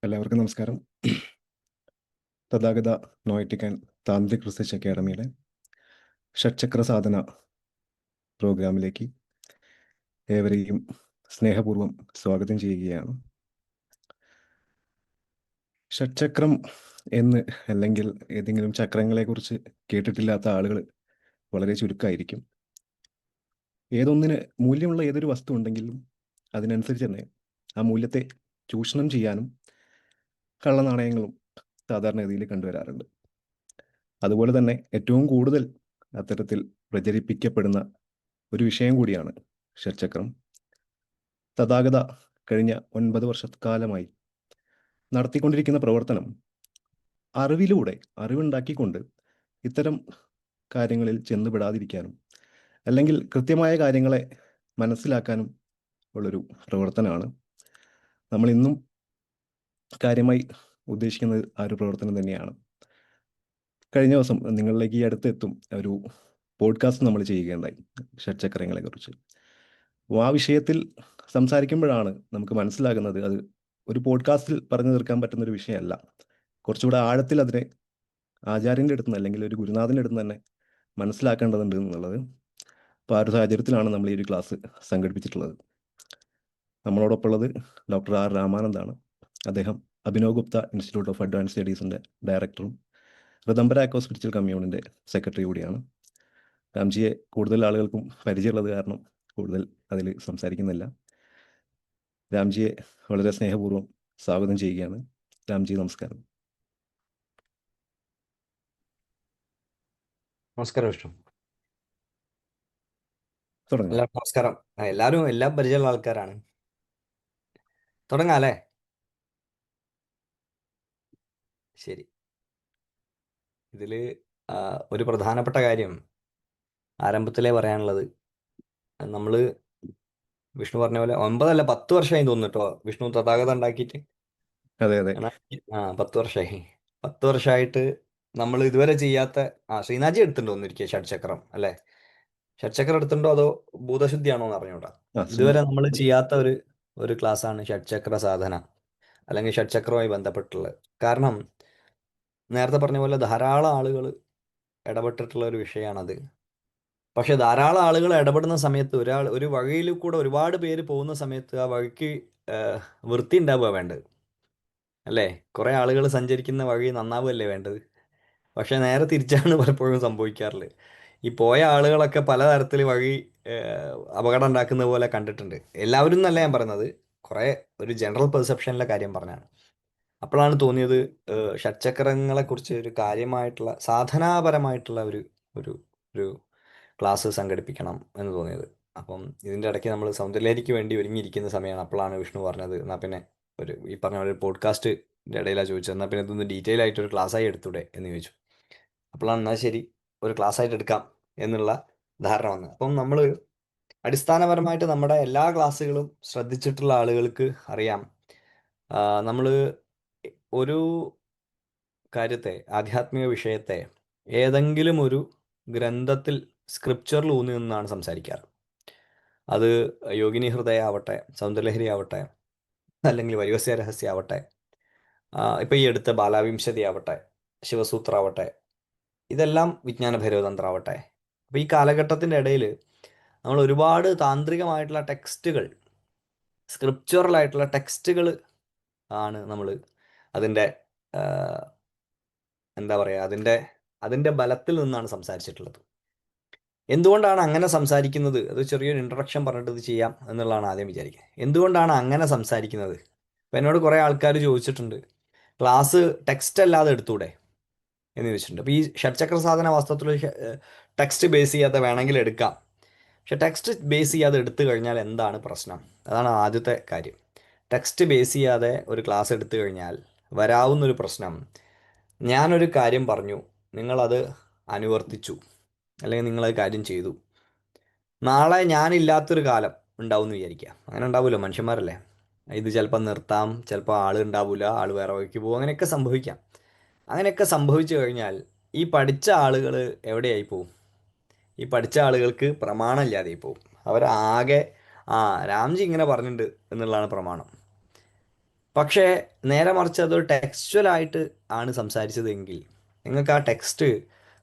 എല്ലാവർക്കും നമസ്കാരം. Tathagata നോയറ്റിക് and Tantrik research അക്കാഡമിയുടെ ഷഡ്ചക്ര സാധന പ്രോഗ്രാമിലേക്ക് ഏവരെയും സ്നേഹപൂർവ്വം സ്വാഗതം ചെയ്യുകയാണ്. ഷഡ്ചക്രം എന്ന് അല്ലെങ്കിൽ ഏതെങ്കിലും ചക്രങ്ങളെക്കുറിച്ച് കേട്ടിട്ടില്ലാത്ത ആളുകൾ വളരെ ചുരുക്കമായിരിക്കും. ഏതൊന്നിന് മൂല്യമുള്ള ഏതൊരു വസ്തു ഉണ്ടെങ്കിലും അതിനനുസരിച്ച് തന്നെ ആ മൂല്യത്തെ ചൂഷണം ചെയ്യാനും കള്ളനാണയങ്ങളും സാധാരണഗതിയിൽ കണ്ടുവരാറുണ്ട്. അതുപോലെ തന്നെ ഏറ്റവും കൂടുതൽ അത്തരത്തിൽ പ്രചരിപ്പിക്കപ്പെടുന്ന ഒരു വിഷയം കൂടിയാണ് ഷഡ്ചക്രം. തഥാഗത കഴിഞ്ഞ 9 വർഷക്കാലമായി നടത്തിക്കൊണ്ടിരിക്കുന്ന പ്രവർത്തനം അറിവിലൂടെ അറിവുണ്ടാക്കിക്കൊണ്ട് ഇത്തരം കാര്യങ്ങളിൽ ചെന്നുപെടാതിരിക്കാനും അല്ലെങ്കിൽ കൃത്യമായ കാര്യങ്ങളെ മനസ്സിലാക്കാനും ഉള്ളൊരു പ്രവർത്തനമാണ്. നമ്മൾ ഇന്നും കാര്യമായി ഉദ്ദേശിക്കുന്നത് ആ ഒരു പ്രവർത്തനം തന്നെയാണ്. കഴിഞ്ഞ ദിവസം നിങ്ങളിലേക്ക് ഈ അടുത്തെത്തും ഒരു പോഡ്കാസ്റ്റ് നമ്മൾ ചെയ്യുകയുണ്ടായി ഷഡ്ചക്രങ്ങളെ കുറിച്ച്. അപ്പോൾ ആ വിഷയത്തിൽ സംസാരിക്കുമ്പോഴാണ് നമുക്ക് മനസ്സിലാകുന്നത് അത് ഒരു പോഡ്കാസ്റ്റിൽ പറഞ്ഞു തീർക്കാൻ പറ്റുന്ന ഒരു വിഷയമല്ല. കുറച്ചുകൂടെ ആഴത്തിൽ അതിനെ ആചാര്യൻ്റെ അടുത്ത് നിന്ന് അല്ലെങ്കിൽ ഒരു ഗുരുനാഥൻ്റെ അടുത്ത് തന്നെ മനസ്സിലാക്കേണ്ടതുണ്ട് എന്നുള്ളത്. അപ്പോൾ ആ ഒരു സാഹചര്യത്തിലാണ് നമ്മൾ ഈ ഒരു ക്ലാസ് സംഘടിപ്പിച്ചിട്ടുള്ളത്. നമ്മളോടൊപ്പം ഉള്ളത് ഡോക്ടർ ആർ രാമാനന്ദാണ്. അദ്ദേഹം Abhinav Gupta institute of advance സ്റ്റഡീസിൻ്റെ ഡയറക്ടറും റിദംബര ആക്കോ സ്പിരിച്വൽ കമ്മ്യൂണിൻ്റെ സെക്രട്ടറി കൂടിയാണ്. രാംജിയെ കൂടുതൽ ആളുകൾക്കും പരിചയമുള്ളത് കാരണം കൂടുതൽ അതിൽ സംസാരിക്കുന്നില്ല. രാംജിയെ വളരെ സ്നേഹപൂർവ്വം സ്വാഗതം ചെയ്യുകയാണ്. രാംജി, നമസ്കാരം. നമസ്കാരം വിഷ്ണു. തുടങ്ങാം. എല്ലാവർക്കും നമസ്കാരം. എല്ലാവരും എല്ലാം പരിചയമുള്ള ആൾക്കാരാണ്. തുടങ്ങാം അല്ലേ? ശരി. ഇതിൽ ഒരു പ്രധാനപ്പെട്ട കാര്യം ആരംഭത്തിലേ പറയാനുള്ളത്, നമ്മൾ വിഷ്ണു പറഞ്ഞ പോലെ 9 അല്ല 10 വർഷമായി തോന്നുന്നു കേട്ടോ വിഷ്ണു തഥാഗതം ഉണ്ടാക്കിയിട്ട്. അതെ അതെ 10 വർഷമായി. 10 വർഷമായിട്ട് നമ്മൾ ഇതുവരെ ചെയ്യാത്ത ശ്രീനാഥി എടുത്തിട്ടുണ്ടോ ഒന്നിരിക്കുക ഷഡ്ചക്രം അല്ലേ? ഷഡ്ചക്രം എടുത്തിട്ടുണ്ടോ അതോ ഭൂതശുദ്ധിയാണോ എന്ന് അറിഞ്ഞൂടാ. ഇതുവരെ ശ്രീനാഥ്. നമ്മൾ ചെയ്യാത്ത ഒരു ക്ലാസ്സാണ് ഷഡ്ചക്ര സാധന അല്ലെങ്കിൽ ഷഡ്ചക്രവുമായി ബന്ധപ്പെട്ടുള്ളത്. കാരണം നേരത്തെ പറഞ്ഞ പോലെ ധാരാളം ആളുകൾ ഇടപെട്ടിട്ടുള്ള ഒരു വിഷയമാണത്. പക്ഷെ ധാരാളം ആളുകൾ ഇടപെടുന്ന സമയത്ത് ഒരു വഴിയിൽ കൂടെ ഒരുപാട് പേര് പോകുന്ന സമയത്ത് ആ വഴിക്ക് വൃത്തി ഉണ്ടാവുക വേണ്ടത് അല്ലേ? കുറേ ആളുകൾ സഞ്ചരിക്കുന്ന വഴി നന്നാവുകയല്ലേ വേണ്ടത്. പക്ഷെ നേരെ തിരിച്ചാണ് പലപ്പോഴും സംഭവിക്കാറുള്ളത്. ഈ പോയ ആളുകളൊക്കെ പലതരത്തിൽ വഴി അപകടം ഉണ്ടാക്കുന്ന പോലെ കണ്ടിട്ടുണ്ട്. എല്ലാവരും എന്നല്ല ഞാൻ പറയുന്നത്, കുറേ ഒരു ജനറൽ പെർസെപ്ഷനിലെ കാര്യം പറഞ്ഞാണ്. അപ്പോഴാണ് തോന്നിയത് ഷഡ്ചക്രങ്ങളെ കുറിച്ച് ഒരു കാര്യമായിട്ടുള്ള സാധനാപരമായിട്ടുള്ള ഒരു ഒരു ഒരു ക്ലാസ് സംഘടിപ്പിക്കണം എന്ന് തോന്നിയത്. അപ്പം ഇതിൻ്റെ ഇടയ്ക്ക് നമ്മൾ സൗന്ദര്യലഹരിക്ക് വേണ്ടി ഒരുങ്ങിയിരിക്കുന്ന സമയമാണ്. അപ്പോഴാണ് വിഷ്ണു പറഞ്ഞത് എന്നാൽ പിന്നെ ഈ പറഞ്ഞ ഒരു പോഡ്കാസ്റ്റിൻ്റെ ഇടയിലാണ് ചോദിച്ചത്, എന്നാൽ പിന്നെ ഇതൊന്ന് ഡീറ്റെയിൽ ആയിട്ട് ഒരു ക്ലാസ്സായി എടുത്തൂടെ എന്ന് ചോദിച്ചു. അപ്പോഴാണ് എന്നാൽ ശരി ഒരു ക്ലാസ് ആയിട്ട് എടുക്കാം എന്നുള്ള ധാരണ വന്നത്. അപ്പം നമ്മൾ അടിസ്ഥാനപരമായിട്ട് നമ്മുടെ എല്ലാ ക്ലാസ്സുകളും ശ്രദ്ധിച്ചിട്ടുള്ള ആളുകൾക്ക് അറിയാം, നമ്മൾ ഒരു കാര്യത്തെ, ആധ്യാത്മിക വിഷയത്തെ ഏതെങ്കിലും ഒരു ഗ്രന്ഥത്തിൽ സ്ക്രിപ്ചറിൽ ഊന്നി നിന്നാണ് സംസാരിക്കാറ്. അത് യോഗിനി ഹൃദയ ആവട്ടെ, സൗന്ദര്യലഹരി ആവട്ടെ, അല്ലെങ്കിൽ വൈവസ്യ രഹസ്യ ആവട്ടെ, ഇപ്പം ഈ അടുത്ത ബാലാവിംശതി ആവട്ടെ, ശിവസൂത്ര ആവട്ടെ, ഇതെല്ലാം വിജ്ഞാന ഭൈരവതന്ത്ര ആവട്ടെ. അപ്പോൾ ഈ കാലഘട്ടത്തിൻ്റെ ഇടയിൽ നമ്മൾ ഒരുപാട് താന്ത്രികമായിട്ടുള്ള ടെക്സ്റ്റുകൾ, സ്ക്രിപ്ചറൽ ആയിട്ടുള്ള ടെക്സ്റ്റുകൾ ആണ് നമ്മൾ അതിൻ്റെ എന്താ പറയുക, അതിൻ്റെ ബലത്തിൽ നിന്നാണ് സംസാരിച്ചിട്ടുള്ളത്. എന്തുകൊണ്ടാണ് അങ്ങനെ സംസാരിക്കുന്നത്? അത് ചെറിയൊരു ഇൻട്രൊഡക്ഷൻ പറഞ്ഞിട്ട് ഇത് ചെയ്യാം എന്നുള്ളതാണ് ആദ്യം വിചാരിക്കുക. എന്തുകൊണ്ടാണ് അങ്ങനെ സംസാരിക്കുന്നത്? അപ്പം എന്നോട് കുറേ ആൾക്കാർ ചോദിച്ചിട്ടുണ്ട്, ക്ലാസ് ടെക്സ്റ്റ് അല്ലാതെ എടുത്തൂടെ എന്ന് ചോദിച്ചിട്ടുണ്ട്. അപ്പോൾ ഈ ഷഡ്ചക്ര സാധന വാസ്തവത്തിൽ ടെക്സ്റ്റ് ബേസ് ചെയ്യാതെ വേണമെങ്കിൽ എടുക്കാം. പക്ഷെ ടെക്സ്റ്റ് ബേസ് ചെയ്യാതെ എടുത്തു കഴിഞ്ഞാൽ എന്താണ് പ്രശ്നം? അതാണ് ആദ്യത്തെ കാര്യം. ടെക്സ്റ്റ് ബേസ് ചെയ്യാതെ ഒരു ക്ലാസ് എടുത്തു കഴിഞ്ഞാൽ വരാവുന്നൊരു പ്രശ്നം, ഞാനൊരു കാര്യം പറഞ്ഞു, നിങ്ങളത് അനുവർത്തിച്ചു, അല്ലെങ്കിൽ നിങ്ങളത് കാര്യം ചെയ്തു. നാളെ ഞാനില്ലാത്തൊരു കാലം ഉണ്ടാവും എന്ന് വിചാരിക്കുക. അങ്ങനെ ഉണ്ടാവുമല്ലോ, മനുഷ്യന്മാരല്ലേ. ഇത് ചിലപ്പോൾ നിർത്താം, ചിലപ്പോൾ ആൾ ഉണ്ടാവില്ല, ആൾ വേറെ വഴിക്ക് പോകും, അങ്ങനെയൊക്കെ സംഭവിക്കാം. അങ്ങനെയൊക്കെ സംഭവിച്ചു കഴിഞ്ഞാൽ ഈ പഠിച്ച ആളുകൾ എവിടെയായി പോവും? ഈ പഠിച്ച ആളുകൾക്ക് പ്രമാണമില്ലാതെ പോവും. അവരാകെ രാംജി ഇങ്ങനെ പറഞ്ഞിട്ടുണ്ട് എന്നുള്ളതാണ് പ്രമാണം. പക്ഷേ നേരെ മറിച്ച് അതൊരു ടെക്സ്ച്വലായിട്ട് ആണ് സംസാരിച്ചതെങ്കിൽ നിങ്ങൾക്ക് ആ ടെക്സ്റ്റ്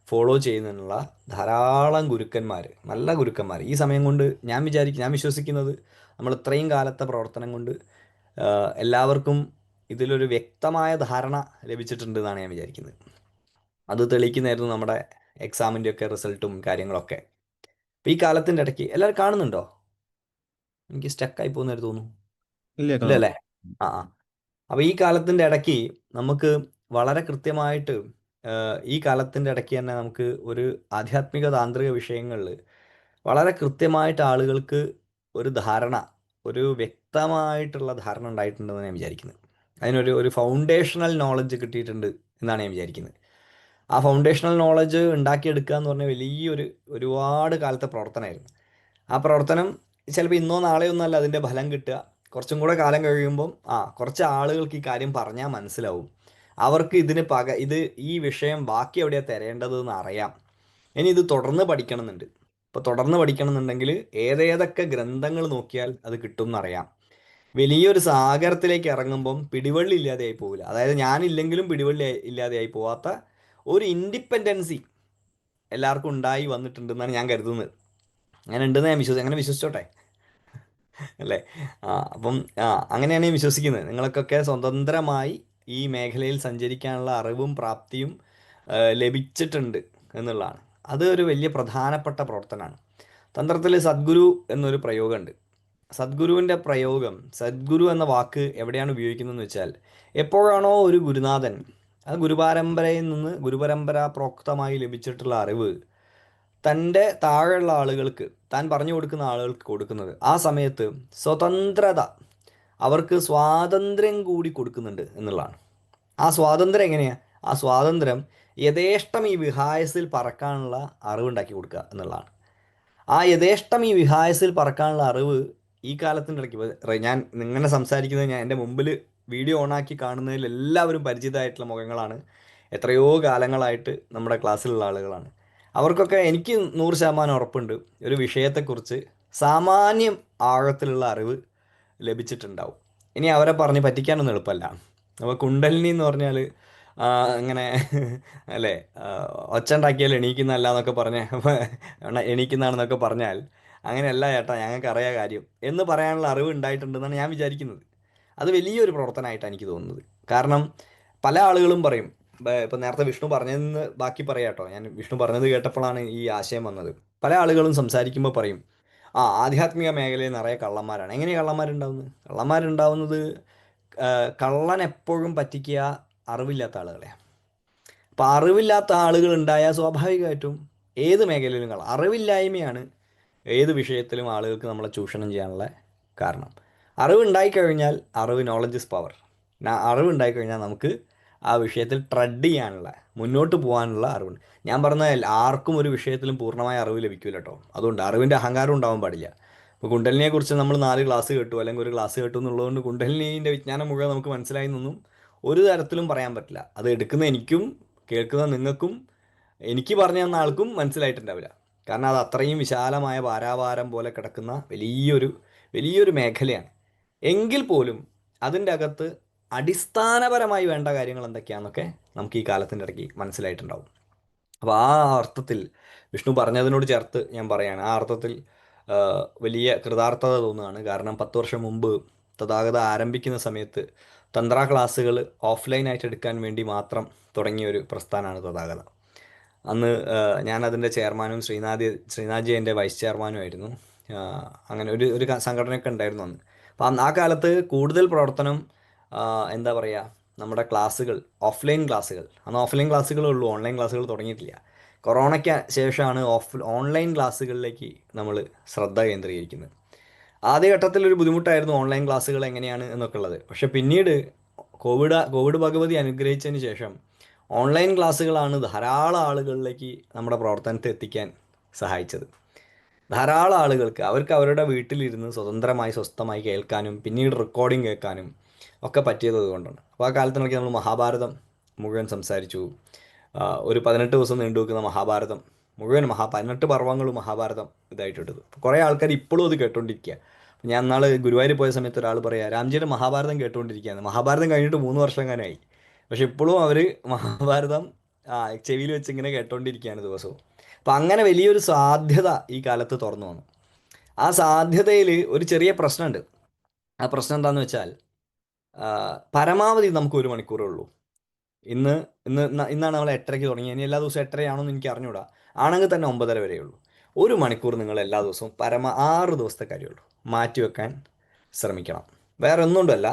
ഫോളോ ചെയ്യുന്നതിനുള്ള ധാരാളം ഗുരുക്കന്മാർ, നല്ല ഗുരുക്കന്മാർ ഈ സമയം കൊണ്ട് ഞാൻ വിശ്വസിക്കുന്നത് നമ്മൾ ഇത്രയും കാലത്തെ പ്രവർത്തനം കൊണ്ട് എല്ലാവർക്കും ഇതിലൊരു വ്യക്തമായ ധാരണ ലഭിച്ചിട്ടുണ്ട് എന്നാണ് ഞാൻ വിചാരിക്കുന്നത്. അത് തെളിയിക്കുന്നതായിരുന്നു നമ്മുടെ എക്സാമിൻ്റെ ഒക്കെ റിസൾട്ടും കാര്യങ്ങളൊക്കെ. അപ്പോൾ ഈ കാലത്തിൻ്റെ ഇടയ്ക്ക് എല്ലാവരും കാണുന്നുണ്ടോ? എനിക്ക് സ്റ്റക്കായി പോകുന്നതായിട്ട് തോന്നുന്നു. ഇല്ല, ഇല്ല കാണാം. അല്ലേ? ആ ആ അപ്പോൾ ഈ കാലത്തിൻ്റെ ഇടയ്ക്ക് നമുക്ക് വളരെ കൃത്യമായിട്ട് ഈ കാലത്തിൻ്റെ ഇടയ്ക്ക് തന്നെ നമുക്ക് ഒരു ആധ്യാത്മിക താന്ത്രിക വിഷയങ്ങളിൽ വളരെ കൃത്യമായിട്ട് ആളുകൾക്ക് ഒരു ധാരണ, ഒരു വ്യക്തമായിട്ടുള്ള ധാരണ ഉണ്ടായിട്ടുണ്ടെന്ന് ഞാൻ വിചാരിക്കുന്നത്. ഒരു ഫൗണ്ടേഷണൽ നോളജ് കിട്ടിയിട്ടുണ്ട് എന്നാണ് ഞാൻ വിചാരിക്കുന്നത്. ആ ഫൗണ്ടേഷണൽ നോളജ് ഉണ്ടാക്കിയെടുക്കുക എന്ന് പറഞ്ഞാൽ ഒരുപാട് കാലത്തെ പ്രവർത്തനമായിരുന്നു. ആ പ്രവർത്തനം ചിലപ്പോൾ ഇന്നോ നാളെയോ ഒന്നല്ല അതിൻ്റെ ഫലം കിട്ടുക. കുറച്ചും കൂടെ കാലം കഴിയുമ്പം കുറച്ച് ആളുകൾക്ക് ഈ കാര്യം പറഞ്ഞാൽ മനസ്സിലാവും. അവർക്ക് ഈ വിഷയം ബാക്കി എവിടെയാണ് തരേണ്ടതെന്ന് അറിയാം. ഇനി ഇത് തുടർന്ന് പഠിക്കണമെന്നുണ്ട്. ഇപ്പോൾ തുടർന്ന് പഠിക്കണമെന്നുണ്ടെങ്കിൽ ഏതേതൊക്കെ ഗ്രന്ഥങ്ങൾ നോക്കിയാൽ അത് കിട്ടും എന്നറിയാം. വലിയൊരു സാഗരത്തിലേക്ക് ഇറങ്ങുമ്പം പിടിവള്ളി ഇല്ലാതെയായി പോകില്ല. അതായത് ഞാനില്ലെങ്കിലും പിടിവള്ളി ഇല്ലാതെയായി പോവാത്ത ഒരു ഇൻഡിപെൻഡൻസി എല്ലാവർക്കും ഉണ്ടായി വന്നിട്ടുണ്ടെന്നാണ് ഞാൻ കരുതുന്നത്. അങ്ങനെ ഉണ്ടെന്ന് അങ്ങനെ വിശ്വസിച്ചോട്ടെ അല്ലേ? അപ്പം അങ്ങനെയാണ് ഞാൻ വിശ്വസിക്കുന്നത്. നിങ്ങൾക്കൊക്കെ സ്വതന്ത്രമായി ഈ മേഖലയിൽ സഞ്ചരിക്കാനുള്ള അറിവും പ്രാപ്തിയും ലഭിച്ചിട്ടുണ്ട് എന്നുള്ളതാണ്. അത് ഒരു വലിയ പ്രധാനപ്പെട്ട പ്രവർത്തനമാണ്. തന്ത്രത്തിൽ സദ്ഗുരു എന്നൊരു പ്രയോഗമുണ്ട്. സദ്ഗുരുവിൻ്റെ പ്രയോഗം, സദ്ഗുരു എന്ന വാക്ക് എവിടെയാണ് ഉപയോഗിക്കുന്നതെന്ന് വെച്ചാൽ, എപ്പോഴാണോ ഒരു ഗുരുനാഥൻ ഗുരുപരമ്പര പ്രോക്തമായി ലഭിച്ചിട്ടുള്ള അറിവ് തൻ്റെ താഴെയുള്ള ആളുകൾക്ക്, താൻ പറഞ്ഞു കൊടുക്കുന്ന ആളുകൾക്ക് കൊടുക്കുന്നത്, ആ സമയത്ത് സ്വതന്ത്രത, അവർക്ക് സ്വാതന്ത്ര്യം കൂടി കൊടുക്കുന്നുണ്ട് എന്നുള്ളതാണ്. ആ സ്വാതന്ത്ര്യം എങ്ങനെയാണ്? ആ സ്വാതന്ത്ര്യം യഥേഷ്ടം ഈ വിഹായസിൽ പറക്കാനുള്ള അറിവുണ്ടാക്കി കൊടുക്കുക എന്നുള്ളതാണ്. ആ യഥേഷ്ടം ഈ വിഹായസിൽ പറക്കാനുള്ള അറിവ് ഈ കാലത്തിൻ്റെ ഇടയ്ക്ക് ഞാൻ ഇങ്ങനെ സംസാരിക്കുന്നത്, ഞാൻ എൻ്റെ മുമ്പിൽ വീഡിയോ ഓണാക്കി കാണുന്നതിൽ എല്ലാവരും പരിചിതമായിട്ടുള്ള മുഖങ്ങളാണ്. എത്രയോ കാലങ്ങളായിട്ട് നമ്മുടെ ക്ലാസ്സിലുള്ള ആളുകളാണ്. അവർക്കൊക്കെ എനിക്ക് 100% ഉറപ്പുണ്ട്, ഒരു വിഷയത്തെക്കുറിച്ച് സാമാന്യം ആഴത്തിലുള്ള അറിവ് ലഭിച്ചിട്ടുണ്ടാവും. ഇനി അവരെ പറഞ്ഞ് പറ്റിക്കാനൊന്നും എളുപ്പമല്ല. അപ്പോൾ കുണ്ടലിനി എന്ന് പറഞ്ഞാൽ അങ്ങനെ അല്ലേ, ഒച്ച ഉണ്ടാക്കിയാൽ എണീക്കുന്നതല്ല എന്നൊക്കെ പറഞ്ഞ് എണീക്കുന്നതാണെന്നൊക്കെ പറഞ്ഞാൽ അങ്ങനെയല്ല ചേട്ടാ, ഞങ്ങൾക്ക് അറിയാം കാര്യം എന്ന് പറയാനുള്ള അറിവ് ഉണ്ടായിട്ടുണ്ടെന്നാണ് ഞാൻ വിചാരിക്കുന്നത്. അത് വലിയൊരു പ്രവർത്തനമായിട്ടാണ് എനിക്ക് തോന്നുന്നത്. കാരണം പല ആളുകളും പറയും, ഇപ്പം നേരത്തെ വിഷ്ണു പറഞ്ഞതെന്ന് ബാക്കി പറയാം കേട്ടോ, ഞാൻ വിഷ്ണു പറഞ്ഞത് കേട്ടപ്പോഴാണ് ഈ ആശയം വന്നത്. പല ആളുകളും സംസാരിക്കുമ്പോൾ പറയും, ആധ്യാത്മിക മേഖലയിൽ നിറയെ കള്ളന്മാരാണ്. എങ്ങനെയാണ് കള്ളന്മാരുണ്ടാവുന്നത്? കള്ളന്മാരുണ്ടാവുന്നത് കള്ളൻ എപ്പോഴും പറ്റിക്കുക അറിവില്ലാത്ത ആളുകളെ. അപ്പം അറിവില്ലാത്ത ആളുകൾ ഉണ്ടായാൽ സ്വാഭാവികമായിട്ടും ഏത് മേഖലയിലും കള്ളം. അറിവില്ലായ്മയാണ് ഏത് വിഷയത്തിലും ആളുകൾക്ക് നമ്മളെ ചൂഷണം ചെയ്യാനുള്ള കാരണം. അറിവുണ്ടായിക്കഴിഞ്ഞാൽ നോളജ് ഇസ് പവർ. അറിവുണ്ടായിക്കഴിഞ്ഞാൽ നമുക്ക് ആ വിഷയത്തിൽ ട്രെഡ് ചെയ്യാനുള്ള, മുന്നോട്ട് പോകാനുള്ള അറിവുണ്ട്. ഞാൻ പറഞ്ഞ ആർക്കും ഒരു വിഷയത്തിലും പൂർണ്ണമായ അറിവ് ലഭിക്കില്ല കേട്ടോ. അതുകൊണ്ട് അറിവിൻ്റെ അഹങ്കാരം ഉണ്ടാവാൻ പാടില്ല. ഇപ്പോൾ കുണ്ടലിനെക്കുറിച്ച് നമ്മൾ 4 ക്ലാസ് കേട്ടു അല്ലെങ്കിൽ ഒരു ക്ലാസ് കേട്ടു എന്നുള്ളതുകൊണ്ട് കുണ്ടലിനീൻ്റെ വിജ്ഞാനം മുഴുവൻ നമുക്ക് മനസ്സിലായി എന്നൊന്നും ഒരു തരത്തിലും പറയാൻ പറ്റില്ല. അത് എടുക്കുന്ന എനിക്കും കേൾക്കുന്ന നിങ്ങൾക്കും എനിക്ക് പറഞ്ഞു തന്ന ആൾക്കും മനസ്സിലായിട്ടുണ്ടാവില്ല. കാരണം അത് അത്രയും വിശാലമായ പാരാവാരം പോലെ കിടക്കുന്ന വലിയൊരു മേഖലയാണ്. എങ്കിൽ പോലും അതിൻ്റെ അകത്ത് അടിസ്ഥാനപരമായി വേണ്ട കാര്യങ്ങൾ എന്തൊക്കെയാണെന്നൊക്കെ നമുക്ക് ഈ കാലത്തിൻ്റെ ഇടയ്ക്ക് മനസ്സിലായിട്ടുണ്ടാവും. അപ്പോൾ ആ അർത്ഥത്തിൽ വിഷ്ണു പറഞ്ഞതിനോട് ചേർത്ത് ഞാൻ പറയുകയാണ്, ആ അർത്ഥത്തിൽ വലിയ കൃതാർത്ഥത തോന്നുകയാണ്. കാരണം 10 വർഷം മുമ്പ് തഥാഗതം ആരംഭിക്കുന്ന സമയത്ത് തന്ത്ര ക്ലാസ്സുകൾ ഓഫ്ലൈനായിട്ട് എടുക്കാൻ വേണ്ടി മാത്രം തുടങ്ങിയ ഒരു പ്രസ്ഥാനമാണ് തഥാഗതം. അന്ന് ഞാനതിൻ്റെ ചെയർമാനും ശ്രീനാഥ്ജി എൻ്റെ വൈസ് ചെയർമാനും ആയിരുന്നു. അങ്ങനെ ഒരു സംഘടനയൊക്കെ ഉണ്ടായിരുന്നു അന്ന്. അപ്പം ആ കാലത്ത് കൂടുതൽ പ്രവർത്തനം എന്താ പറയുക, നമ്മുടെ ക്ലാസ്സുകൾ, ഓഫ്ലൈൻ ക്ലാസ്സുകൾ, അന്ന് ഓഫ്ലൈൻ ക്ലാസ്സുകളേ ഉള്ളൂ, ഓൺലൈൻ ക്ലാസ്സുകൾ തുടങ്ങിയിട്ടില്ല. കൊറോണയ്ക്ക് ശേഷമാണ് ഓൺലൈൻ ക്ലാസ്സുകളിലേക്ക് നമ്മൾ ശ്രദ്ധ കേന്ദ്രീകരിക്കുന്നത്. ആദ്യഘട്ടത്തിൽ ഒരു ബുദ്ധിമുട്ടായിരുന്നു ഓൺലൈൻ ക്ലാസ്സുകൾ എങ്ങനെയാണ് എന്നൊക്കെ ഉള്ളത്. പക്ഷെ പിന്നീട് കോവിഡ് ഭഗവതി അനുഗ്രഹിച്ചതിന് ശേഷം ഓൺലൈൻ ക്ലാസ്സുകളാണ് ധാരാളം ആളുകളിലേക്ക് നമ്മുടെ പ്രവർത്തനത്തെ എത്തിക്കാൻ സഹായിച്ചത്. ധാരാളം ആളുകൾക്ക് അവർക്ക് അവരുടെ വീട്ടിലിരുന്ന് സ്വതന്ത്രമായി സ്വസ്ഥമായി കേൾക്കാനും പിന്നീട് റെക്കോർഡിംഗ് കേൾക്കാനും ഒക്കെ പറ്റിയത് അതുകൊണ്ടാണ്. അപ്പോൾ ആ കാലത്തിനൊക്കെ നമ്മൾ മഹാഭാരതം മുഴുവൻ സംസാരിച്ചു. ഒരു 18 ദിവസം നീണ്ടു നിൽക്കുന്ന മഹാഭാരതം മുഴുവൻ 18 പർവ്വങ്ങളും മഹാഭാരതം ഇതായിട്ടിട്ടത്. കുറേ ആൾക്കാർ ഇപ്പോഴും അത് കേട്ടോണ്ടിരിക്കുക. ഞാൻ നാള് ഗുരുവായൂർ പോയ സമയത്ത് ഒരാൾ പറയാ രാംജിയുടെ മഹാഭാരതം കേട്ടുകൊണ്ടിരിക്കുകയാണ്. മഹാഭാരതം കഴിഞ്ഞിട്ട് 3 വർഷം എങ്ങാനായി, പക്ഷെ ഇപ്പോഴും അവർ മഹാഭാരതം ചെവിയിൽ വെച്ച് ഇങ്ങനെ കേട്ടോണ്ടിരിക്കുകയാണ് ദിവസവും. അപ്പം അങ്ങനെ വലിയൊരു സാധ്യത ഈ കാലത്ത് തുറന്നു വന്നു. ആ സാധ്യതയിൽ ഒരു ചെറിയ പ്രശ്നമുണ്ട്. ആ പ്രശ്നം എന്താണെന്ന് വെച്ചാൽ പരമാവധി നമുക്ക് 1 മണിക്കൂറേ ഉള്ളൂ. ഇന്ന് ഇന്നാണ് നമ്മൾ 8:30 തുടങ്ങി. ഇനി എല്ലാ ദിവസവും 8:30 എനിക്ക് അറിഞ്ഞൂടാ. ആണെങ്കിൽ തന്നെ 9:30 വരെയുള്ളൂ. 1 മണിക്കൂർ നിങ്ങൾ എല്ലാ ദിവസവും 6 ദിവസത്തെ കാര്യമുള്ളൂ മാറ്റിവെക്കാൻ ശ്രമിക്കണം. വേറെ ഒന്നുകൊണ്ടല്ല,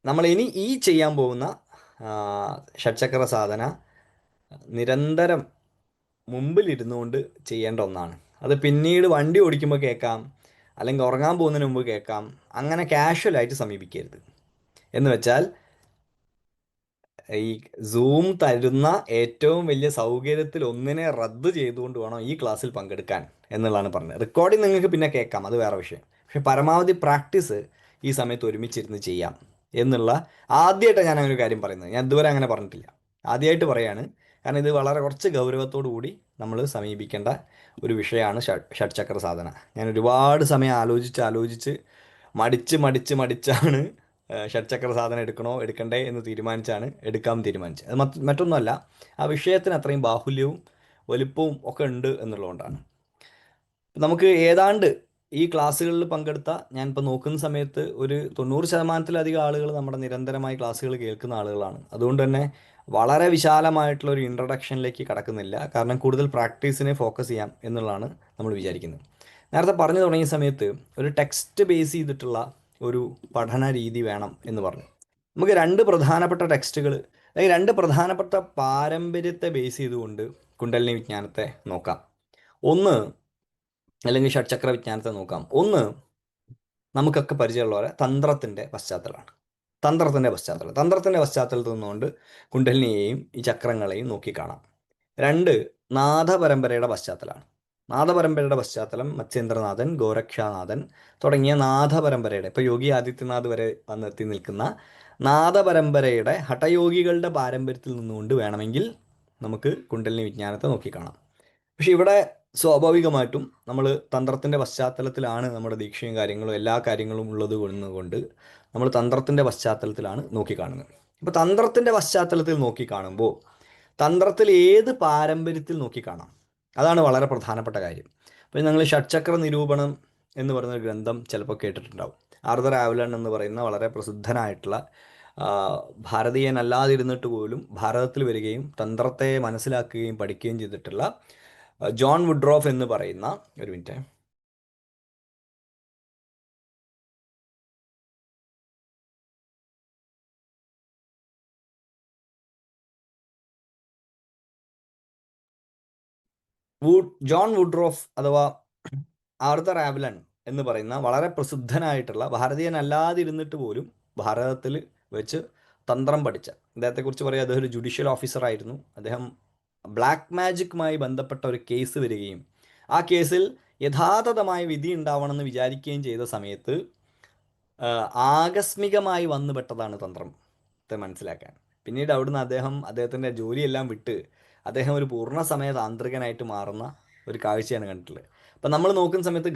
നമ്മൾ ഇനി ഈ ചെയ്യാൻ പോകുന്ന ഷഡ്ചക്ര സാധന നിരന്തരം മുമ്പിലിരുന്നു കൊണ്ട് ചെയ്യേണ്ട ഒന്നാണ്. അത് പിന്നീട് വണ്ടി ഓടിക്കുമ്പോൾ കേൾക്കാം, അല്ലെങ്കിൽ ഉറങ്ങാൻ പോകുന്നതിന് മുമ്പ് കേൾക്കാം. അങ്ങനെ കാഷ്വലായിട്ട് സമീപിക്കരുത്. എന്ന് വെച്ചാൽ ഈ സൂം തരുന്ന ഏറ്റവും വലിയ സൗകര്യത്തിൽ ഒന്നിനെ റദ്ദ് ചെയ്തുകൊണ്ട് വേണം ഈ ക്ലാസ്സിൽ പങ്കെടുക്കാൻ എന്നുള്ളതാണ് പറഞ്ഞത്. റെക്കോർഡിംഗ് നിങ്ങൾക്ക് പിന്നെ കേൾക്കാം, അത് വേറെ വിഷയം. പക്ഷെ പരമാവധി പ്രാക്ടീസ് ഈ സമയത്ത് ഒരുമിച്ചിരുന്ന് ചെയ്യാം എന്നുള്ള ആദ്യമായിട്ടാണ് ഞാൻ അങ്ങനെ ഒരു കാര്യം പറയുന്നത്. ഞാൻ ഇതുവരെ അങ്ങനെ പറഞ്ഞിട്ടില്ല, ആദ്യമായിട്ട് പറയാണ്. കാരണം ഇത് വളരെ കുറച്ച് ഗൗരവത്തോടു കൂടി നമ്മൾ സമീപിക്കേണ്ട ഒരു വിഷയമാണ് ഷഡ്ചക്ര സാധന. ഞാൻ ഒരുപാട് സമയം ആലോചിച്ച് മടിച്ചാണ് ഷഡ്ചക്ര സാധനം എടുക്കണോ എടുക്കണ്ടേ എന്ന് എടുക്കാൻ തീരുമാനിച്ചത്. അത് മറ്റൊന്നുമല്ല, ആ വിഷയത്തിന് അത്രയും ബാഹുല്യവും വലുപ്പവും ഒക്കെ ഉണ്ട് എന്നുള്ളതുകൊണ്ടാണ്. നമുക്ക് ഏതാണ്ട് ഈ ക്ലാസ്സുകളിൽ പങ്കെടുത്ത, ഞാനിപ്പോൾ നോക്കുന്ന സമയത്ത് ഒരു 90% ആളുകൾ നമ്മുടെ നിരന്തരമായി ക്ലാസ്സുകൾ കേൾക്കുന്ന ആളുകളാണ്. അതുകൊണ്ട് തന്നെ വളരെ വിശാലമായിട്ടുള്ള ഒരു ഇൻട്രൊഡക്ഷനിലേക്ക് കടക്കുന്നില്ല, കാരണം കൂടുതൽ പ്രാക്ടീസിനെ ഫോക്കസ് ചെയ്യാം എന്നുള്ളതാണ് നമ്മൾ വിചാരിക്കുന്നത്. നേരത്തെ പറഞ്ഞു തുടങ്ങിയ സമയത്ത് ഒരു ടെക്സ്റ്റ് ബേസ് ചെയ്തിട്ടുള്ള ഒരു പഠന രീതി വേണം എന്ന് പറഞ്ഞു. നമുക്ക് 2 പ്രധാനപ്പെട്ട ടെക്സ്റ്റുകൾ, അല്ലെങ്കിൽ 2 പ്രധാനപ്പെട്ട പാരമ്പര്യത്തെ ബേസ് ചെയ്തുകൊണ്ട് കുണ്ടലിനി വിജ്ഞാനത്തെ നോക്കാം. ഒന്ന്, അല്ലെങ്കിൽ ഷഡ്ചക്ര വിജ്ഞാനത്തെ നോക്കാം. ഒന്ന്, നമുക്കൊക്കെ പരിചയമുള്ള പോലെ തന്ത്രത്തിൻ്റെ പശ്ചാത്തലമാണ്. തന്ത്രത്തിൻ്റെ പശ്ചാത്തലത്തിൽ നിന്നുകൊണ്ട് കുണ്ടലിനിയെയും ഈ ചക്രങ്ങളെയും നോക്കിക്കാണാം. 2, നാഥപരമ്പരയുടെ പശ്ചാത്തലമാണ്. നാഥപരമ്പരയുടെ പശ്ചാത്തലം മത്സ്യേന്ദ്രനാഥൻ, ഗോരക്ഷാനാഥൻ തുടങ്ങിയ നാഥപരമ്പരയുടെ, ഇപ്പോൾ യോഗി ആദിത്യനാഥ് വരെ വന്നെത്തി നിൽക്കുന്ന നാഥപരമ്പരയുടെ ഹഠയോഗികളുടെ പാരമ്പര്യത്തിൽ നിന്നുകൊണ്ട് വേണമെങ്കിൽ നമുക്ക് കുണ്ടലിനി വിജ്ഞാനത്തെ നോക്കിക്കാണാം. പക്ഷെ ഇവിടെ സ്വാഭാവികമായിട്ടും നമ്മൾ തന്ത്രത്തിൻ്റെ പശ്ചാത്തലത്തിലാണ് നമ്മുടെ ദീക്ഷയും കാര്യങ്ങളും എല്ലാ കാര്യങ്ങളും ഉള്ളത് കൊണ്ട് നമ്മൾ തന്ത്രത്തിൻ്റെ പശ്ചാത്തലത്തിലാണ് നോക്കിക്കാണുന്നത്. ഇപ്പോൾ തന്ത്രത്തിൻ്റെ പശ്ചാത്തലത്തിൽ നോക്കിക്കാണുമ്പോൾ തന്ത്രത്തിൽ ഏത് പാരമ്പര്യത്തിൽ നോക്കിക്കാണാം, അതാണ് വളരെ പ്രധാനപ്പെട്ട കാര്യം. അപ്പോൾ നിങ്ങൾ ഷഡ്ചക്ര നിരൂപണം എന്ന് പറയുന്ന ഒരു ഗ്രന്ഥം ചിലപ്പോൾ കേട്ടിട്ടുണ്ടാവും. ആർതർ ആവലൺ എന്ന് പറയുന്ന വളരെ പ്രസിദ്ധനായിട്ടുള്ള, ഭാരതീയനല്ലാതിരുന്നിട്ട് പോലും ഭാരതത്തിൽ വരികയും തന്ത്രത്തെ മനസ്സിലാക്കുകയും പഠിക്കുകയും ചെയ്തിട്ടുള്ള ജോൺ വുഡ്രോഫ് എന്ന് പറയുന്ന, ഒരു മിനിറ്റ്, ജോൺ വുഡ്രോഫ് അഥവാ ആർതർ ആവലൺ എന്ന് പറയുന്ന വളരെ പ്രസിദ്ധനായിട്ടുള്ള, ഭാരതീയനല്ലാതിരുന്നിട്ട് പോലും ഭാരതത്തിൽ വെച്ച് തന്ത്രം പഠിച്ച അദ്ദേഹത്തെക്കുറിച്ച് പറയുക, അദ്ദേഹം ഒരു ജുഡീഷ്യൽ ഓഫീസറായിരുന്നു. അദ്ദേഹം ബ്ലാക്ക് മാജിക്കുമായി ബന്ധപ്പെട്ട ഒരു കേസ് വരികയും ആ കേസിൽ യഥാതഥമായ വിധി ഉണ്ടാവണമെന്ന് വിചാരിക്കുകയും ചെയ്ത സമയത്ത് ആകസ്മികമായി വന്നുപെട്ടതാണ് തന്ത്രത്തെ മനസ്സിലാക്കാൻ. പിന്നീട് അവിടുന്ന് അദ്ദേഹത്തിൻ്റെ ജോലിയെല്ലാം വിട്ട് അദ്ദേഹം ഒരു പൂർണ്ണസമയ താന്ത്രികനായിട്ട് മാറുന്ന ഒരു കാഴ്ചയാണ് കണ്ടിട്ടുള്ളത്. അപ്പം നമ്മൾ നോക്കുന്ന സമയത്ത്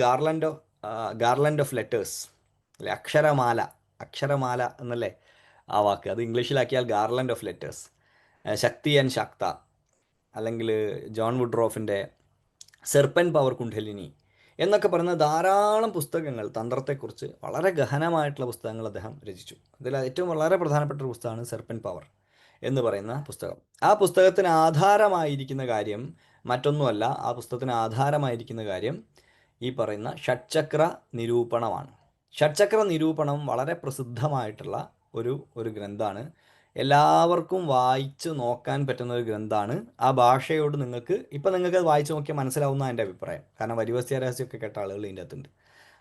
ഗാർലൻഡ് ഓഫ് ലെറ്റേഴ്സ് അല്ലെ, അക്ഷരമാല എന്നല്ലേ ആ വാക്ക്, അത് ഇംഗ്ലീഷിലാക്കിയാൽ garland of letters, Shakti and Shakta, അല്ലെങ്കിൽ ജോൺ വുഡ്രോഫിൻ്റെ സെർപ്പൻ പവർ കുണ്ഡലിനി എന്നൊക്കെ പറയുന്ന ധാരാളം പുസ്തകങ്ങൾ തന്ത്രത്തെക്കുറിച്ച്, വളരെ ഗഹനമായിട്ടുള്ള പുസ്തകങ്ങൾ അദ്ദേഹം രചിച്ചു. അതിൽ ഏറ്റവും വളരെ പ്രധാനപ്പെട്ട ഒരു പുസ്തകമാണ് സെർപ്പൻ പവർ എന്ന് പറയുന്ന പുസ്തകം. ആ പുസ്തകത്തിന് ആധാരമായിരിക്കുന്ന കാര്യം മറ്റൊന്നുമല്ല, ആ പുസ്തകത്തിന് ആധാരമായിരിക്കുന്ന കാര്യം ഈ പറയുന്ന ഷഡ്ചക്ര നിരൂപണമാണ്. ഷഡ്ചക്ര നിരൂപണം വളരെ പ്രസിദ്ധമായിട്ടുള്ള ഒരു ഗ്രന്ഥമാണ്. എല്ലാവർക്കും വായിച്ച് നോക്കാൻ പറ്റുന്ന ഒരു ഗ്രന്ഥമാണ്. ആ ഭാഷയോട് നിങ്ങൾക്ക് അത് വായിച്ച് നോക്കിയാൽ മനസ്സിലാവുന്ന എൻ്റെ അഭിപ്രായം. കാരണം വരിവസ്യ രഹസ്യമൊക്കെ കേട്ട ആളുകൾ ഇതിൻ്റെ അകത്തുണ്ട്.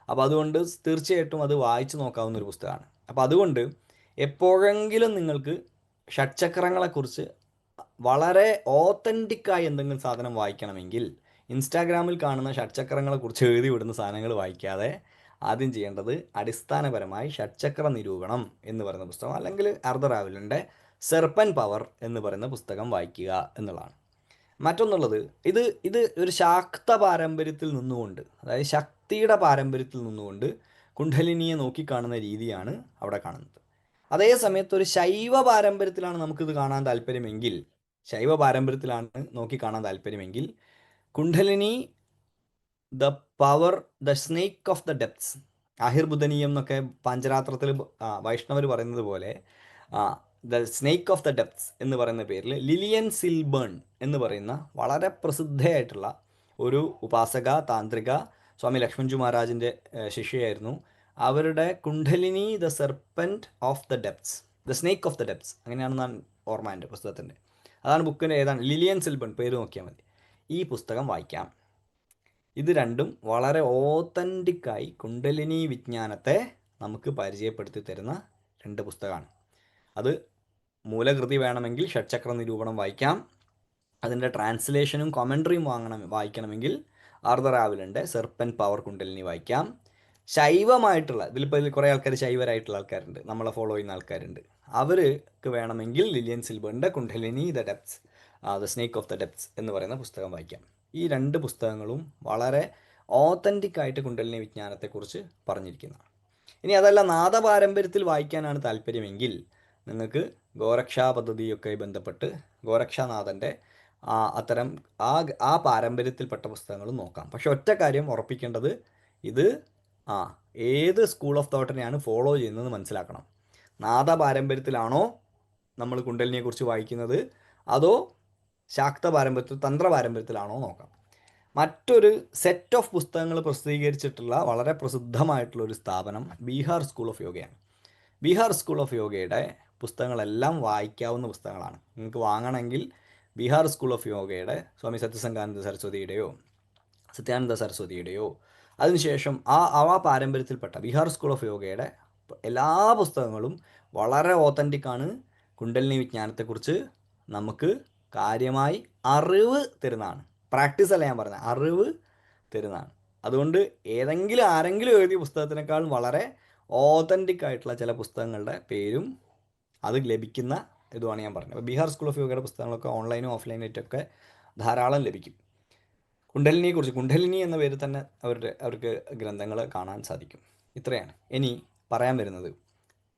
അപ്പോൾ അതുകൊണ്ട് തീർച്ചയായിട്ടും അത് വായിച്ച് നോക്കാവുന്ന ഒരു പുസ്തകമാണ്. അപ്പോൾ അതുകൊണ്ട് എപ്പോഴെങ്കിലും നിങ്ങൾക്ക് ഷഡ്ചക്രങ്ങളെക്കുറിച്ച് വളരെ ഓത്തൻറ്റിക്കായി എന്തെങ്കിലും സാധനം വായിക്കണമെങ്കിൽ ഇൻസ്റ്റാഗ്രാമിൽ കാണുന്ന ഷഡ്ചക്രങ്ങളെക്കുറിച്ച് എഴുതി വിടുന്ന സാധനങ്ങൾ വായിക്കാതെ ആദ്യം ചെയ്യേണ്ടത് അടിസ്ഥാനപരമായി ഷഡ്ചക്ര നിരൂപണം എന്ന് പറയുന്ന പുസ്തകം, അല്ലെങ്കിൽ ആർതർ ആവലൻ്റെ സെർപ്പൻ പവർ എന്ന് പറയുന്ന പുസ്തകം വായിക്കുക എന്നുള്ളതാണ്. മറ്റൊന്നുള്ളത്, ഇത് ഒരു ശാക്ത പാരമ്പര്യത്തിൽ നിന്നുകൊണ്ട്, അതായത് ശക്തിയുടെ പാരമ്പര്യത്തിൽ നിന്നുകൊണ്ട് കുണ്ഡലിനിയെ നോക്കിക്കാണുന്ന രീതിയാണ് അവിടെ കാണുന്നത്. അതേ സമയത്ത് ഒരു ശൈവ പാരമ്പര്യത്തിലാണ് നമുക്കിത് കാണാൻ താല്പര്യമെങ്കിൽ, ശൈവ പാരമ്പര്യത്തിലാണ് നോക്കിക്കാണാൻ താല്പര്യമെങ്കിൽ, kundalini the power, the snake of the depths, ആഹിർബുദനീയം എന്നൊക്കെ പാഞ്ചരാത്രത്തിൽ വൈഷ്ണവർ പറയുന്നത് പോലെ the snake of the depths എന്ന് പറയുന്ന പേരിൽ ലിലിയൻ സിൽബേൺ എന്ന് പറയുന്ന വളരെ പ്രസിദ്ധയായിട്ടുള്ള ഒരു ഉപാസക താന്ത്രിക സ്വാമി ലക്ഷ്മൺജു മഹാരാജിൻ്റെ ശിഷ്യയായിരുന്നു. അവരുടെ kundalini the serpent of the depths, the snake of the depths, അങ്ങനെയാണെന്നാണ് ഓർമ്മ എൻ്റെ പുസ്തകത്തിൻ്റെ. അതാണ് ബുക്കിൻ്റെ ഏതാണ്, ലിലിയൻ സിൽബൺ, പേര് നോക്കിയാൽ മതി. ഈ പുസ്തകം വായിക്കാം. ഇത് രണ്ടും വളരെ ഓത്തൻറ്റിക്കായി കുണ്ഡലിനി വിജ്ഞാനത്തെ നമുക്ക് പരിചയപ്പെടുത്തി തരുന്ന രണ്ട് പുസ്തകമാണ്. അത് മൂലകൃതി വേണമെങ്കിൽ ഷഡ്ചക്ര നിരൂപണം വായിക്കാം. അതിൻ്റെ ട്രാൻസ്ലേഷനും കൊമൻട്രിയും വായിക്കണമെങ്കിൽ ആർതർ ആവിലൻ്റെ സെർപ്പൻ പവർ കുണ്ഡലിനി വായിക്കാം. ശൈവമായിട്ടുള്ള ഇതിൽ കുറേ ആൾക്കാർ ശൈവരായിട്ടുള്ള ആൾക്കാരുണ്ട്, നമ്മളെ ഫോളോ ചെയ്യുന്ന ആൾക്കാരുണ്ട്. അവർക്ക് വേണമെങ്കിൽ ലിലിയൻ സിൽബറിൻ്റെ kundalini the depths, the snake of the depths എന്ന് പറയുന്ന പുസ്തകം വായിക്കാം. ഈ രണ്ട് പുസ്തകങ്ങളും വളരെ ഓത്തൻറ്റിക്കായിട്ട് കുണ്ഡലിനി വിജ്ഞാനത്തെക്കുറിച്ച് പറഞ്ഞിരിക്കുന്നതാണ്. ഇനി അതല്ല നാദപാരമ്പര്യത്തിൽ വായിക്കാനാണ് താല്പര്യമെങ്കിൽ നിങ്ങൾക്ക് ഗോരക്ഷാ പദ്ധതിയൊക്കെ ബന്ധപ്പെട്ട് ഗോരക്ഷാനാഥൻ്റെ അത്തരം ആ പാരമ്പര്യത്തിൽപ്പെട്ട പുസ്തകങ്ങളും നോക്കാം. പക്ഷെ ഒറ്റ കാര്യം ഉറപ്പിക്കേണ്ടത്, ഇത് ഏത് സ്കൂൾ ഓഫ് തോട്ടിനെയാണ് ഫോളോ ചെയ്യുന്നത് മനസ്സിലാക്കണം. നാദ പാരമ്പര്യത്തിലാണോ നമ്മൾ കുണ്ഡലിനിയെക്കുറിച്ച് വായിക്കുന്നത്, അതോ ശാക്ത പാരമ്പര്യത്തിൽ, തന്ത്ര പാരമ്പര്യത്തിലാണോ നോക്കാം. മറ്റൊരു സെറ്റ് ഓഫ് പുസ്തകങ്ങൾ പ്രസിദ്ധീകരിച്ചിട്ടുള്ള വളരെ പ്രസിദ്ധമായിട്ടുള്ള ഒരു സ്ഥാപനം ബീഹാർ സ്കൂൾ ഓഫ് യോഗയാണ്. ബീഹാർ സ്കൂൾ ഓഫ് യോഗയുടെ പുസ്തകങ്ങളെല്ലാം വായിക്കാവുന്ന പുസ്തകങ്ങളാണ്. നിങ്ങൾക്ക് വാങ്ങണമെങ്കിൽ ബീഹാർ സ്കൂൾ ഓഫ് യോഗയുടെ സ്വാമി സത്യസംഗാനന്ദ സരസ്വതിയുടെയോ സത്യാനന്ദ സരസ്വതിയുടെയോ അതിനുശേഷം ആ പാരമ്പര്യത്തിൽപ്പെട്ട ബീഹാർ സ്കൂൾ ഓഫ് യോഗയുടെ എല്ലാ പുസ്തകങ്ങളും വളരെ ഓത്തൻറ്റിക്കാണ്. കുണ്ഡലിനി വിജ്ഞാനത്തെക്കുറിച്ച് നമുക്ക് കാര്യമായി അറിവ് തരുന്നതാണ്. പ്രാക്ടീസ് അല്ല ഞാൻ പറഞ്ഞത്, അറിവ് തരുന്നതാണ്. അതുകൊണ്ട് ആരെങ്കിലും എഴുതിയ പുസ്തകത്തിനേക്കാളും വളരെ ഓത്തൻറ്റിക് ആയിട്ടുള്ള ചില പുസ്തകങ്ങളുടെ പേരും അത് ലഭിക്കുന്ന ഇതുമാണ് ഞാൻ പറഞ്ഞത്. അപ്പോൾ ബീഹാർ സ്കൂൾ ഓഫ് യോഗയുടെ പുസ്തകങ്ങളൊക്കെ ഓൺലൈനും ഓഫ്ലൈനായിട്ടൊക്കെ ധാരാളം ലഭിക്കും. കുണ്ഡലിനിയെക്കുറിച്ച്, കുണ്ഡലിനി എന്ന പേരിൽ തന്നെ അവർക്ക് ഗ്രന്ഥങ്ങൾ കാണാൻ സാധിക്കും. ഇത്രയാണ് ഇനി പറയാൻ വരുന്നത്.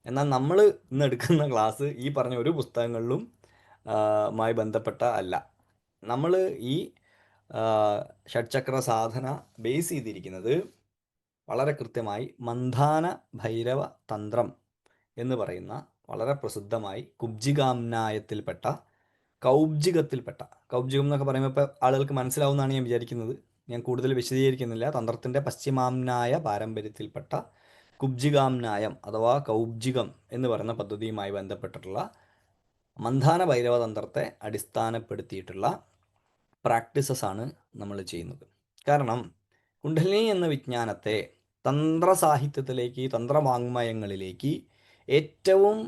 എന്നാൽ നമ്മൾ ഇന്ന് എടുക്കുന്ന ക്ലാസ് ഈ പറഞ്ഞ ഒരു പുസ്തകങ്ങളിലും മായി ബന്ധപ്പെട്ട അല്ല. നമ്മൾ ഈ ഷഡ്ചക്ര സാധന ബേസ് ചെയ്തിരിക്കുന്നത് വളരെ കൃത്യമായി മന്ധാന ഭൈരവ തന്ത്രം എന്ന് പറയുന്ന വളരെ പ്രസിദ്ധമായി കുബ്ജികാംനായത്തിൽപ്പെട്ട കൗബ്ജികം എന്നൊക്കെ പറയുമ്പോൾ ഇപ്പോൾ ആളുകൾക്ക് മനസ്സിലാവുന്നതാണ് ഞാൻ വിചാരിക്കുന്നത്. ഞാൻ കൂടുതൽ വിശദീകരിക്കുന്നില്ല. തന്ത്രത്തിൻ്റെ പശ്ചിമാംനായ പാരമ്പര്യത്തിൽപ്പെട്ട കുബ്ജികാംനായം അഥവാ കൗബ്ജികം എന്ന് പറയുന്ന പദ്ധതിയുമായി ബന്ധപ്പെട്ടിട്ടുള്ള മന്ധാന ഭൈരവ തന്ത്രത്തെ അടിസ്ഥാനപ്പെടുത്തിയിട്ടുള്ള പ്രാക്ടീസസ് ആണ് നമ്മൾ ചെയ്യുന്നത്. കാരണം കുണ്ഡലിനി എന്ന വിജ്ഞാനത്തെ തന്ത്രസാഹിത്യത്തിലേക്ക്, തന്ത്രവാങ്മയങ്ങളിലേക്ക് ഏറ്റവും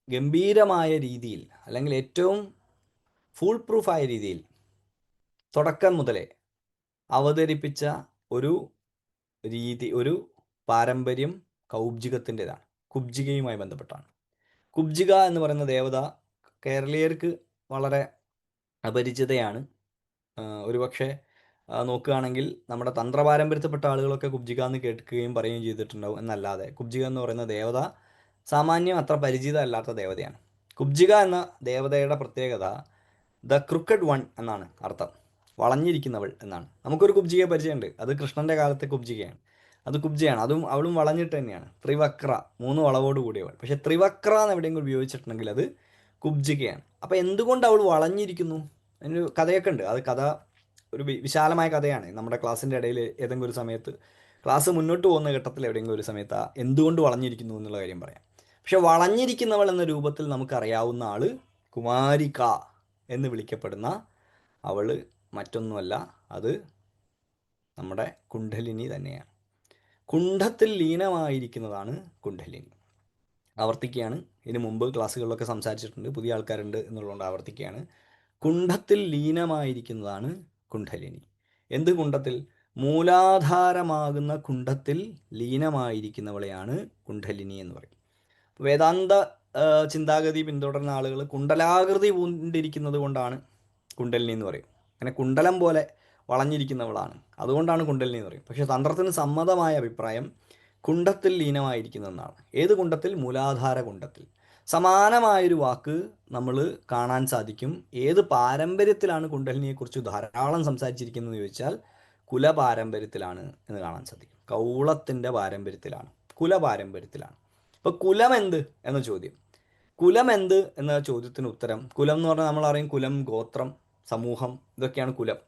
ഗംഭീരമായ രീതിയിൽ, അല്ലെങ്കിൽ ഏറ്റവും ഫുൾ പ്രൂഫായ രീതിയിൽ തുടക്കം മുതലേ അവതരിപ്പിച്ച ഒരു രീതി, ഒരു പാരമ്പര്യം കൗബ്ജികത്തിൻ്റെതാണ്. കുബ്ജികയുമായി ബന്ധപ്പെട്ടാണ്. കുബ്ജിക എന്ന് പറയുന്ന ദേവത കേരളീയർക്ക് വളരെ അപരിചിതയാണ്. ഒരുപക്ഷെ നോക്കുകയാണെങ്കിൽ നമ്മുടെ തന്ത്രപാരമ്പര്യത്തിൽപ്പെട്ട ആളുകളൊക്കെ കുബ്ജിക എന്ന് കേൾക്കുകയും പറയുകയും ചെയ്തിട്ടുണ്ടാവും. എന്നല്ലാതെ കുബ്ജിക എന്ന് പറയുന്ന ദേവത സാമാന്യം അത്ര പരിചിതമല്ലാത്ത ദേവതയാണ്. കുബ്ജിക എന്ന ദേവതയുടെ പ്രത്യേകത ദ ക്രുക്കഡ് വൺ എന്നാണ് അർത്ഥം. വളഞ്ഞിരിക്കുന്നവൾ എന്നാണ്. നമുക്കൊരു കുബ്ജികയെ പരിചയമുണ്ട്. അത് കൃഷ്ണൻ്റെ കാലത്തെ കുബ്ജികയാണ്. അത് കുബ്ജയാണ്. അവളും വളഞ്ഞിട്ട് തന്നെയാണ്. ത്രിവക്ര, 3 വളവോട് കൂടിയവൾ. പക്ഷേ ത്രിവക്ര എന്ന് എവിടെയെങ്കിലും ഉപയോഗിച്ചിട്ടുണ്ടെങ്കിൽ അത് കുബ്ജികയാണ്. അപ്പോൾ എന്തുകൊണ്ട് അവൾ വളഞ്ഞിരിക്കുന്നു? അതിനൊരു കഥയൊക്കെ ഉണ്ട്. അത് കഥ ഒരു വിശാലമായ കഥയാണ്. നമ്മുടെ ക്ലാസ്സിൻ്റെ ഇടയിൽ ഏതെങ്കിലും ഒരു സമയത്ത്, ക്ലാസ് മുന്നോട്ട് പോകുന്ന ഘട്ടത്തിൽ എവിടെയെങ്കിലും ഒരു സമയത്ത് എന്തുകൊണ്ട് വളഞ്ഞിരിക്കുന്നു എന്നുള്ള കാര്യം പറയാം. പക്ഷെ വളഞ്ഞിരിക്കുന്നവൾ എന്ന രൂപത്തിൽ നമുക്കറിയാവുന്ന ആൾ കുമാരിക എന്ന് വിളിക്കപ്പെടുന്ന അവൾ മറ്റൊന്നുമല്ല, അത് നമ്മുടെ കുണ്ഡലിനി തന്നെയാണ്. കുണ്ഠത്തിൽ ലീനമായിരിക്കുന്നതാണ് കുണ്ഡലിനി. ആവർത്തിക്കുകയാണ്. ഇതിനു മുമ്പ് ക്ലാസ്സുകളിലൊക്കെ സംസാരിച്ചിട്ടുണ്ട്, പുതിയ ആൾക്കാരുണ്ട് എന്നുള്ളതുകൊണ്ട് ആവർത്തിക്കുകയാണ്. കുണ്ഠത്തിൽ ലീനമായിരിക്കുന്നതാണ് കുണ്ഡലിനി. എന്ത് കുണ്ഠത്തിൽ? മൂലാധാരമാകുന്ന കുണ്ഠത്തിൽ ലീനമായിരിക്കുന്നവളെയാണ് കുണ്ഡലിനി എന്ന് പറയും. വേദാന്ത ചിന്താഗതി പിന്തുടരുന്ന ആളുകൾ കുണ്ഡലാകൃതി പൂണ്ടിരിക്കുന്നത് കൊണ്ടാണ് കുണ്ഡലിനി എന്ന് പറയും. അങ്ങനെ കുണ്ഡലം പോലെ വളഞ്ഞിരിക്കുന്നവളാണ്, അതുകൊണ്ടാണ് കുണ്ഡലിനി എന്ന് പറയും. പക്ഷേ തന്ത്രത്തിന് സമ്മതമായ അഭിപ്രായം കുണ്ഡത്തിൽ ലീനമായിരിക്കുന്നതെന്നാണ്. ഏത് കുണ്ഡത്തിൽ? മൂലാധാര കുണ്ഡത്തിൽ. സമാനമായൊരു വാക്ക് നമ്മൾ കാണാൻ സാധിക്കും. ഏത് പാരമ്പര്യത്തിലാണ് കുണ്ഡലിനിയെക്കുറിച്ച് ധാരാളം സംസാരിച്ചിരിക്കുന്നതെന്ന് ചോദിച്ചാൽ കുലപാരമ്പര്യത്തിലാണ് എന്ന് കാണാൻ സാധിക്കും. കൗളത്തിൻ്റെ പാരമ്പര്യത്തിലാണ്, കുലപാരമ്പര്യത്തിലാണ്. ഇപ്പോൾ കുലം എന്ത് എന്ന ചോദ്യം, കുലം എന്ത് എന്ന ചോദ്യത്തിന് ഉത്തരം, കുലം എന്ന് പറഞ്ഞാൽ നമ്മൾ അറിയും കുലം, ഗോത്രം, സമൂഹം, ഇതൊക്കെയാണ് കുലം.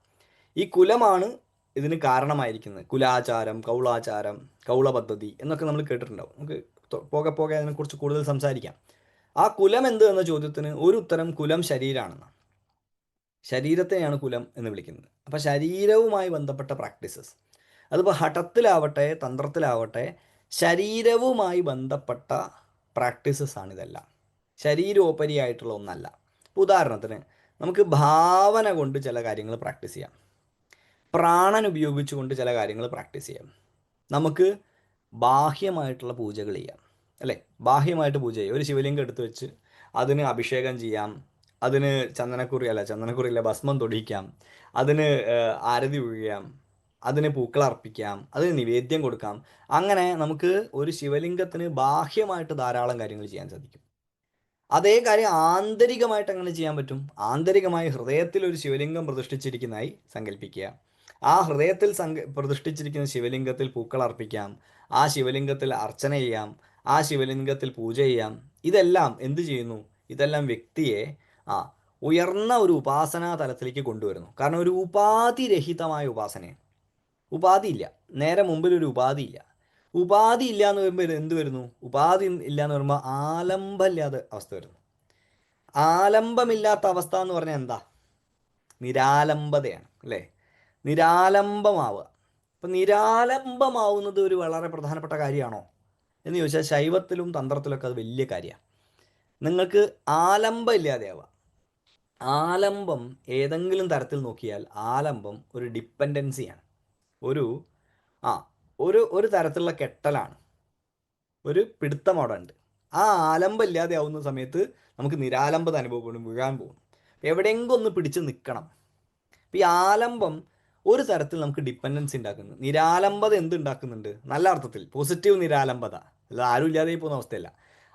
ഈ കുലമാണ് ഇതിന് കാരണമായിരിക്കുന്നത്. കുലാചാരം, കൗളാചാരം, കൗള പദ്ധതി എന്നൊക്കെ നമ്മൾ കേട്ടിട്ടുണ്ടാവും. നമുക്ക് പോകെ പോകെ അതിനെക്കുറിച്ച് കൂടുതൽ സംസാരിക്കാം. ആ കുലം എന്ത് എന്ന ചോദ്യത്തിന് ഒരു ഉത്തരം കുലം ശരീരമാണെന്നാണ്. ശരീരത്തെയാണ് കുലം എന്ന് വിളിക്കുന്നത്. അപ്പം ശരീരവുമായി ബന്ധപ്പെട്ട പ്രാക്ടീസസ്, അതിപ്പോൾ ഹഠത്തിലാവട്ടെ തന്ത്രത്തിലാവട്ടെ ശരീരവുമായി ബന്ധപ്പെട്ട പ്രാക്ടീസസ് ആണ് ഇതെല്ലാം. ശരീരോപരിയായിട്ടുള്ള ഒന്നല്ല. ഉദാഹരണത്തിന് നമുക്ക് ഭാവന കൊണ്ട് ചില കാര്യങ്ങൾ പ്രാക്ടീസ് ചെയ്യാം, പ്രാണൻ ഉപയോഗിച്ചുകൊണ്ട് ചില കാര്യങ്ങൾ പ്രാക്ടീസ് ചെയ്യാം, നമുക്ക് ബാഹ്യമായിട്ടുള്ള പൂജകൾ ചെയ്യാം, അല്ലേ? ബാഹ്യമായിട്ട് പൂജ ചെയ്യാം. ഒരു ശിവലിംഗം എടുത്തു വെച്ച് അതിന് അഭിഷേകം ചെയ്യാം, അതിന് ചന്ദനക്കുറിയല്ല ഭസ്മം തൊടിയിക്കാം, അതിന് ആരതി ഒഴിയാം, അതിന് പൂക്കൾ അർപ്പിക്കാം, അതിന് നിവേദ്യം കൊടുക്കാം. അങ്ങനെ നമുക്ക് ഒരു ശിവലിംഗത്തിന് ബാഹ്യമായിട്ട് ധാരാളം കാര്യങ്ങൾ ചെയ്യാൻ സാധിക്കും. അതേ കാര്യം ആന്തരികമായിട്ട് എങ്ങനെ ചെയ്യാൻ പറ്റും? ആന്തരികമായി ഹൃദയത്തിൽ ഒരു ശിവലിംഗം പ്രതിഷ്ഠിച്ചിരിക്കുന്നതായി സങ്കല്പിക്കുക. ആ ഹൃദയത്തിൽ പ്രതിഷ്ഠിച്ചിരിക്കുന്ന ശിവലിംഗത്തിൽ പൂക്കൾ അർപ്പിക്കാം, ആ ശിവലിംഗത്തിൽ അർച്ചന ചെയ്യാം, ആ ശിവലിംഗത്തിൽ പൂജ ചെയ്യാം. ഇതെല്ലാം എന്ത് ചെയ്യുന്നു? ഇതെല്ലാം വ്യക്തിയെ ഉയർന്ന ഒരു ഉപാസനാ തലത്തിലേക്ക് കൊണ്ടുവരുന്നു. കാരണം ഒരു ഉപാധിരഹിതമായ ഉപാസനയാണ്. ഉപാധിയില്ല, നേരെ മുമ്പിൽ ഒരു ഉപാധിയില്ല. ഉപാധി ഇല്ല എന്ന് വരുമ്പോൾ എന്ത് വരുന്നു? ഉപാധി ഇല്ല എന്ന് പറയുമ്പോൾ ആലംബമില്ലാത്ത അവസ്ഥ വരുന്നു. ആലംബമില്ലാത്ത അവസ്ഥ എന്ന് പറഞ്ഞാൽ എന്താ? നിരാലംബതയാണ്, അല്ലേ? നിരാലംബമാവുക. അപ്പം നിരാലംബമാവുന്നത് ഒരു വളരെ പ്രധാനപ്പെട്ട കാര്യമാണോ എന്ന് ചോദിച്ചാൽ ശൈവത്തിലും തന്ത്രത്തിലൊക്കെ അത് വലിയ കാര്യമാണ്. നിങ്ങൾക്ക് ആലംബം ഇല്ലാതെയാവുക. ആലംബം ഏതെങ്കിലും തരത്തിൽ നോക്കിയാൽ ആലംബം ഒരു ഡിപ്പെൻഡൻസിയാണ്, ഒരു ഒരു തരത്തിലുള്ള കെട്ടലാണ്, ഒരു പിടുത്തം അവിടെ ഉണ്ട്. ആ ആലംബം ഇല്ലാതെ ആവുന്ന സമയത്ത് നമുക്ക് നിരാലംബത അനുഭവപ്പെടും, വീഴാൻ പോകും. എവിടെയെങ്കിലും ഒന്ന് പിടിച്ച് നിൽക്കണം. അപ്പം ഈ ആലംബം ഒരു തരത്തിൽ നമുക്ക് ഡിപ്പെൻഡൻസി ഉണ്ടാക്കുന്നു. നിരാലംബത എന്ത് ഉണ്ടാക്കുന്നുണ്ട്? നല്ല അർത്ഥത്തിൽ പോസിറ്റീവ് നിരാലംബത, അല്ല ആരും ഇല്ലാതെ പോകുന്ന അവസ്ഥയല്ല.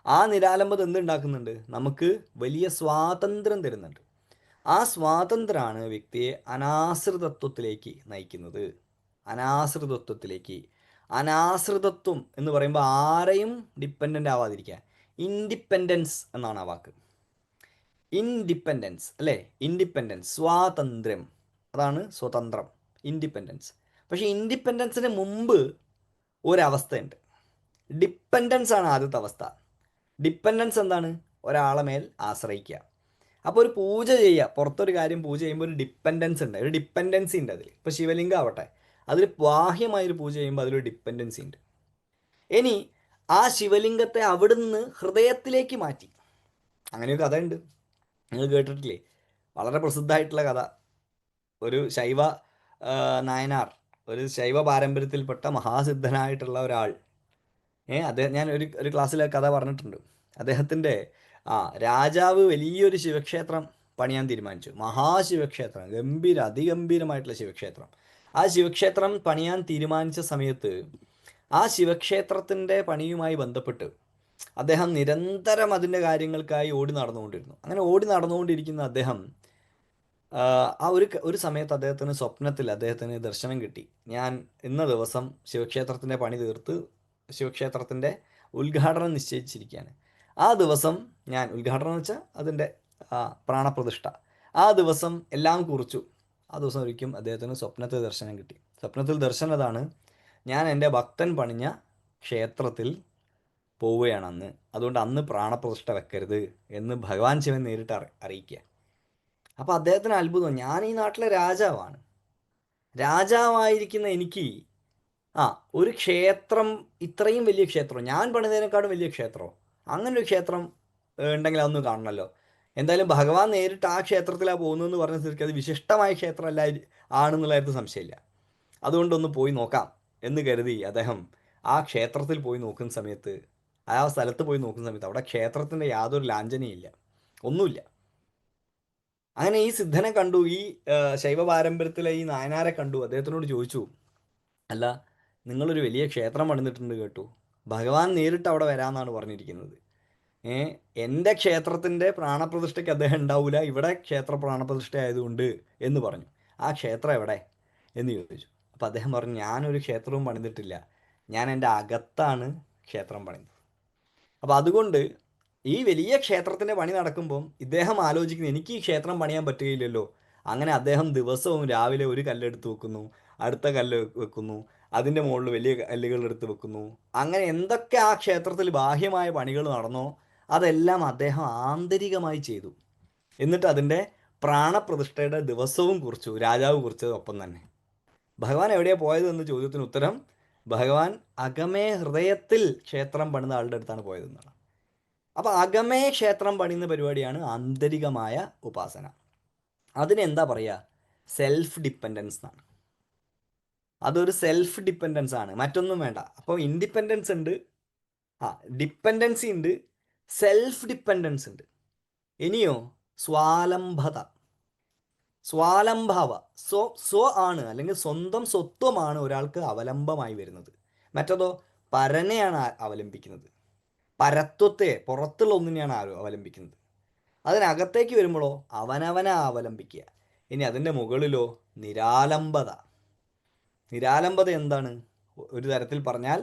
ആ നിരാലംബത എന്ത് ഉണ്ടാക്കുന്നുണ്ട്? നമുക്ക് വലിയ സ്വാതന്ത്ര്യം തരുന്നുണ്ട്. ആ സ്വാതന്ത്ര്യമാണ് വ്യക്തിയെ അനാശ്രിതത്വത്തിലേക്ക് നയിക്കുന്നത്. അനാശ്രിതത്വത്തിലേക്ക്. അനാശ്രിതത്വം എന്ന് പറയുമ്പോൾ ആരെയും ഡിപ്പെൻഡൻ്റ് ആവാതിരിക്കുക. ഇൻഡിപെൻഡൻസ് എന്നാണ് ആ വാക്ക്. ഇൻഡിപെൻഡൻസ്, അല്ലേ? ഇൻഡിപെൻഡൻസ്, സ്വാതന്ത്ര്യം, അതാണ് സ്വതന്ത്രം, ഇൻഡിപെൻഡൻസ്. പക്ഷേ ഇൻഡിപെൻഡൻസിന് മുമ്പ് ഒരവസ്ഥയുണ്ട്. ഡിപ്പെൻഡൻസ് ആണ് ആദ്യത്തെ അവസ്ഥ. ഡിപ്പെൻഡൻസ് എന്താണ്? ഒരാളെ മേൽ ആശ്രയിക്കുക. അപ്പോൾ ഒരു പൂജ ചെയ്യുക, പുറത്തൊരു കാര്യം പൂജ ചെയ്യുമ്പോൾ ഒരു ഡിപ്പെൻഡൻസ് ഉണ്ട്, ഒരു ഡിപ്പെൻഡൻസി ഉണ്ട് അതിൽ. ഇപ്പോൾ ശിവലിംഗം ആവട്ടെ, അതിൽ ബാഹ്യമായൊരു പൂജ ചെയ്യുമ്പോൾ അതിലൊരു ഡിപ്പെൻഡൻസി ഉണ്ട്. ഇനി ആ ശിവലിംഗത്തെ അവിടുന്ന് ഹൃദയത്തിലേക്ക് മാറ്റി. അങ്ങനെയൊരു കഥയുണ്ട്, നിങ്ങൾ കേട്ടിട്ടില്ലേ? വളരെ പ്രസിദ്ധമായിട്ടുള്ള കഥ. ഒരു ശൈവ നായനാർ, ഒരു ശൈവ പാരമ്പര്യത്തിൽപ്പെട്ട മഹാസിദ്ധനായിട്ടുള്ള ഒരാൾ, അദ്ദേഹം, ഞാൻ ഒരു ക്ലാസ്സിൽ കഥ പറഞ്ഞിട്ടുണ്ട്. അദ്ദേഹത്തിൻ്റെ രാജാവ് വലിയൊരു ശിവക്ഷേത്രം പണിയാൻ തീരുമാനിച്ചു. മഹാശിവക്ഷേത്രം, അതിഗംഭീരമായിട്ടുള്ള ശിവക്ഷേത്രം. ആ ശിവക്ഷേത്രം പണിയാൻ തീരുമാനിച്ച സമയത്ത് ആ ശിവക്ഷേത്രത്തിൻ്റെ പണിയുമായി ബന്ധപ്പെട്ട് അദ്ദേഹം നിരന്തരം അതിൻ്റെ കാര്യങ്ങൾക്കായി ഓടി നടന്നുകൊണ്ടിരുന്നു. അങ്ങനെ ഓടി നടന്നുകൊണ്ടിരിക്കുന്ന അദ്ദേഹം ഒരു സമയത്ത് അദ്ദേഹത്തിന് സ്വപ്നത്തിൽ അദ്ദേഹത്തിന് ദർശനം കിട്ടി. ഞാൻ ഇന്ന ദിവസം ശിവക്ഷേത്രത്തിൻ്റെ പണി തീർത്ത് ശിവക്ഷേത്രത്തിൻ്റെ ഉദ്ഘാടനം നിശ്ചയിച്ചിരിക്കുകയാണ്. ആ ദിവസം ഞാൻ, ഉദ്ഘാടനം എന്ന് വെച്ചാൽ അതിൻ്റെ പ്രാണപ്രതിഷ്ഠ, ആ ദിവസം എല്ലാം കുറിച്ചു. ആ ദിവസം ഒരിക്കലും അദ്ദേഹത്തിന് സ്വപ്നത്തിൽ ദർശനം കിട്ടി. സ്വപ്നത്തിൽ ദർശനം അതാണ്: ഞാൻ എൻ്റെ ഭക്തൻ പണിഞ്ഞ ക്ഷേത്രത്തിൽ പോവുകയാണ് അന്ന്, അതുകൊണ്ട് അന്ന് പ്രാണപ്രതിഷ്ഠ വെക്കരുത് എന്ന് ഭഗവാൻ ശിവൻ നേരിട്ട് അറിയിക്കുക. അപ്പോൾ അദ്ദേഹത്തിന് അത്ഭുതം, ഞാൻ ഈ നാട്ടിലെ രാജാവാണ്, രാജാവായിരിക്കുന്ന എനിക്ക് ഒരു ക്ഷേത്രം, ഇത്രയും വലിയ ക്ഷേത്രം, ഞാൻ പണിതതിനേക്കാളും വലിയ ക്ഷേത്രമോ, അങ്ങനെ ഒരു ക്ഷേത്രം ഉണ്ടെങ്കിൽ അതൊന്ന് കാണണമല്ലോ. എന്തായാലും ഭഗവാൻ നേരിട്ട് ആ ക്ഷേത്രത്തിലാണ് പോകുന്നതെന്ന് പറഞ്ഞ സ്ഥിതിക്ക് അത് വിശിഷ്ടമായ ക്ഷേത്രമല്ല ആണെന്നുള്ള കാര്യത്തിൽ സംശയമില്ല. അതുകൊണ്ടൊന്ന് പോയി നോക്കാം എന്ന് കരുതി അദ്ദേഹം ആ ക്ഷേത്രത്തിൽ പോയി നോക്കുന്ന സമയത്ത്, ആ സ്ഥലത്ത് പോയി നോക്കുന്ന സമയത്ത് അവിടെ ക്ഷേത്രത്തിൻ്റെ യാതൊരു ലാഞ്ചനയില്ല, ഒന്നുമില്ല. അങ്ങനെ ഈ സിദ്ധനെ കണ്ടു, ഈ ശൈവ പാരമ്പര്യത്തിലെ ഈ നായനാരെ കണ്ടു. അദ്ദേഹത്തിനോട് ചോദിച്ചു, അല്ല, നിങ്ങളൊരു വലിയ ക്ഷേത്രം പണിതിട്ടുണ്ട് കേട്ടു, ഭഗവാൻ നേരിട്ട് അവിടെ വരാമെന്നാണ് പറഞ്ഞിരിക്കുന്നത്. ഏ എൻ്റെ ക്ഷേത്രത്തിൻ്റെ പ്രാണപ്രതിഷ്ഠയ്ക്ക് അദ്ദേഹം ഉണ്ടാവില്ല, ഇവിടെ ക്ഷേത്ര പ്രാണപ്രതിഷ്ഠ ആയതുകൊണ്ട് എന്ന് പറഞ്ഞു. ആ ക്ഷേത്രം എവിടെ എന്ന് ചോദിച്ചു. അപ്പം അദ്ദേഹം പറഞ്ഞു, ഞാനൊരു ക്ഷേത്രവും പണിതിട്ടില്ല, ഞാൻ എൻ്റെ അകത്താണ് ക്ഷേത്രം പണിതത്. അപ്പം അതുകൊണ്ട് ഈ വലിയ ക്ഷേത്രത്തിൻ്റെ പണി നടക്കുമ്പം ഇദ്ദേഹം ആലോചിക്കുന്നു, എനിക്ക് ഈ ക്ഷേത്രം പണിയാൻ പറ്റുകയില്ലല്ലോ. അങ്ങനെ അദ്ദേഹം ദിവസവും രാവിലെ ഒരു കല്ലെടുത്ത് വെക്കുന്നു, അടുത്ത കല്ല് വെക്കുന്നു, അതിൻ്റെ മുകളിൽ വലിയ കല്ലുകൾ എടുത്ത് വെക്കുന്നു. അങ്ങനെ എന്തൊക്കെ ആ ക്ഷേത്രത്തിൽ ബാഹ്യമായ പണികൾ നടന്നോ അതെല്ലാം അദ്ദേഹം ആന്തരികമായി ചെയ്തു. എന്നിട്ട് അതിൻ്റെ പ്രാണപ്രതിഷ്ഠയുടെ ദിവസവും കുറിച്ചു, രാജാവ് കുറിച്ചതൊപ്പം തന്നെ. ഭഗവാൻ എവിടെയാണ് പോയത് എന്ന ചോദ്യത്തിന് ഉത്തരം, ഭഗവാൻ അകമേ ഹൃദയത്തിൽ ക്ഷേത്രം പണിത ആളുടെ അടുത്താണ് പോയതെന്നാണ്. അപ്പോൾ അകമേ ക്ഷേത്രം പണിയുന്ന പരിപാടിയാണ് ആന്തരികമായ ഉപാസന. അതിനെന്താ പറയുക? സെൽഫ് ഡിപ്പെൻഡൻസ് എന്നാണ്. അതൊരു സെൽഫ് ഡിപ്പെൻഡൻസ് ആണ്, മറ്റൊന്നും വേണ്ട. അപ്പോൾ ഇൻഡിപെൻഡൻസ് ഉണ്ട്, ഡിപ്പെൻഡൻസി ഉണ്ട്, സെൽഫ് ഡിപ്പെൻഡൻസ് ഉണ്ട്. ഇനിയോ സ്വാലംബത, സ്വാലംഭാവ, സ്വ ആണ്, അല്ലെങ്കിൽ സ്വന്തം സ്വത്വമാണ് ഒരാൾക്ക് അവലംബമായി വരുന്നത്. മറ്റതോ പരനെയാണ് അവലംബിക്കുന്നത്, പരത്വത്തെ, പുറത്തുള്ള ഒന്നിനെയാണ് അവലംബിക്കുന്നത്. അതിനകത്തേക്ക് വരുമ്പോഴോ അവനവനെ അവലംബിക്കുക. ഇനി അതിൻ്റെ മുകളിലോ നിരാലംബത. നിരാലംബത എന്താണ്? ഒരു തരത്തിൽ പറഞ്ഞാൽ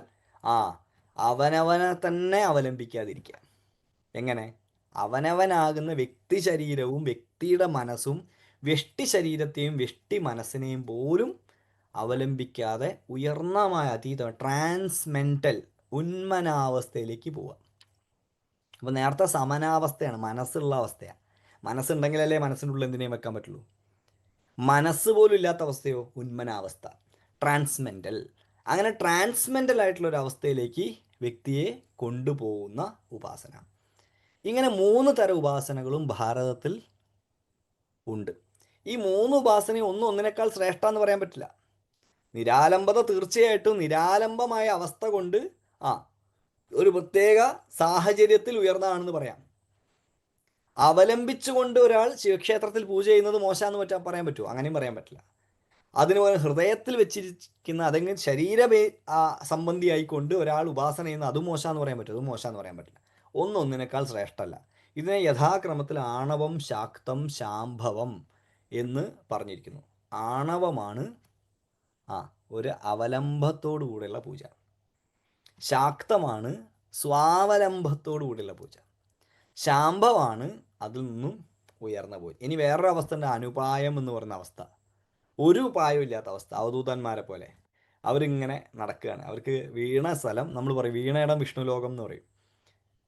അവനവനെ തന്നെ അവലംബിക്കാതിരിക്കുക. എങ്ങനെ? അവനവനാകുന്ന വ്യക്തി ശരീരവും വ്യക്തിയുടെ മനസ്സും വ്യഷ്ടി ശരീരത്തെയും വ്യഷ്ടി മനസ്സിനെയും പോലും അവലംബിക്കാതെ ഉയർന്നമായ അതീതം, ട്രാൻസ്മെൻ്റൽ ഉന്മനാവസ്ഥയിലേക്ക് പോവുക. അപ്പോൾ നേരത്തെ സമനാവസ്ഥയാണ്, മനസ്സുള്ള അവസ്ഥയാണ്. മനസ്സുണ്ടെങ്കിലല്ലേ മനസ്സിൻ്റെ ഉള്ളിൽ എന്തിനേയും വെക്കാൻ പറ്റുള്ളൂ. മനസ്സ് പോലും ഇല്ലാത്ത അവസ്ഥയോ ഉന്മനാവസ്ഥ, ട്രാൻസ്മെൻ്റൽ. അങ്ങനെ ട്രാൻസ്മെൻ്റൽ ആയിട്ടുള്ള ഒരു അവസ്ഥയിലേക്ക് വ്യക്തിയെ കൊണ്ടുപോകുന്ന ഉപാസന. ഇങ്ങനെ 3 തരം ഉപാസനകളും ഭാരതത്തിൽ ഉണ്ട്. ഈ 3 ഉപാസനയും ഒന്നിനേക്കാൾ ശ്രേഷ്ഠ എന്ന് പറയാൻ പറ്റില്ല. നിരാലംബത തീർച്ചയായിട്ടും നിരാലംബമായ അവസ്ഥ കൊണ്ട് ഒരു പ്രത്യേക സാഹചര്യത്തിൽ ഉയർന്നതാണെന്ന് പറയാം. അവലംബിച്ചുകൊണ്ട് ഒരാൾ ശിവക്ഷേത്രത്തിൽ പൂജ ചെയ്യുന്നത് മോശമെന്ന് പറയാൻ പറ്റുമോ? അങ്ങനെയും പറയാൻ പറ്റില്ല. അതിന് ഹൃദയത്തിൽ വെച്ചിരിക്കുന്ന അതെങ്കിൽ സംബന്ധിയായിക്കൊണ്ട് ഒരാൾ ഉപാസന ചെയ്യുന്ന അതും മോശമെന്ന് പറയാൻ പറ്റും, അതും മോശമെന്ന് പറയാൻ പറ്റില്ല. ഒന്നിനേക്കാൾ ശ്രേഷ്ഠമല്ല. ഇതിനെ യഥാക്രമത്തിൽ ആണവം, ശാക്തം, ശാംഭവം എന്ന് പറഞ്ഞിരിക്കുന്നു. ആണവമാണ് ഒരു അവലംബത്തോടു കൂടെയുള്ള പൂജ. ശാക്തമാണ് സ്വാവലംബത്തോടു കൂടെയുള്ള പൂജ. ശാംഭവാണ് അതിൽ നിന്നും ഉയർന്ന പൂജ. ഇനി വേറൊരു അവസ്ഥ ഉണ്ട്, അനുപായം എന്ന് പറയുന്ന അവസ്ഥ. ഒരു ഉപായവും ഇല്ലാത്ത അവസ്ഥ, അവധൂതന്മാരെ പോലെ അവരിങ്ങനെ നടക്കുകയാണ്. അവർക്ക് വീണ സ്ഥലം, നമ്മൾ പറയും വീണയിടം വിഷ്ണുലോകം എന്ന് പറയും.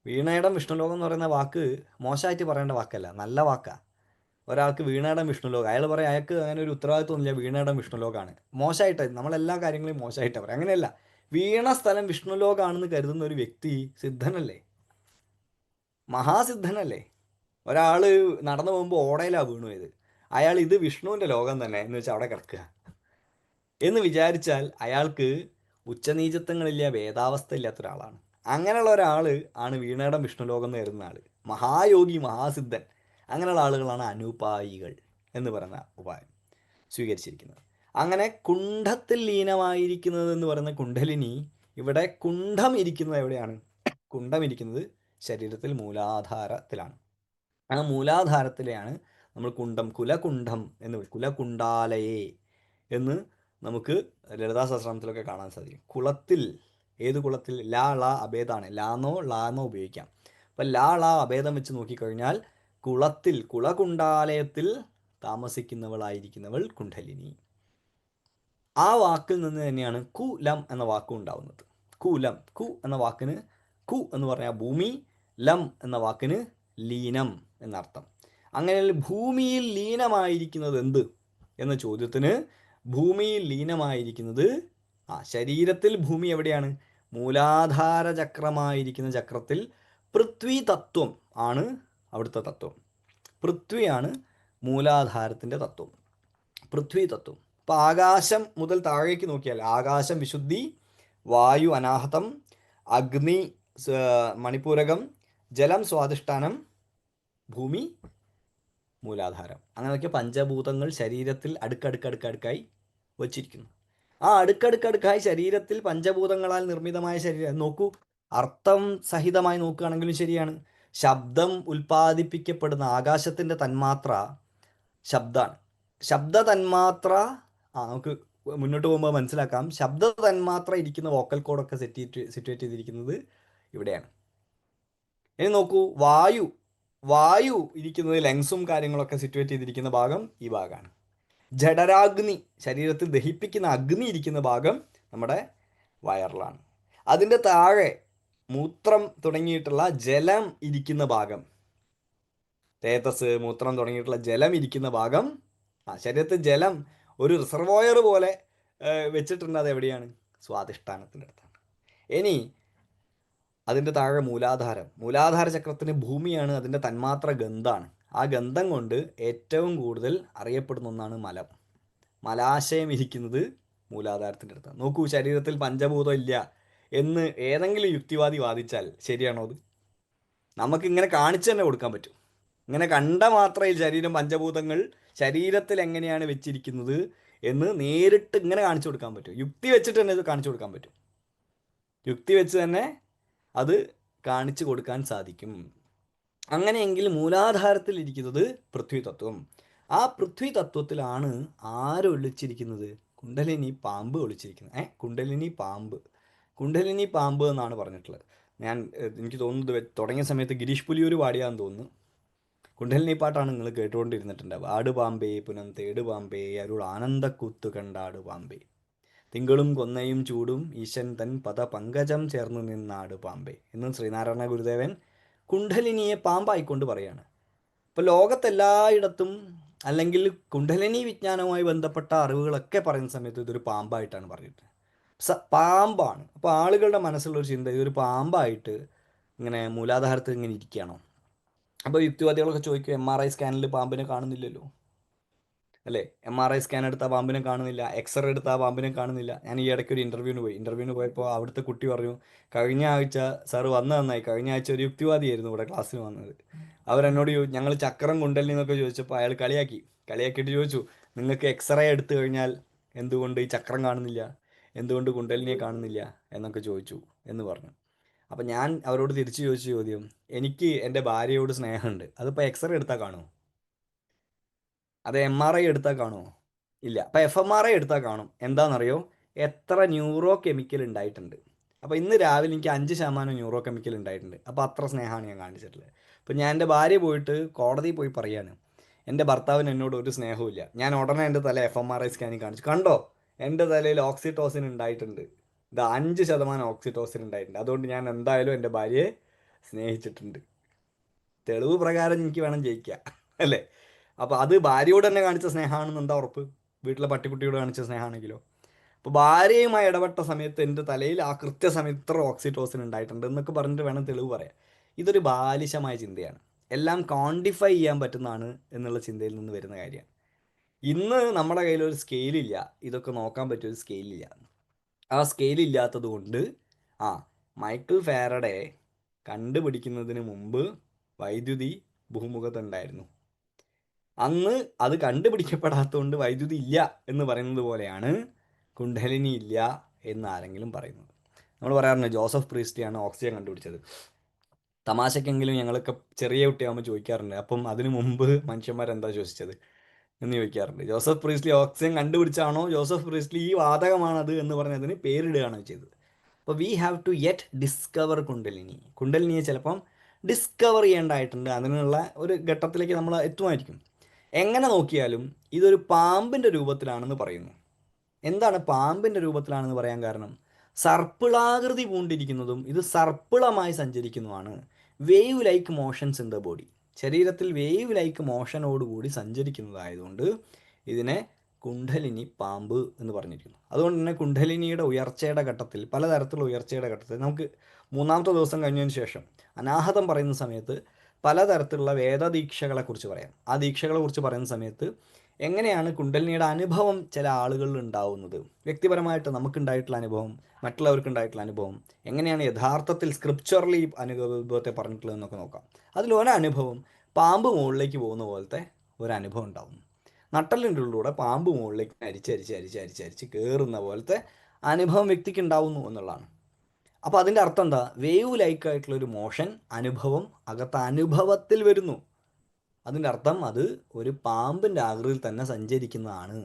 വീണയിടം വിഷ്ണുലോകം എന്ന് പറയുന്ന വാക്ക് മോശമായിട്ട് പറയേണ്ട വാക്കല്ല, നല്ല വാക്കാണ്. ഒരാൾക്ക് വീണയിടം വിഷ്ണുലോകം, അയാൾ പറയും അയാൾക്ക് അങ്ങനെ ഒരു ഉത്തരവാദിത്വമൊന്നുമില്ല, വീണയിടം വിഷ്ണുലോകമാണ്. മോശമായിട്ട് നമ്മളെല്ലാ കാര്യങ്ങളെയും മോശമായിട്ടാണ് പറയും. അങ്ങനെയല്ല, വീണ സ്ഥലം വിഷ്ണുലോകമാണെന്ന് കരുതുന്ന ഒരു വ്യക്തി സിദ്ധനല്ലേ, മഹാസിദ്ധനല്ലേ. ഒരാൾ നടന്നു പോകുമ്പോൾ ഓടയിലാണ് വീണു പോയത്, അയാൾ ഇത് വിഷ്ണുവിൻ്റെ ലോകം തന്നെ എന്ന് വെച്ചാൽ അവിടെ കിടക്കുക എന്ന് വിചാരിച്ചാൽ അയാൾക്ക് ഉച്ചനീചത്വങ്ങളില്ല, ഭേദാവസ്ഥ ഇല്ലാത്ത ഒരാളാണ്. അങ്ങനെയുള്ള ഒരാൾ ആണ് വീണയിടം വിഷ്ണുലോകം എന്ന് കരുതുന്ന ആൾ, മഹായോഗി, മഹാസിദ്ധൻ. അങ്ങനെയുള്ള ആളുകളാണ് അനുപായികൾ എന്ന് പറയുന്ന ഉപായം സ്വീകരിച്ചിരിക്കുന്നത്. അങ്ങനെ കുണ്ഠത്തിൽ ലീനമായിരിക്കുന്നത് എന്ന് പറയുന്ന കുണ്ഡലിനി, ഇവിടെ കുണ്ഠം ഇരിക്കുന്നത് എവിടെയാണ്? കുണ്ഠം ഇരിക്കുന്നത് ശരീരത്തിൽ മൂലാധാരത്തിലാണ്. ആ മൂലാധാരത്തിലെയാണ് നമ്മൾ കുണ്ഠം, കുലകുണ്ഠം എന്ന് കുലകുണ്ടാലയെ എന്ന് നമുക്ക് ലളിതാ സഹസ്രനാമത്തിലൊക്കെ കാണാൻ സാധിക്കും. കുളത്തിൽ, ഏത് കുളത്തിൽ? ലാ ള അഭേദമാണ്, ലാന്നോ ളാന്നോ ഉപയോഗിക്കാം. അപ്പം ലാ ള അഭേദം വെച്ച് നോക്കിക്കഴിഞ്ഞാൽ കുളത്തിൽ, കുളകുണ്ടാലയത്തിൽ താമസിക്കുന്നവളായിരിക്കുന്നവൾ കുണ്ഡലിനി. ആ വാക്കിൽ നിന്ന് തന്നെയാണ് കുലം എന്ന വാക്കും ഉണ്ടാവുന്നത്. കുലം, കു എന്ന വാക്കിന് കു എന്ന് പറഞ്ഞാൽ ഭൂമി, ലം എന്ന വാക്കിന് ലീനം എന്നർത്ഥം. അങ്ങനെ ഭൂമിയിൽ ലീനമായിരിക്കുന്നത് എന്ത് എന്ന ചോദ്യത്തിന് ഭൂമിയിൽ ലീനമായിരിക്കുന്നത് ശരീരത്തിൽ ഭൂമി എവിടെയാണ്? മൂലാധാര ചക്രമായിരിക്കുന്ന ചക്രത്തിൽ പൃഥ്വി തത്വം ആണ് അവിടുത്തെ തത്വം. പൃഥ്വിയാണ് മൂലാധാരത്തിൻ്റെ തത്വം, പൃഥ്വി തത്വം. അപ്പോൾ ആകാശം മുതൽ താഴേക്ക് നോക്കിയാൽ ആകാശം വിശുദ്ധി, വായു അനാഹതം, അഗ്നി മണിപൂരകം, ജലം സ്വാധിഷ്ഠാനം, ഭൂമി മൂലാധാരം. അങ്ങനെയൊക്കെ പഞ്ചഭൂതങ്ങൾ ശരീരത്തിൽ അടുക്കടുക്കായി വച്ചിരിക്കുന്നു. ആ അടുക്കടുക്കടുക്കായി ശരീരത്തിൽ പഞ്ചഭൂതങ്ങളാൽ നിർമ്മിതമായ ശരീരം നോക്കൂ, അർത്ഥം സഹിതമായി നോക്കുകയാണെങ്കിലും ശരിയാണ്. ശബ്ദം ഉൽപ്പാദിപ്പിക്കപ്പെടുന്ന ആകാശത്തിൻ്റെ തന്മാത്ര ശബ്ദമാണ്. ശബ്ദ തന്മാത്ര നമുക്ക് മുന്നോട്ട് പോകുമ്പോൾ മനസ്സിലാക്കാം. ശബ്ദ തന്മാത്ര ഇരിക്കുന്ന വോക്കൽ കോഡൊക്കെ സിറ്റുവേറ്റ് ചെയ്തിരിക്കുന്നത് ഇവിടെയാണ്. ഇനി നോക്കൂ, വായു ഇരിക്കുന്നത് ലങ്സും കാര്യങ്ങളൊക്കെ സിറ്റുവേറ്റ് ചെയ്തിരിക്കുന്ന ഭാഗം ഈ ഭാഗമാണ്. ജഠരാഗ്നി, ശരീരത്തിൽ ദഹിപ്പിക്കുന്ന അഗ്നി ഇരിക്കുന്ന ഭാഗം നമ്മുടെ വയറിലാണ്. അതിൻ്റെ താഴെ മൂത്രം തുടങ്ങിയിട്ടുള്ള ജലം ഇരിക്കുന്ന ഭാഗം, തേജസ് മൂത്രം തുടങ്ങിയിട്ടുള്ള ജലം ഇരിക്കുന്ന ഭാഗം, ശരീരത്തിൽ ജലം ഒരു റിസർവോയർ പോലെ വെച്ചിട്ടുണ്ട്. അത് എവിടെയാണ്? സ്വാധിഷ്ഠാനത്തിൻ്റെ അടുത്താണ്. ഇനി അതിൻ്റെ താഴെ മൂലാധാര ചക്രത്തിന് ഭൂമിയാണ്, അതിൻ്റെ തന്മാത്ര ഗന്ധമാണ്. ആ ഗന്ധം കൊണ്ട് ഏറ്റവും കൂടുതൽ അറിയപ്പെടുന്ന ഒന്നാണ് മലാശയം ഇരിക്കുന്നത് മൂലാധാരത്തിൻ്റെ അടുത്താണ്. നോക്കൂ, ശരീരത്തിൽ പഞ്ചഭൂതം ഇല്ല എന്ന് ഏതെങ്കിലും യുക്തിവാദി വാദിച്ചാൽ ശരിയാണോ? അത് നമുക്കിങ്ങനെ കാണിച്ചു തന്നെ കൊടുക്കാൻ പറ്റും. ഇങ്ങനെ കണ്ട മാത്രയിൽ ശരീരം പഞ്ചഭൂതങ്ങൾ ശരീരത്തിൽ എങ്ങനെയാണ് വെച്ചിരിക്കുന്നത് എന്ന് നേരിട്ട് ഇങ്ങനെ കാണിച്ചു കൊടുക്കാൻ പറ്റും. യുക്തി വെച്ചിട്ട് തന്നെ ഇത് കാണിച്ചു കൊടുക്കാൻ പറ്റും. യുക്തി വെച്ച് തന്നെ അത് കാണിച്ചു കൊടുക്കാൻ സാധിക്കും. അങ്ങനെയെങ്കിൽ മൂലാധാരത്തിൽ ഇരിക്കുന്നത് പൃഥ്വി തത്വം. ആ പൃഥ്വി തത്വത്തിലാണ് ആര് ഒളിച്ചിരിക്കുന്നത്? കുണ്ടലിനി പാമ്പ് ഒളിച്ചിരിക്കുന്നത്. കുണ്ടലിനി പാമ്പ് എന്നാണ് പറഞ്ഞിട്ടുള്ളത്. എനിക്ക് തോന്നുന്നത് തുടങ്ങിയ സമയത്ത് ഗിരീഷ് പുലിയൂർ പാടിയാന്ന് തോന്നുന്നു. കുണ്ടലിനി പാട്ടാണ് നിങ്ങൾ കേട്ടുകൊണ്ടിരുന്നിട്ടുണ്ടാവുക. ആട് പാമ്പേ പുനം തേട് പാമ്പേ അരുൾ ആനന്ദക്കൂത്ത് കണ്ടാട് പാമ്പേ, തിങ്കളും കൊന്നയും ചൂടും ഈശൻ തൻ പദ പങ്കജം ചേർന്ന് നിന്നാട് പാമ്പേ എന്ന് ശ്രീനാരായണ ഗുരുദേവൻ കുണ്ഡലിനിയെ പാമ്പായിക്കൊണ്ട് പറയാണ്. ഇപ്പോൾ ലോകത്തെല്ലായിടത്തും അല്ലെങ്കിൽ കുണ്ഡലിനി വിജ്ഞാനവുമായി ബന്ധപ്പെട്ട അറിവുകളൊക്കെ പറയുന്ന സമയത്ത് ഇതൊരു പാമ്പായിട്ടാണ് പറഞ്ഞിട്ട്. പാമ്പാണ്. അപ്പോൾ ആളുകളുടെ മനസ്സിലുള്ളൊരു ചിന്ത ഇതൊരു പാമ്പായിട്ട് ഇങ്ങനെ മൂലാധാരത്തിൽ ഇങ്ങനെ ഇരിക്കുകയാണോ? അപ്പോൾ യുക്തിവാദികളൊക്കെ ചോദിക്കും, MRI സ്കാനിൽ പാമ്പിനെ കാണുന്നില്ലല്ലോ അല്ലേ? MRI സ്കാൻ എടുത്താൽ പാമ്പിനെ കാണുന്നില്ല, എക്സ്റേ എടുത്താൽ പാമ്പിനെ കാണുന്നില്ല. ഞാൻ ഈ ഇടയ്ക്ക് ഒരു ഇൻ്റർവ്യൂവിന് പോയപ്പോൾ അവിടുത്തെ കുട്ടി പറഞ്ഞു, കഴിഞ്ഞ ആഴ്ച സാറ് വന്ന നന്നായി, കഴിഞ്ഞ ആഴ്ച ഒരു യുക്തിവാദിയായിരുന്നു ഇവിടെ ക്ലാസ്സിൽ വന്നത്. അവരെന്നോട് ഞങ്ങൾ ചക്രം കുണ്ടലിനി എന്നൊക്കെ ചോദിച്ചപ്പോൾ അയാൾ കളിയാക്കിയിട്ട് ചോദിച്ചു, നിങ്ങൾക്ക് എക്സ്റേ എടുത്തു കഴിഞ്ഞാൽ എന്തുകൊണ്ട് ഈ ചക്രം കാണുന്നില്ല, എന്തുകൊണ്ട് കുണ്ടലിനിയെ കാണുന്നില്ല എന്നൊക്കെ ചോദിച്ചു എന്ന് പറഞ്ഞു. അപ്പം ഞാൻ അവരോട് തിരിച്ചു ചോദിച്ച ചോദ്യം, എനിക്ക് എൻ്റെ ഭാര്യയോട് സ്നേഹമുണ്ട്, അതിപ്പോൾ എക്സ്റേ എടുത്താൽ കാണുമോ? അത് MRI എടുത്താൽ കാണുമോ? ഇല്ല. അപ്പോൾ FMRI എടുത്താൽ കാണും. എന്താണെന്നറിയോ? എത്ര ന്യൂറോ കെമിക്കൽ ഉണ്ടായിട്ടുണ്ട്. അപ്പോൾ ഇന്ന് രാവിലെ എനിക്ക് 5% ന്യൂറോ കെമിക്കൽ ഉണ്ടായിട്ടുണ്ട്. അപ്പോൾ അത്ര സ്നേഹമാണ് ഞാൻ കാണിച്ചിട്ടുള്ളത്. അപ്പോൾ ഞാൻ എൻ്റെ ഭാര്യ പോയിട്ട് കോടതിയിൽ പോയി പറയാണ്, എൻ്റെ ഭർത്താവിന് എന്നോട് ഒരു സ്നേഹവും. ഞാൻ ഉടനെ എൻ്റെ തല FMRI സ്കാനിങ് കാണിച്ചു, കണ്ടോ എൻ്റെ തലയിൽ ഓക്സിറ്റോസിൻ ഉണ്ടായിട്ടുണ്ട്, ഇത് 5% ഓക്സിറ്റോസിൻ ഉണ്ടായിട്ടുണ്ട്, അതുകൊണ്ട് ഞാൻ എന്തായാലും എൻ്റെ ഭാര്യയെ സ്നേഹിച്ചിട്ടുണ്ട്. തെളിവ് പ്രകാരം എനിക്ക് വേണം ജയിക്കുക അല്ലേ? അപ്പോൾ അത് ഭാര്യയോട് തന്നെ കാണിച്ച സ്നേഹമാണെന്ന് എന്താ ഉറപ്പ്? വീട്ടിലെ പട്ടിക്കുട്ടിയോട് കാണിച്ച സ്നേഹമാണെങ്കിലോ? അപ്പോൾ ഭാര്യയുമായി ഇടപെട്ട സമയത്ത് എൻ്റെ തലയിൽ ആ കൃത്യസമയത്ത് ഇത്ര ഓക്സിറ്റോസിൻ ഉണ്ടായിട്ടുണ്ട് എന്നൊക്കെ പറഞ്ഞിട്ട് വേണം തെളിവ് പറയാം. ഇതൊരു ബാലിശമായ ചിന്തയാണ്. എല്ലാം ക്വാണ്ടിഫൈ ചെയ്യാൻ പറ്റുന്നതാണ് എന്നുള്ള ചിന്തയിൽ നിന്ന് വരുന്ന കാര്യമാണ്. ഇന്ന് നമ്മുടെ കയ്യിലൊരു സ്കെയിലില്ല, ഇതൊക്കെ നോക്കാൻ പറ്റിയൊരു സ്കെയിലില്ല. ആ സ്കെയിലില്ലാത്തത് കൊണ്ട് മൈക്കിൾ ഫാരഡെ കണ്ടുപിടിക്കുന്നതിന് മുമ്പ് വൈദ്യുതി ഭൂമുഖത്തുണ്ടായിരുന്നു. അന്ന് അത് കണ്ടുപിടിക്കപ്പെടാത്തതുകൊണ്ട് വൈദ്യുതി ഇല്ല എന്ന് പറയുന്നത് പോലെയാണ് കുണ്ഡലിനി ഇല്ല എന്ന് ആരെങ്കിലും പറയുന്നത്. നമ്മൾ പറയാറുണ്ട് ജോസഫ് പ്രീസ്റ്റിയാണ് ഓക്സിജൻ കണ്ടുപിടിച്ചത്. തമാശക്കെങ്കിലും ഞങ്ങളൊക്കെ ചെറിയ കുട്ടിയാകുമ്പോൾ ചോദിക്കാറുണ്ട്, അപ്പം അതിനു മുമ്പ് മനുഷ്യന്മാരെന്താ ശ്വസിച്ചത് എന്ന് ചോദിക്കാറുണ്ട്. ജോസഫ് പ്രീസ്ലി ഓക്സിജൻ കണ്ടുപിടിച്ചാണോ ജോസഫ് പ്രീസ്ലി ഈ വാതകമാണത് എന്ന് പറഞ്ഞതിന് പേരിടുകയാണോ ചെയ്തത്? അപ്പോൾ we have to yet discover കുണ്ഡലിനിയെ ചിലപ്പം ഡിസ്കവർ ചെയ്യേണ്ടതായിട്ടുണ്ട്. അതിനുള്ള ഒരു ഘട്ടത്തിലേക്ക് നമ്മൾ എത്തുമായിരിക്കും. എങ്ങനെ നോക്കിയാലും ഇതൊരു പാമ്പിൻ്റെ രൂപത്തിലാണെന്ന് പറയുന്നു. എന്താണ് പാമ്പിൻ്റെ രൂപത്തിലാണെന്ന് പറയാൻ കാരണം? സർപ്പിളാകൃതി പൂണ്ടിരിക്കുന്നതും ഇത് സർപ്പിളമായി സഞ്ചരിക്കുന്നതുമാണ്. Wave like motions in the body, ശരീരത്തിൽ വേവ് ലൈക്ക് മോഷനോടുകൂടി സഞ്ചരിക്കുന്നതായതുകൊണ്ട് ഇതിനെ കുണ്ഡലിനി പാമ്പ് എന്ന് പറഞ്ഞിരിക്കുന്നു. അതുകൊണ്ട് തന്നെ കുണ്ഡലിനിയുടെ ഉയർച്ചയുടെ ഘട്ടത്തിൽ, പലതരത്തിലുള്ള ഉയർച്ചയുടെ ഘട്ടത്തിൽ, നമുക്ക് 3-ാമത്തെ ദിവസം കഴിഞ്ഞതിന് ശേഷം അനാഹതം പറയുന്ന സമയത്ത് പലതരത്തിലുള്ള വേദദീക്ഷകളെക്കുറിച്ച് പറയാം. ആ ദീക്ഷകളെക്കുറിച്ച് പറയുന്ന സമയത്ത് എങ്ങനെയാണ് കുണ്ഡലിനിയുടെ അനുഭവം ചില ആളുകളിൽ ഉണ്ടാവുന്നത്, വ്യക്തിപരമായിട്ട് നമുക്കുണ്ടായിട്ടുള്ള അനുഭവം, മറ്റുള്ളവർക്കുണ്ടായിട്ടുള്ള അനുഭവം, എങ്ങനെയാണ് യഥാർത്ഥത്തിൽ സ്ക്രിപ്ചറലി അനുഭവത്തെ പറഞ്ഞിട്ടുള്ളതെന്നൊക്കെ നോക്കാം. അതിലൊരനുഭവം പാമ്പ് മുകളിലേക്ക് പോകുന്ന പോലത്തെ ഒരനുഭവം ഉണ്ടാവും. നട്ടലിൻ്റെ ഉള്ളിലൂടെ പാമ്പ് മുകളിലേക്ക് അരിച്ച് കയറുന്ന പോലത്തെ അനുഭവം വ്യക്തിക്ക് ഉണ്ടാവുന്നു എന്നുള്ളതാണ്. അപ്പോൾ അതിൻ്റെ അർത്ഥം എന്താ? വേവ് ലൈക്ക് ആയിട്ടുള്ള ഒരു മോഷൻ അനുഭവം അകത്ത് അനുഭവത്തിൽ വരുന്നു. അതിൻ്റെ അർത്ഥം അത് ഒരു പാമ്പിൻ്റെ ആകൃതിയിൽ തന്നെ സഞ്ചരിക്കുന്നതാണ്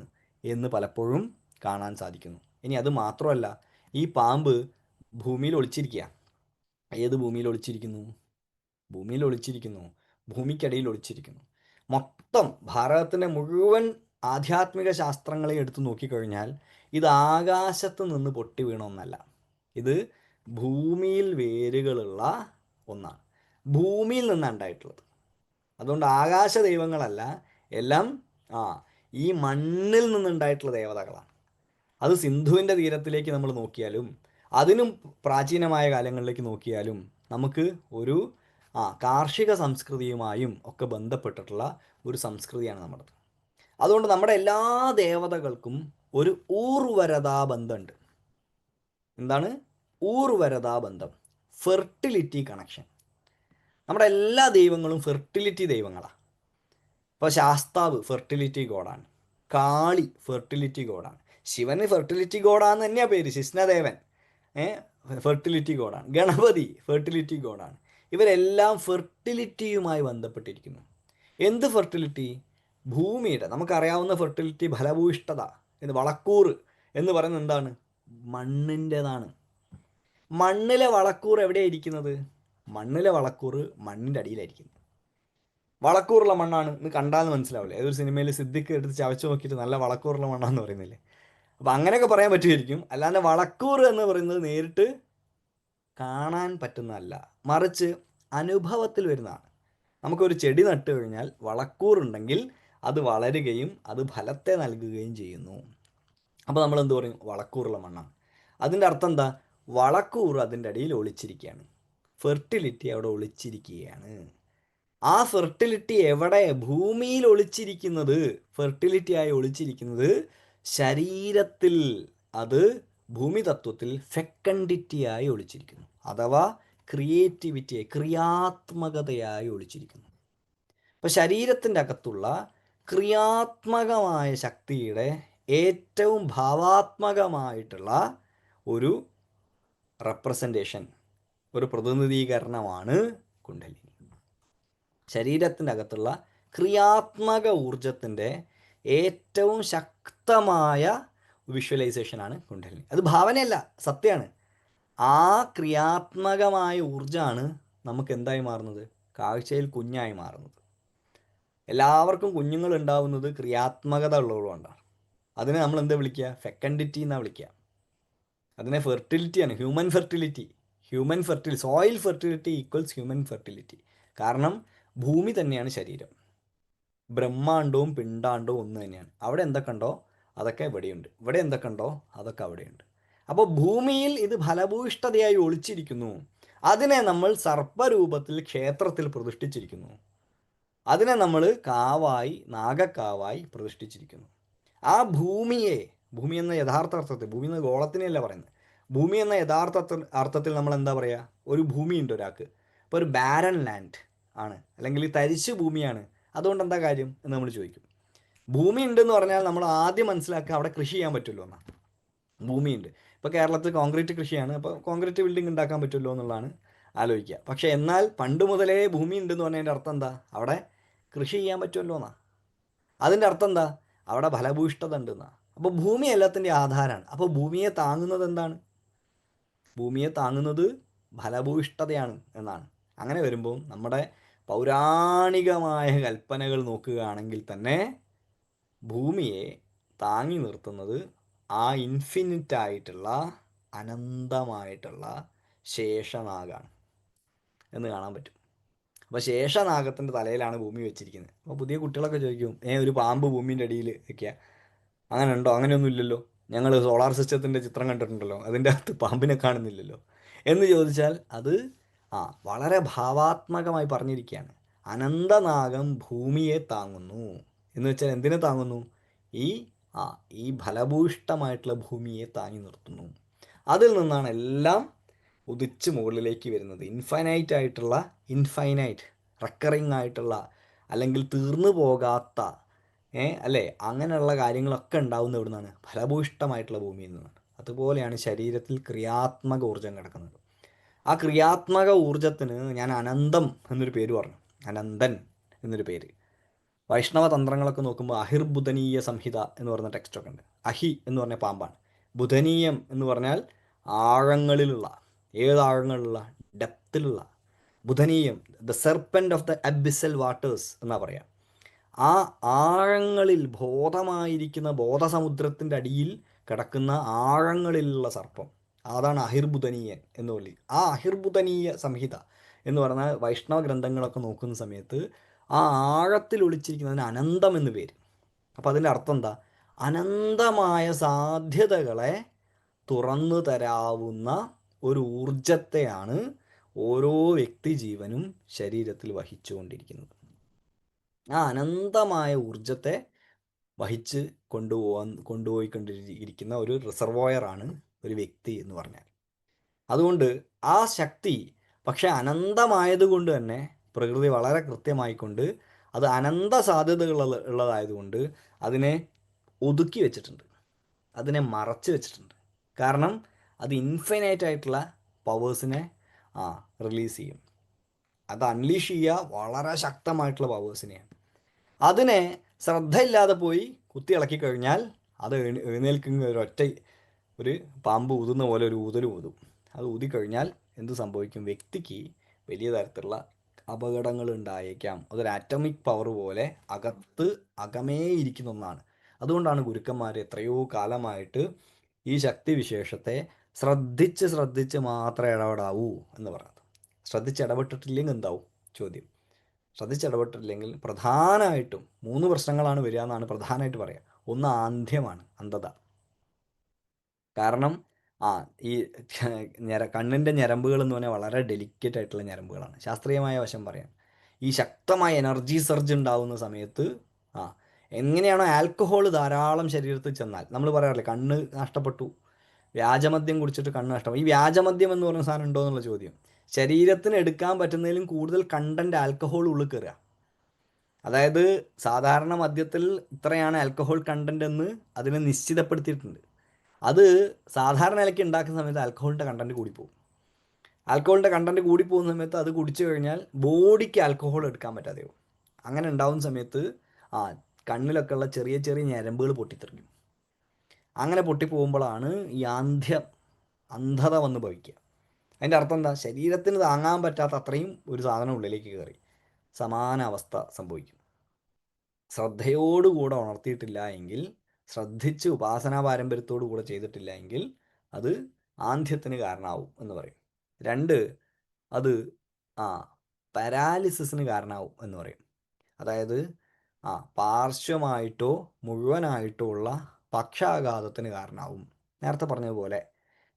എന്ന് പലപ്പോഴും കാണാൻ സാധിക്കുന്നു. ഇനി അത് മാത്രമല്ല, ഈ പാമ്പ് ഭൂമിയിൽ ഒളിച്ചിരിക്കുക. ഏത് ഭൂമിയിൽ ഒളിച്ചിരിക്കുന്നു? ഭൂമിയിൽ ഒളിച്ചിരിക്കുന്നു, ഭൂമിക്കടിയിൽ ഒളിച്ചിരിക്കുന്നു. മൊത്തം ഭാരതത്തിൻ്റെ മുഴുവൻ ആധ്യാത്മിക ശാസ്ത്രങ്ങളെ എടുത്തു നോക്കിക്കഴിഞ്ഞാൽ ഇത് ആകാശത്ത് നിന്ന് പൊട്ടി വീണ ഒന്നല്ല. ഇത് ഭൂമിയിൽ വേരുകളുള്ള ഒന്നാണ്. ഭൂമിയിൽ നിന്നാണ് ഉണ്ടായിട്ടുള്ളത്. അതുകൊണ്ട് ആകാശ ദൈവങ്ങളല്ല, എല്ലാം ഈ മണ്ണിൽ നിന്നുണ്ടായിട്ടുള്ള ദേവതകളാണ്. അത് സിന്ധുവിൻ്റെ തീരത്തിലേക്ക് നമ്മൾ നോക്കിയാലും അതിനും പ്രാചീനമായ കാലങ്ങളിലേക്ക് നോക്കിയാലും നമുക്ക് ഒരു കാർഷിക സംസ്കൃതിയുമായും ഒക്കെ ബന്ധപ്പെട്ടിട്ടുള്ള ഒരു സംസ്കൃതിയാണ് നമ്മുടേത്. അതുകൊണ്ട് നമ്മുടെ എല്ലാ ദേവതകൾക്കും ഒരു ഊർവരതാ ബന്ധമുണ്ട്. എന്താണ് ഊർവരതാ ബന്ധം? Fertility connection. നമ്മുടെ എല്ലാ ദൈവങ്ങളും ഫെർട്ടിലിറ്റി ദൈവങ്ങളാണ്. ഇപ്പോൾ ശാസ്താവ് ഫെർട്ടിലിറ്റി ഗോഡാണ്, കാളി ഫെർട്ടിലിറ്റി ഗോഡാണ്, ശിവന് ഫെർട്ടിലിറ്റി ഗോഡാന്ന് തന്നെയാണ് പേര്, ശിഷ്ണദേവൻ ഫെർട്ടിലിറ്റി ഗോഡാണ്, ഗണപതി ഫെർട്ടിലിറ്റി ഗോഡാണ്. ഇവരെല്ലാം ഫെർട്ടിലിറ്റിയുമായി ബന്ധപ്പെട്ടിരിക്കുന്നു. എന്ത് ഫെർട്ടിലിറ്റി? ഭൂമിയുടെ നമുക്കറിയാവുന്ന ഫെർട്ടിലിറ്റി, ഫലഭൂയിഷ്ഠത എന്ന് വളക്കൂറ് എന്ന് പറയുന്നത് എന്താണ്? മണ്ണിൻ്റെതാണ്. മണ്ണിലെ വളക്കൂറ് എവിടെയാണ് ഇരിക്കുന്നത്? മണ്ണിലെ വളക്കൂറ് മണ്ണിൻ്റെ അടിയിലായിരിക്കുന്നത്. വളക്കൂറുള്ള മണ്ണാണ് എന്ന് കണ്ടാൽ മനസ്സിലാവില്ല. ഏതൊരു സിനിമയിൽ സിദ്ദിഖ് എടുത്ത് ചവച്ച് നോക്കിയിട്ട് നല്ല വളക്കൂറുള്ള മണ്ണാന്ന് പറയുന്നില്ലേ? അപ്പം അങ്ങനെയൊക്കെ പറയാൻ പറ്റുമായിരിക്കും. അല്ലാതെ വളക്കൂറ് എന്ന് പറയുന്നത് നേരിട്ട് കാണാൻ പറ്റുന്നതല്ല, മറിച്ച് അനുഭവത്തിൽ വരുന്നതാണ്. നമുക്കൊരു ചെടി നട്ട് കഴിഞ്ഞാൽ വളക്കൂറുണ്ടെങ്കിൽ അത് വളരുകയും അത് ഫലത്തെ നൽകുകയും ചെയ്യുന്നു. അപ്പോൾ നമ്മൾ എന്ത് പറയും? വളക്കൂറുള്ള മണ്ണാണ്. അതിൻ്റെ അർത്ഥം എന്താ? വളക്കൂറ് അതിൻ്റെ അടിയിൽ ഒളിച്ചിരിക്കുകയാണ്. ഫെർട്ടിലിറ്റി അവിടെ ഒളിച്ചിരിക്കുകയാണ്. ആ ഫെർട്ടിലിറ്റി എവിടെ? ഭൂമിയിൽ ഒളിച്ചിരിക്കുന്നത്. ഫെർട്ടിലിറ്റിയായി ഒളിച്ചിരിക്കുന്നത് ശരീരത്തിൽ. അത് ഭൂമി തത്വത്തിൽ ഫെക്കൻഡിറ്റിയായി ഒളിച്ചിരിക്കുന്നു, അഥവാ ക്രിയേറ്റിവിറ്റിയായി, ക്രിയാത്മകതയായി ഒളിച്ചിരിക്കുന്നു. അപ്പോൾ ശരീരത്തിൻ്റെ അകത്തുള്ള ക്രിയാത്മകമായ ശക്തിയുടെ ഏറ്റവും ഭാവാത്മകമായിട്ടുള്ള ഒരു റെപ്രസെൻറ്റേഷൻ, ഒരു പ്രതിനിധീകരണമാണ് കുണ്ഡലിനി. ശരീരത്തിൻ്റെ അകത്തുള്ള ക്രിയാത്മക ഊർജത്തിൻ്റെ ഏറ്റവും ശക്തമായ വിഷ്വലൈസേഷനാണ് കുണ്ഡലിനി. അത് ഭാവനയല്ല, സത്യമാണ്. ആ ക്രിയാത്മകമായ ഊർജ്ജമാണ് നമുക്ക് എന്തായി മാറുന്നത്? കാഴ്ചയിൽ കുഞ്ഞായി മാറുന്നത്. എല്ലാവർക്കും കുഞ്ഞുങ്ങൾ ഉണ്ടാവുന്നത് ക്രിയാത്മകത ഉള്ളതുകൊണ്ടാണ്. അതിനെ നമ്മൾ എന്താ വിളിക്കുക? ഫെക്കൻഡിറ്റി എന്നാണ് വിളിക്കുക. അതിനെ ഫെർട്ടിലിറ്റിയാണ്, human fertility. Soil fertility equals human fertility. കാരണം ഭൂമി തന്നെയാണ് ശരീരം. ബ്രഹ്മാണ്ടവും പിണ്ടാണ്ടവും ഒന്ന് തന്നെയാണ്. അവിടെ എന്തൊക്കെ ഉണ്ടോ അതൊക്കെ ഇവിടെയുണ്ട്, ഇവിടെ എന്തൊക്കെ ഉണ്ടോ അതൊക്കെ അവിടെയുണ്ട്. അപ്പോൾ ഭൂമിയിൽ ഇത് ഫലഭൂയിഷ്ഠതയായി ഒളിച്ചിരിക്കുന്നു. അതിനെ നമ്മൾ സർപ്പരൂപത്തിൽ ക്ഷേത്രത്തിൽ പ്രതിഷ്ഠിച്ചിരിക്കുന്നു. അതിനെ നമ്മൾ കാവായി, നാഗക്കാവായി പ്രതിഷ്ഠിച്ചിരിക്കുന്നു. ആ ഭൂമിയെ, ഭൂമി എന്ന യഥാർത്ഥ അർത്ഥത്തിൽ, ഭൂമി എന്ന ഗോളത്തിനെയല്ല പറയുന്നത്, ഭൂമി എന്ന യഥാർത്ഥ അർത്ഥത്തിൽ നമ്മൾ എന്താ പറയുക? ഒരു ഭൂമിയുണ്ട് ഒരാൾക്ക്. ഇപ്പോൾ ഒരു ബാരൻ ലാൻഡ് ആണ്, അല്ലെങ്കിൽ തരിശു ഭൂമിയാണ്, അതുകൊണ്ട് എന്താ കാര്യം എന്ന് നമ്മൾ ചോദിക്കും. ഭൂമി ഉണ്ടെന്ന് പറഞ്ഞാൽ നമ്മൾ ആദ്യം മനസ്സിലാക്കുക അവിടെ കൃഷി ചെയ്യാൻ പറ്റുമല്ലോ എന്നാണ്. ഭൂമിയുണ്ട്. ഇപ്പോൾ കേരളത്തിൽ കോൺക്രീറ്റ് കൃഷിയാണ്, അപ്പോൾ കോൺക്രീറ്റ് ബിൽഡിംഗ് ഉണ്ടാക്കാൻ പറ്റുമല്ലോ എന്നുള്ളതാണ് ആലോചിക്കുക. പക്ഷേ എന്നാൽ പണ്ട് മുതലേ ഭൂമി ഉണ്ടെന്ന് പറഞ്ഞതിൻ്റെ അർത്ഥം എന്താ? അവിടെ കൃഷി ചെയ്യാൻ പറ്റുമല്ലോ എന്നാണ്. അതിൻ്റെ അർത്ഥം എന്താ? അവിടെ ഫലഭൂയിഷ്ഠത ഉണ്ടെന്നാണ്. അപ്പോൾ ഭൂമി എല്ലാത്തിൻ്റെ ആധാരമാണ്. അപ്പോൾ ഭൂമിയെ താങ്ങുന്നത് എന്താണ്? ഭൂമിയെ താങ്ങുന്നത് ഫലഭൂയിഷ്ഠതയാണ് എന്നാണ്. അങ്ങനെ വരുമ്പോൾ നമ്മുടെ പൗരാണികമായ കൽപ്പനകൾ നോക്കുകയാണെങ്കിൽ തന്നെ ഭൂമിയെ താങ്ങി നിർത്തുന്നത് ആ ഇൻഫിനിറ്റായിട്ടുള്ള, അനന്തമായിട്ടുള്ള ശേഷനാഗാണ് എന്ന് കാണാൻ പറ്റും. അപ്പോൾ ശേഷനാഗത്തിൻ്റെ തലയിലാണ് ഭൂമി വെച്ചിരിക്കുന്നത്. അപ്പോൾ പുതിയ കുട്ടികളൊക്കെ ചോദിക്കും, ഒരു പാമ്പ് ഭൂമിൻ്റെ അടിയിൽ വെക്കുക, അങ്ങനെ ഉണ്ടോ? അങ്ങനെയൊന്നും ഇല്ലല്ലോ, ഞങ്ങൾ സോളാർ സിസ്റ്റത്തിൻ്റെ ചിത്രം കണ്ടിട്ടുണ്ടല്ലോ, അതിൻ്റെ അകത്ത് പാമ്പിനെ കാണുന്നില്ലല്ലോ എന്ന് ചോദിച്ചാൽ അത് വളരെ ഭാവാത്മകമായി പറഞ്ഞിരിക്കുകയാണ്. അനന്തനാഗം ഭൂമിയെ താങ്ങുന്നു എന്ന് വെച്ചാൽ എന്തിനെ താങ്ങുന്നു? ഈ ഫലഭൂയിഷ്ടമായിട്ടുള്ള ഭൂമിയെ താങ്ങി നിർത്തുന്നു. അതിൽ നിന്നാണ് എല്ലാം ഉദിച്ച് മുകളിലേക്ക് വരുന്നത്. ഇൻഫൈനൈറ്റ് റെക്കറിങ് ആയിട്ടുള്ള, അല്ലെങ്കിൽ തീർന്നു പോകാത്ത അല്ലേ? അങ്ങനെയുള്ള കാര്യങ്ങളൊക്കെ ഉണ്ടാവുന്നത് എവിടെ നിന്നാണ്? ഫലഭൂയിഷ്ടമായിട്ടുള്ള ഭൂമിയിൽ നിന്നാണ്. അതുപോലെയാണ് ശരീരത്തിൽ ക്രിയാത്മക ഊർജ്ജം കിടക്കുന്നത്. ആ ക്രിയാത്മക ഊർജ്ജത്തിന് ഞാൻ അനന്തം എന്നൊരു പേര് പറഞ്ഞു. അനന്തൻ എന്നൊരു പേര്. വൈഷ്ണവ തന്ത്രങ്ങളൊക്കെ നോക്കുമ്പോൾ അഹിർബുധനീയ സംഹിത എന്ന് പറയുന്ന ടെക്സ്റ്റൊക്കെ ഉണ്ട്. അഹി എന്ന് പറഞ്ഞ പാമ്പാണ്. ബുധനീയം എന്ന് പറഞ്ഞാൽ ആഴങ്ങളിലുള്ള, ഏത് ആഴങ്ങളിലുള്ള, ഡെപ്തിലുള്ള. ബുധനീയം, the serpent of the abyssal waters എന്നാ പറയാ. ആ ആഴങ്ങളിൽ ബോധമായിരിക്കുന്ന ബോധസമുദ്രത്തിൻ്റെ അടിയിൽ കിടക്കുന്ന ആഴങ്ങളിലുള്ള സർപ്പം, അതാണ് അഹിർബുധനീയൻ എന്ന് പറയും. ആ അഹിർബുധനീയ സംഹിത എന്ന് പറഞ്ഞാൽ വൈഷ്ണവ ഗ്രന്ഥങ്ങളൊക്കെ നോക്കുന്ന സമയത്ത് ആ ആഴത്തിൽ ഒളിച്ചിരിക്കുന്നതിന് അനന്തം എന്ന് പേര്. അപ്പം അതിൻ്റെ അർത്ഥം എന്താ? അനന്തമായ സാധ്യതകളെ തുറന്നു തരാവുന്ന ഒരു ഊർജത്തെയാണ് ഓരോ വ്യക്തി ജീവനും ശരീരത്തിൽ വഹിച്ചുകൊണ്ടിരിക്കുന്നത്. ആ അനന്തമായ ഊർജത്തെ വഹിച്ച് കൊണ്ടുപോയിക്കൊണ്ടിരിക്കുന്ന ഒരു റിസർവോയറാണ് ഒരു വ്യക്തി എന്ന് പറഞ്ഞാൽ. അതുകൊണ്ട് ആ ശക്തി പക്ഷെ അനന്തമായതുകൊണ്ട് തന്നെ പ്രകൃതി വളരെ കൃത്യമായിക്കൊണ്ട് അത് അനന്ത സാധ്യതകൾ ഉള്ളതായതുകൊണ്ട് അതിനെ ഒതുക്കി വെച്ചിട്ടുണ്ട്, അതിനെ മറച്ചു വെച്ചിട്ടുണ്ട്. കാരണം അത് ഇൻഫൈനൈറ്റ് ആയിട്ടുള്ള പവേഴ്സിനെ റിലീസ് ചെയ്യും. അത് അൺലീഷ് ചെയ്യുക വളരെ ശക്തമായിട്ടുള്ള പവേഴ്സിനെയാണ്. അതിനെ ശ്രദ്ധയില്ലാതെ പോയി കുത്തി ഇളക്കി കഴിഞ്ഞാൽ അത് എഴുന്നേൽക്കുന്ന ഒരു പാമ്പ് ഊതുന്ന പോലെ ഒരു ഊതൽ ഊതും. അത് ഊതിക്കഴിഞ്ഞാൽ എന്ത് സംഭവിക്കും? വ്യക്തിക്ക് വലിയ തരത്തിലുള്ള അപകടങ്ങൾ ഉണ്ടായേക്കാം. അതൊരു ആറ്റമിക് പവർ പോലെ അകമേ ഇരിക്കുന്ന ഒന്നാണ്. അതുകൊണ്ടാണ് ഗുരുക്കന്മാർ എത്രയോ കാലമായിട്ട് ഈ ശക്തി വിശേഷത്തെ ശ്രദ്ധിച്ച് മാത്രമേ ഇടപെടാവൂ എന്ന് പറയുന്നത്. ശ്രദ്ധിച്ചിടപെട്ടിട്ടില്ലെങ്കിൽ എന്താവും ചോദ്യം? ശ്രദ്ധിച്ചിടപെട്ടില്ലെങ്കിൽ പ്രധാനമായിട്ടും 3 പ്രശ്നങ്ങളാണ് വരിക എന്നാണ് പ്രധാനമായിട്ട് പറയുക. ഒന്ന് ആന്ധ്യമാണ്, അന്ധത. കാരണം ഈ കണ്ണിൻ്റെ ഞരമ്പുകൾ എന്ന് പറഞ്ഞാൽ വളരെ ഡെലിക്കേറ്റ് ആയിട്ടുള്ള ഞരമ്പുകളാണ്. ശാസ്ത്രീയമായ വശം പറയാം. ഈ ശക്തമായ എനർജി സർജ് ഉണ്ടാവുന്ന സമയത്ത് എങ്ങനെയാണോ ആൽക്കഹോൾ ധാരാളം ശരീരത്തിൽ ചെന്നാൽ, നമ്മൾ പറയാറില്ലേ കണ്ണ് നഷ്ടപ്പെട്ടു, വ്യാജമദ്യം കുടിച്ചിട്ട് കണ്ണ് നഷ്ടപ്പെട്ടു. ഈ വ്യാജമദ്യം എന്ന് പറയുന്ന സാധനം ഉണ്ടോ എന്നുള്ള ചോദ്യം. ശരീരത്തിന് എടുക്കാൻ പറ്റുന്നതിലും കൂടുതൽ കണ്ടന്റ് ആൽക്കഹോൾ ഉള്ളിൽ കയറുക. അതായത് സാധാരണ മദ്യത്തിൽ ഇത്രയാണ് ആൽക്കഹോൾ കണ്ടന്റ് എന്ന് അതിനെ നിശ്ചിതപ്പെടുത്തിയിട്ടുണ്ട്. അത് സാധാരണ നിലയ്ക്ക് ഉണ്ടാക്കുന്ന സമയത്ത് ആൽക്കഹോളിൻ്റെ കണ്ടന്റ് കൂടിപ്പോകും. ആൽക്കഹോളിൻ്റെ കണ്ടന്റ് കൂടിപ്പോകുന്ന സമയത്ത് അത് കുടിച്ചു കഴിഞ്ഞാൽ ബോഡിക്ക് ആൽക്കഹോൾ എടുക്കാൻ പറ്റാതെയോ. അങ്ങനെ ഉണ്ടാകുന്ന സമയത്ത് കണ്ണിലൊക്കെ ഉള്ള ചെറിയ ചെറിയ ഞരമ്പുകൾ പൊട്ടിത്തെറിക്കും. അങ്ങനെ പൊട്ടിപ്പോകുമ്പോഴാണ് ഈ അന്ധത വന്ന് ഭവിക്കുക. അതിൻ്റെ അർത്ഥം എന്താ? ശരീരത്തിന് താങ്ങാൻ പറ്റാത്ത അത്രയും ഒരു സാധനം ഉള്ളിലേക്ക് കയറി. സമാന അവസ്ഥ സംഭവിക്കും. ശ്രദ്ധയോടുകൂടെ ഉണർത്തിയിട്ടില്ല എങ്കിൽ, ശ്രദ്ധിച്ച് ഉപാസനാ പാരമ്പര്യത്തോടു കൂടെ ചെയ്തിട്ടില്ല എങ്കിൽ അത് ആന്ധ്യത്തിന് കാരണമാവും എന്ന് പറയും. 2, അത് പാരാലിസിസിന് കാരണമാവും എന്ന് പറയും. അതായത് പാർശ്വമായിട്ടോ മുഴുവനായിട്ടോ ഉള്ള പക്ഷാഘാതത്തിന് കാരണമാവും. നേരത്തെ പറഞ്ഞതുപോലെ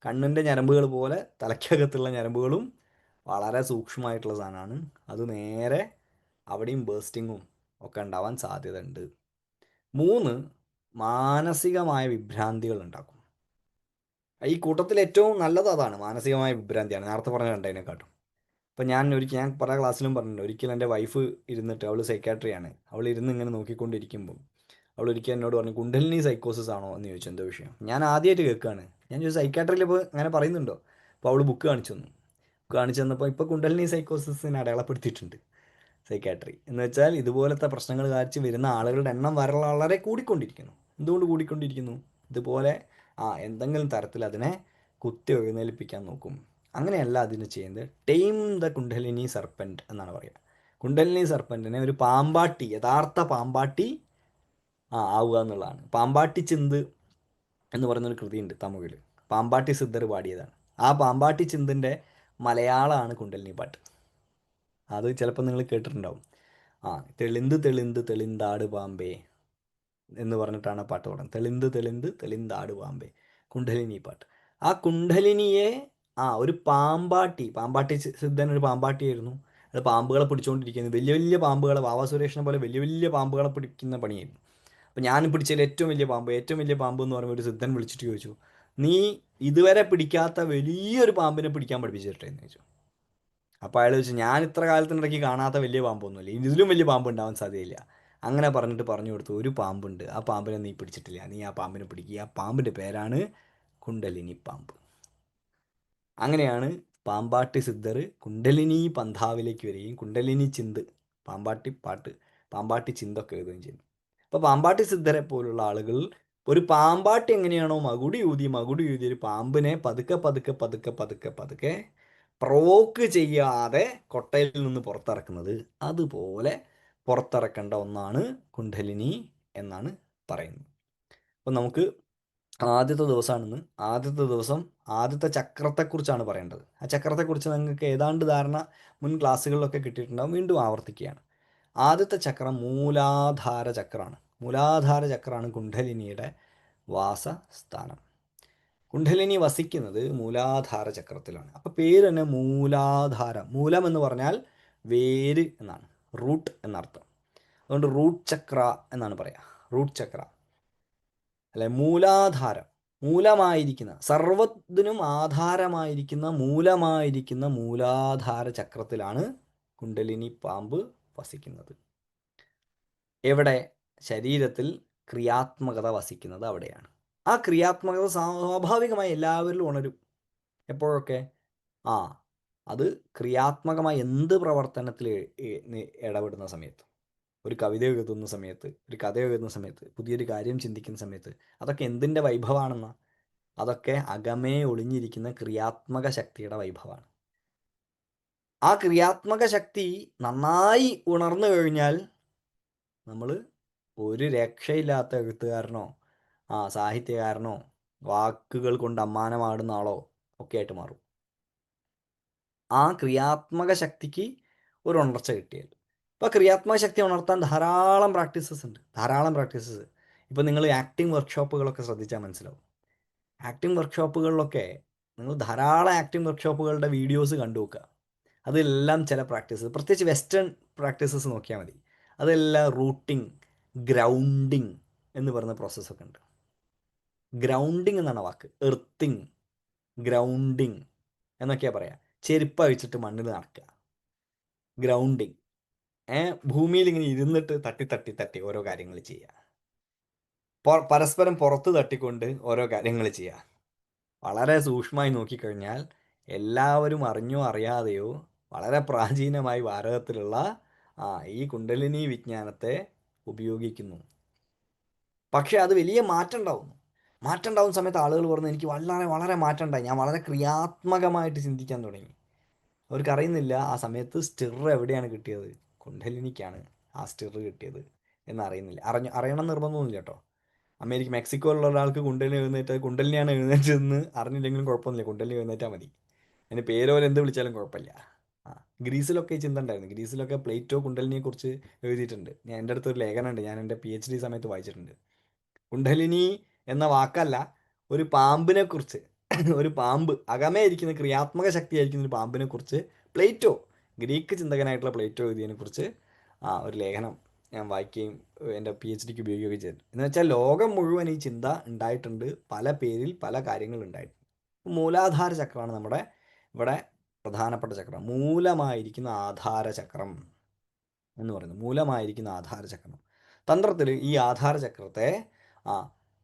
കണ്ണിൻ്റെ ഞരമ്പുകൾ പോലെ തലയ്ക്കകത്തുള്ള ഞരമ്പുകളും വളരെ സൂക്ഷ്മമായിട്ടുള്ള സാധനമാണ്. അത് നേരെ അവിടെയും ബേസ്റ്റിങ്ങും ഒക്കെ ഉണ്ടാവാൻ സാധ്യത ഉണ്ട്. 3, മാനസികമായ വിഭ്രാന്തികൾ ഉണ്ടാക്കും. ഈ കൂട്ടത്തിൽ ഏറ്റവും നല്ലത് അതാണ്, മാനസികമായ വിഭ്രാന്തിയാണ്. നേരത്തെ പറഞ്ഞ രണ്ടതിനെക്കാട്ടും. ഇപ്പം ഞാൻ പല ക്ലാസ്സിലും പറഞ്ഞിട്ടുണ്ട്. ഒരിക്കലും എൻ്റെ വൈഫ് ഇരുന്നിട്ട്, അവൾ സൈക്കാട്രിയാണ്, അവൾ ഇരുന്ന് ഇങ്ങനെ നോക്കിക്കൊണ്ടിരിക്കുമ്പോൾ അവൾ ഒരിക്കൽ എന്നോട് പറഞ്ഞു, കുണ്ടലിനി സൈക്കോസിസ് ആണോ എന്ന് ചോദിച്ചു. എന്തോ വിഷയം? ഞാൻ ആദ്യമായിട്ട് കേൾക്കുകയാണ്. ഞാൻ ചോദിച്ചു സൈക്കാട്രിയിൽ ഇപ്പോൾ അങ്ങനെ പറയുന്നുണ്ടോ? അപ്പോൾ അവൾ ബുക്ക് കാണിച്ചു തന്നു. കാണിച്ചു തന്നപ്പോൾ ഇപ്പോൾ കുണ്ടലിനി സൈക്കോസിസിനെ അടയാളപ്പെടുത്തിയിട്ടുണ്ട് സൈക്കാട്രി. എന്ന് വെച്ചാൽ ഇതുപോലത്തെ പ്രശ്നങ്ങൾ കാണിച്ച് വരുന്ന ആളുകളുടെ എണ്ണം വളരെ കൂടിക്കൊണ്ടിരിക്കുന്നു. എന്തുകൊണ്ട് കൂടിക്കൊണ്ടിരിക്കുന്നു? ഇതുപോലെ എന്തെങ്കിലും തരത്തിൽ അതിനെ കുത്തി എഴുന്നേൽപ്പിക്കാൻ നോക്കും. അങ്ങനെയല്ല അതിന് ചെയ്യുന്നത്. ടൈം ദ കുണ്ടലിനി സർപ്പൻറ്റ് എന്നാണ് പറയുക. കുണ്ടലിനി സർപ്പൻറ്റിനെ ഒരു പാമ്പാട്ടി, യഥാർത്ഥ പാമ്പാട്ടി ആവുക എന്നുള്ളതാണ്. പാമ്പാട്ടി ചിന്ത് എന്ന് പറയുന്നൊരു കൃതിയുണ്ട് തമിഴിൽ. പാമ്പാട്ടി സിദ്ധർ പാടിയതാണ്. ആ പാമ്പാട്ടി ചിന്തിൻ്റെ മലയാളമാണ് കുണ്ടലിനി പാട്ട്. അത് ചിലപ്പോൾ നിങ്ങൾ കേട്ടിട്ടുണ്ടാവും. തെളിന്ത് തെളിന്ത് തെളിന്താട് പാമ്പേ എന്ന് പറഞ്ഞിട്ടാണ് പാട്ട് തുടങ്ങുന്നത്. തെളിന്ത് തെളിന്ത് തെളിന്താട് പാമ്പേ, കുണ്ടലിനി പാട്ട്. ആ കുണ്ടലിനിയെ ഒരു പാമ്പാട്ടി സിദ്ധൻ ഒരു പാമ്പാട്ടിയായിരുന്നു. അത് പാമ്പുകളെ പിടിച്ചുകൊണ്ടിരിക്കുന്നത്, വലിയ വലിയ പാമ്പുകളെ, വാവാ സുരേഷിനെ പോലെ വലിയ വലിയ പാമ്പുകളെ പിടിക്കുന്ന പണിയായിരുന്നു. അപ്പം ഞാൻ പിടിച്ചതിൽ ഏറ്റവും വലിയ പാമ്പ് എന്ന് പറയുമ്പോൾ ഒരു സിദ്ധൻ വിളിച്ചിട്ട് ചോദിച്ചു, നീ ഇതുവരെ പിടിക്കാത്ത വലിയൊരു പാമ്പിനെ പിടിക്കാൻ പഠിപ്പിച്ചിട്ടേ എന്ന് ചോദിച്ചു. അപ്പോൾ അയാൾ ചോദിച്ചു, ഞാൻ ഇത്ര കാലത്തിനിടയ്ക്ക് കാണാത്ത വലിയ പാമ്പൊന്നുമില്ല, ഇതിലും വലിയ പാമ്പ് ഉണ്ടാവാൻ സാധ്യതയില്ല. അങ്ങനെ പറഞ്ഞിട്ട് പറഞ്ഞു കൊടുത്തു, ഒരു പാമ്പുണ്ട്, ആ പാമ്പിനെ നീ പിടിച്ചിട്ടില്ല, നീ ആ പാമ്പിനെ പിടിക്കുക, ആ പാമ്പിൻ്റെ പേരാണ് കുണ്ടലിനി പാമ്പ്. അങ്ങനെയാണ് പാമ്പാട്ടി സിദ്ധർ കുണ്ടലിനി പന്ഥാവിലേക്ക് വരികയും കുണ്ടലിനി ചിന്ത്, പാമ്പാട്ടി പാട്ട്, പാമ്പാട്ടി ചിന്തൊക്കെ എഴുതുകയും ചെയ്യുന്നു. അപ്പോൾ പാമ്പാട്ടി സിദ്ധരെ പോലുള്ള ആളുകൾ ഒരു പാമ്പാട്ടി എങ്ങനെയാണോ മകുടി ഊതി ഒരു പാമ്പിനെ പതുക്കെ പതുക്കെ പതുക്കെ പതുക്കെ പതുക്കെ പ്രൊവോക്ക് ചെയ്യാതെ കൊട്ടയിൽ നിന്ന് പുറത്തിറക്കുന്നത്, അതുപോലെ പുറത്തിറക്കേണ്ട ഒന്നാണ് കുണ്ഡലിനി എന്നാണ് പറയുന്നത്. അപ്പം നമുക്ക് ആദ്യത്തെ ദിവസമാണെന്ന്, ആദ്യത്തെ ദിവസം ആദ്യത്തെ ചക്രത്തെക്കുറിച്ചാണ് പറയേണ്ടത്. ആ ചക്രത്തെക്കുറിച്ച് നിങ്ങൾക്ക് ഏതാണ്ട് ധാരണ മുൻ ക്ലാസ്സുകളിലൊക്കെ കിട്ടിയിട്ടുണ്ടാകും, വീണ്ടും ആവർത്തിക്കുകയാണ്. ആദ്യത്തെ ചക്രം മൂലാധാര ചക്രമാണ്. മൂലാധാര ചക്രമാണ് കുണ്ഡലിനിയുടെ വാസസ്ഥാനം. കുണ്ഡലിനി വസിക്കുന്നത് മൂലാധാര ചക്രത്തിലാണ്. അപ്പോൾ പേര് തന്നെ മൂലാധാരം. മൂലം എന്ന് പറഞ്ഞാൽ വേര് എന്നാണ്, റൂട്ട് എന്നർത്ഥം. അതുകൊണ്ട് റൂട്ട് ചക്ര എന്നാണ് പറയുക, റൂട്ട് ചക്ര അല്ലെ. മൂലാധാരം, മൂലമായിരിക്കുന്ന, സർവത്തിനും ആധാരമായിരിക്കുന്ന, മൂലമായിരിക്കുന്ന മൂലാധാര ചക്രത്തിലാണ് കുണ്ഡലിനി പാമ്പ് വസിക്കുന്നത്. എവിടെ? ശരീരത്തിൽ ക്രിയാത്മകത വസിക്കുന്നത് അവിടെയാണ്. ആ ക്രിയാത്മകത സ്വാഭാവികമായി എല്ലാവരിലും ഉണരും. എപ്പോഴൊക്കെ? ആ അത് ക്രിയാത്മകമായ എന്ത് പ്രവർത്തനത്തിൽ ഇടപെടുന്ന സമയത്ത്, ഒരു കവിത എഴുതുന്ന സമയത്ത്, ഒരു കഥ എഴുതുന്ന സമയത്ത്, പുതിയൊരു കാര്യം ചിന്തിക്കുന്ന സമയത്ത്, അതൊക്കെ എന്തിൻ്റെ വൈഭവമാണെന്ന? അതൊക്കെ അകമേ ഒളിഞ്ഞിരിക്കുന്ന ക്രിയാത്മക ശക്തിയുടെ വൈഭവമാണ്. ആ ക്രിയാത്മക ശക്തി നന്നായി ഉണർന്നു കഴിഞ്ഞാൽ നമ്മൾ ഒരു രക്ഷയില്ലാത്ത എഴുത്തുകാരനോ സാഹിത്യകാരനോ വാക്കുകൾ കൊണ്ട് അമ്മാനമാടുന്ന ആളോ ഒക്കെ ആയിട്ട് മാറും. ആ ക്രിയാത്മക ശക്തിക്ക് ഒരു ഉണർച്ച കിട്ടിയാൽ. ഇപ്പോൾ ക്രിയാത്മക ശക്തി ഉണർത്താൻ ധാരാളം പ്രാക്ടീസസ് ഉണ്ട്, ധാരാളം പ്രാക്ടീസസ്. ഇപ്പോൾ നിങ്ങൾ ആക്ടിങ് വർക്ക്ഷോപ്പുകളൊക്കെ ശ്രദ്ധിച്ചാൽ മനസ്സിലാവും. ആക്ടിങ് വർക്ക്ഷോപ്പുകളിലൊക്കെ നിങ്ങൾ ധാരാളം ആക്ടിങ് വർക്ക്ഷോപ്പുകളുടെ വീഡിയോസ് കണ്ടു നോക്കുക. അതെല്ലാം ചില പ്രാക്ടീസസ്, പ്രത്യേകിച്ച് വെസ്റ്റേൺ പ്രാക്ടീസസ് നോക്കിയാൽ മതി. അതെല്ലാം റൂട്ടിങ്, ഗ്രൗണ്ടിങ് എന്ന് പറയുന്ന പ്രോസസ്സൊക്കെ ഉണ്ട്. ഗ്രൗണ്ടിങ് എന്നാണ് വാക്ക്, എർത്തിങ്, ഗ്രൗണ്ടിങ് എന്നൊക്കെയാണ് പറയാം. ചെരുപ്പ് അഴിച്ചിട്ട് മണ്ണിൽ നടക്കുക, ഗ്രൗണ്ടിങ്. ഭൂമിയിൽ ഇങ്ങനെ ഇരുന്നിട്ട് തട്ടി തട്ടി തട്ടി ഓരോ കാര്യങ്ങൾ ചെയ്യുക, പരസ്പരം പുറത്ത് തട്ടിക്കൊണ്ട് ഓരോ കാര്യങ്ങൾ ചെയ്യുക. വളരെ സൂക്ഷ്മമായി നോക്കിക്കഴിഞ്ഞാൽ എല്ലാവരും അറിഞ്ഞോ അറിയാതെയോ വളരെ പ്രാചീനമായി ഭാരതത്തിലുള്ള ഈ കുണ്ഡലിനി വിജ്ഞാനത്തെ ഉപയോഗിക്കുന്നു. പക്ഷേ അത് വലിയ മാറ്റം ഉണ്ടാവുന്നു. മാറ്റം ഉണ്ടാവുന്ന സമയത്ത് ആളുകൾ പറഞ്ഞു, എനിക്ക് വളരെ വളരെ മാറ്റം ഉണ്ടായി, ഞാൻ വളരെ ക്രിയാത്മകമായിട്ട് ചിന്തിക്കാൻ തുടങ്ങി. അവർക്കറിയുന്നില്ല ആ സമയത്ത് സ്റ്റിർ എവിടെയാണ് കിട്ടിയത്, കുണ്ഡലിനിക്കാണ് ആ സ്റ്റിർ കിട്ടിയത് എന്നറിയുന്നില്ല. അറിയണം നിർബന്ധമൊന്നുമില്ല കേട്ടോ. മെക്സിക്കോയിലുള്ള ഒരാൾക്ക് കുണ്ടലിനിയാണ് എഴുന്നേറ്റതെന്ന് അറിഞ്ഞില്ലെങ്കിലും കുഴപ്പമൊന്നുമില്ല, കുണ്ടലിനി എഴുന്നേറ്റാൽ മതി. അതിന് പേര് പോലെ എന്ത് വിളിച്ചാലും കുഴപ്പമില്ല. ഗ്രീസിലൊക്കെ ഈ ചിന്ത ഉണ്ടായിരുന്നു. ഗ്രീസിലൊക്കെ പ്ലേറ്റോ കുണ്ടലിനിയെ കുറിച്ച് എഴുതിയിട്ടുണ്ട്. എൻ്റെ അടുത്തൊരു ലേഖനമുണ്ട്, ഞാൻ എൻ്റെ PhD സമയത്ത് വായിച്ചിട്ടുണ്ട്. കുണ്ഡലിനി എന്ന വാക്കല്ല, ഒരു പാമ്പിനെ കുറിച്ച്, ഒരു പാമ്പ് അകമേ ഇരിക്കുന്ന ക്രിയാത്മക ശക്തിയായിരിക്കുന്ന ഒരു പാമ്പിനെ കുറിച്ച് പ്ലേറ്റോ, ഗ്രീക്ക് ചിന്തകനായിട്ടുള്ള പ്ലേറ്റോ എഴുതിയതിനെ കുറിച്ച് ഒരു ലേഖനം ഞാൻ വായിക്കുകയും എൻ്റെ PhDക്ക് ഉപയോഗിക്കുകയും ചെയ്തു. എന്ന് വെച്ചാൽ ലോകം മുഴുവൻ ഈ ചിന്ത ഉണ്ടായിട്ടുണ്ട്, പല പേരിൽ പല കാര്യങ്ങൾ ഉണ്ടായിട്ടുണ്ട്. മൂലാധാര ചക്രമാണ് നമ്മുടെ ഇവിടെ പ്രധാനപ്പെട്ട ചക്രം, മൂലമായിരിക്കുന്ന ആധാര ചക്രം എന്ന് പറയുന്നത്. മൂലമായിരിക്കുന്ന ആധാര ചക്രം. തന്ത്രത്തിൽ ഈ ആധാര ചക്രത്തെ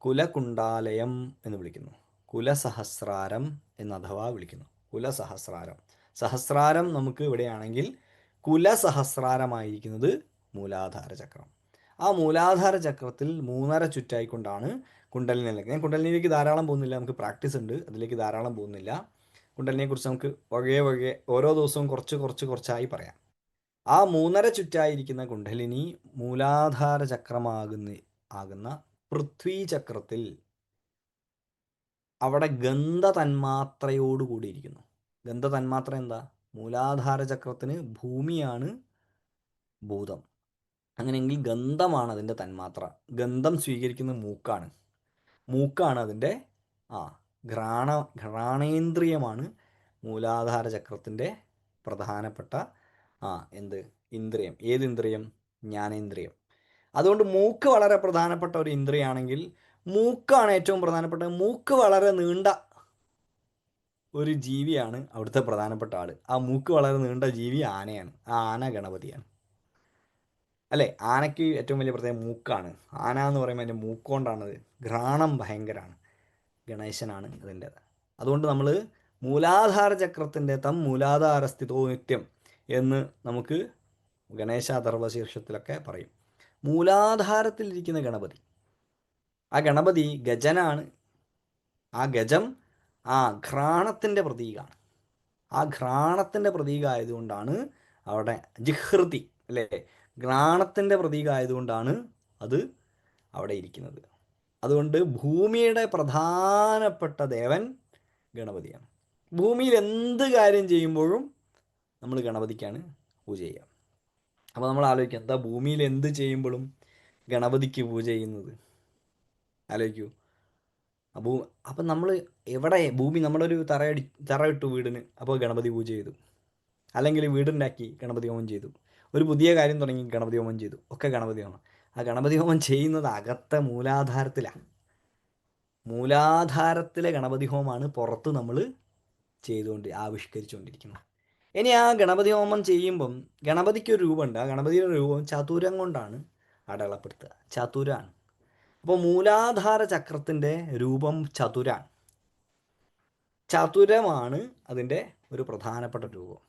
കുലകുണ്ടാലയം എന്ന് വിളിക്കുന്നു, കുലസഹസ്രാരം എന്ന് അഥവാ വിളിക്കുന്നു. കുലസഹസ്രാരം, സഹസ്രാരം നമുക്ക് ഇവിടെയാണെങ്കിൽ കുലസഹസ്രാരമായിരിക്കുന്നത് മൂലാധാര ചക്രം. ആ മൂലാധാര ചക്രത്തിൽ 3.5 ചുറ്റായിക്കൊണ്ടാണ് കുണ്ടലിനിലേക്ക്. ഞാൻ കുണ്ടലിനിയിലേക്ക് ധാരാളം പോകുന്നില്ല, നമുക്ക് പ്രാക്ടീസ് ഉണ്ട്, അതിലേക്ക് ധാരാളം പോകുന്നില്ല. കുണ്ടലിനെക്കുറിച്ച് നമുക്ക് വഴിയെ ഓരോ ദിവസവും കുറച്ച് കുറച്ച് കുറച്ചായി പറയാം. ആ 3.5 ചുറ്റായിരിക്കുന്ന കുണ്ഡലിനി മൂലാധാര ആകുന്ന പൃഥ്വി ചക്രത്തിൽ അവിടെ ഗന്ധ തന്മാത്രയോട് കൂടിയിരിക്കുന്നു. ഗന്ധ തന്മാത്ര എന്താ? മൂലാധാര ചക്രത്തിന് ഭൂമിയാണ് ഭൂതം. അങ്ങനെയെങ്കിൽ ഗന്ധമാണ് അതിൻ്റെ തന്മാത്ര. ഗന്ധം സ്വീകരിക്കുന്ന മൂക്കാണ് അതിൻ്റെ ഘ്രാണേന്ദ്രിയമാണ് മൂലാധാര ചക്രത്തിൻ്റെ പ്രധാനപ്പെട്ട ഇന്ദ്രിയം. ഏത് ഇന്ദ്രിയം? ജ്ഞാനേന്ദ്രിയം. അതുകൊണ്ട് മൂക്ക് വളരെ പ്രധാനപ്പെട്ട ഒരു ഇന്ദ്രിയാണെങ്കിൽ മൂക്കാണ് ഏറ്റവും പ്രധാനപ്പെട്ട. മൂക്ക് വളരെ നീണ്ട ഒരു ജീവിയാണ് അവിടുത്തെ പ്രധാനപ്പെട്ട ആൾ. ആ മൂക്ക് വളരെ നീണ്ട ജീവി ആനയാണ്. ആ ആന ഗണപതിയാണ്. അല്ലേ? ആനയ്ക്ക് ഏറ്റവും വലിയ പ്രത്യേകം മൂക്കാണ്. ആന എന്ന് പറയുമ്പോൾ അതിൻ്റെ മൂക്കൊണ്ടാണത്. ഘ്രാണം ഭയങ്കരമാണ്. ഗണേശനാണ് അതിൻ്റെത്. അതുകൊണ്ട് നമ്മൾ മൂലാധാര ചക്രത്തിൻ്റെ തം മൂലാധാര സ്ഥിതോ നിത്യം എന്ന് നമുക്ക് ഗണേശ അഥർവശീർഷത്തിലൊക്കെ പറയും. മൂലാധാരത്തിലിരിക്കുന്ന ഗണപതി, ആ ഗണപതി ഗജനാണ്. ആ ഗജം ആ ഘ്രാണത്തിൻ്റെ പ്രതീകമാണ്. ആ ഘ്രാണത്തിൻ്റെ പ്രതീകമായതുകൊണ്ടാണ് അവിടെ ജിഹൃതി, അല്ലേ? ഘ്രാണത്തിൻ്റെ പ്രതീകമായതുകൊണ്ടാണ് അത് അവിടെ ഇരിക്കുന്നത്. അതുകൊണ്ട് ഭൂമിയുടെ പ്രധാനപ്പെട്ട ദേവൻ ഗണപതിയാണ്. ഭൂമിയിൽ എന്ത് കാര്യം ചെയ്യുമ്പോഴും നമ്മൾ ഗണപതിക്കാണ് പൂജ ചെയ്യുക. അപ്പോൾ നമ്മൾ ആലോചിക്കുക, എന്താ ഭൂമിയിൽ എന്ത് ചെയ്യുമ്പോഴും ഗണപതിക്ക് പൂജ ചെയ്യുന്നത്? ആലോചിക്കൂ. അപ്പോൾ അപ്പം നമ്മൾ എവിടെ ഭൂമി, നമ്മളൊരു തറ ഇട്ടു വീടിന്, അപ്പോൾ ഗണപതി പൂജ ചെയ്തു. അല്ലെങ്കിൽ വീടുണ്ടാക്കി ഗണപതി ഹോമം ചെയ്തു. ഒരു പുതിയ കാര്യം തുടങ്ങി ഗണപതി ഹോമം ചെയ്തു. ഒക്കെ ഗണപതി ഹോമം. ആ ഗണപതി ഹോമം ചെയ്യുന്നത് അകത്തെ മൂലാധാരത്തിലാണ്. മൂലാധാരത്തിലെ ഗണപതി ഹോമമാണ് പുറത്ത് നമ്മൾ ആവിഷ്കരിച്ചുകൊണ്ടിരിക്കുന്നത്. ഇനി ആ ഗണപതി ഹോമം ചെയ്യുമ്പം ഗണപതിക്കൊരു രൂപമുണ്ട്. ആ ഗണപതിയുടെ രൂപം ചതുരം കൊണ്ടാണ് അടയാളപ്പെടുത്തുക. ചതുരാണ്. അപ്പോൾ മൂലാധാര ചക്രത്തിൻ്റെ രൂപം ചതുരാണ്. ചതുരമാണ് അതിൻ്റെ ഒരു പ്രധാനപ്പെട്ട രൂപം.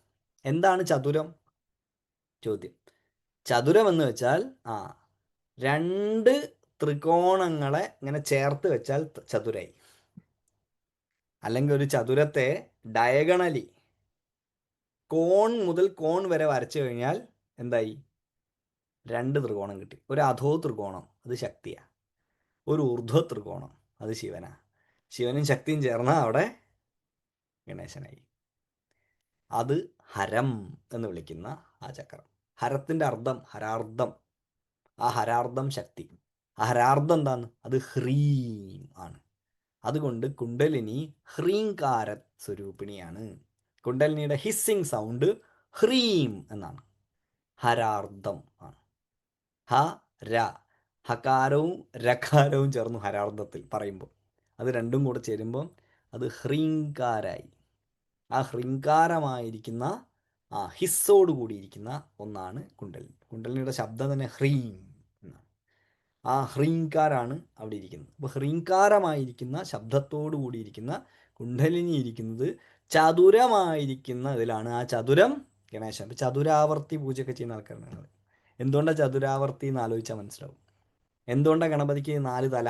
എന്താണ് ചതുരം? ചോദ്യം. ചതുരം എന്ന് വെച്ചാൽ രണ്ട് ത്രികോണങ്ങളെ ഇങ്ങനെ ചേർത്ത് വെച്ചാൽ ചതുരായി. അല്ലെങ്കിൽ ഒരു ചതുരത്തെ ഡയഗണലി കോൺ മുതൽ കോൺ വരെ വരച്ചു കഴിഞ്ഞാൽ എന്തായി? രണ്ട് ത്രികോണം കിട്ടി. ഒരു അധോ ത്രികോണം, അത് ശക്തിയാണ്. ഒരു ഊർധ്വ ത്രികോണം, അത് ശിവനാ. ശിവനും ശക്തിയും ചേർന്നാൽ അവിടെ ഗണേശനായി. അത് ഹരം എന്ന് വിളിക്കുന്ന ആ ചക്രം. ഹരത്തിൻ്റെ അർത്ഥം ഹരാർദ്ധം. ആ ഹരാർദ്ധം ശക്തി. ആ ഹരാർദ്ധം എന്താണ്? അത് ഹ്രീം ആണ്. അതുകൊണ്ട് കുണ്ടലിനി ഹ്രീങ്കാര സ്വരൂപിണിയാണ്. കുണ്ടലിനിയുടെ ഹിസ്സിങ് സൗണ്ട് ഹ്രീം എന്നാണ്. ഹരാർദ്ധം ആണ്. ഹ ര, ഹകാരവും രകാരവും ചേർന്നു ഹരാർദ്ധത്തിൽ പറയുമ്പോൾ, അത് രണ്ടും കൂടെ ചേരുമ്പോൾ അത് ഹ്രീങ്കാരായി. ആ ഹ്രീങ്കാരമായിരിക്കുന്ന ആ ഹിസ്സോട് കൂടിയിരിക്കുന്ന ഒന്നാണ് കുണ്ടലിനി. കുണ്ടലിനിയുടെ ശബ്ദം തന്നെ ഹ്രീം എന്നാണ്. ആ ഹ്രീങ്കാരാണ് അവിടെ ഇരിക്കുന്നത്. അപ്പോൾ ഹ്രീങ്കാരമായിരിക്കുന്ന ശബ്ദത്തോടു കൂടിയിരിക്കുന്ന കുണ്ടലിനി ഇരിക്കുന്നത് ചതുരമായിരിക്കുന്ന ഇതിലാണ്. ആ ചതുരം ഗണേശൻ. അപ്പോൾ ചതുരാവർത്തി പൂജയൊക്കെ ചെയ്യുന്ന ആൾക്കാരാണ്. എന്തുകൊണ്ടാണ് ചതുരാവർത്തി എന്ന് ആലോചിച്ചാൽ മനസ്സിലാവും. എന്തുകൊണ്ടാണ് ഗണപതിക്ക് 4 തല?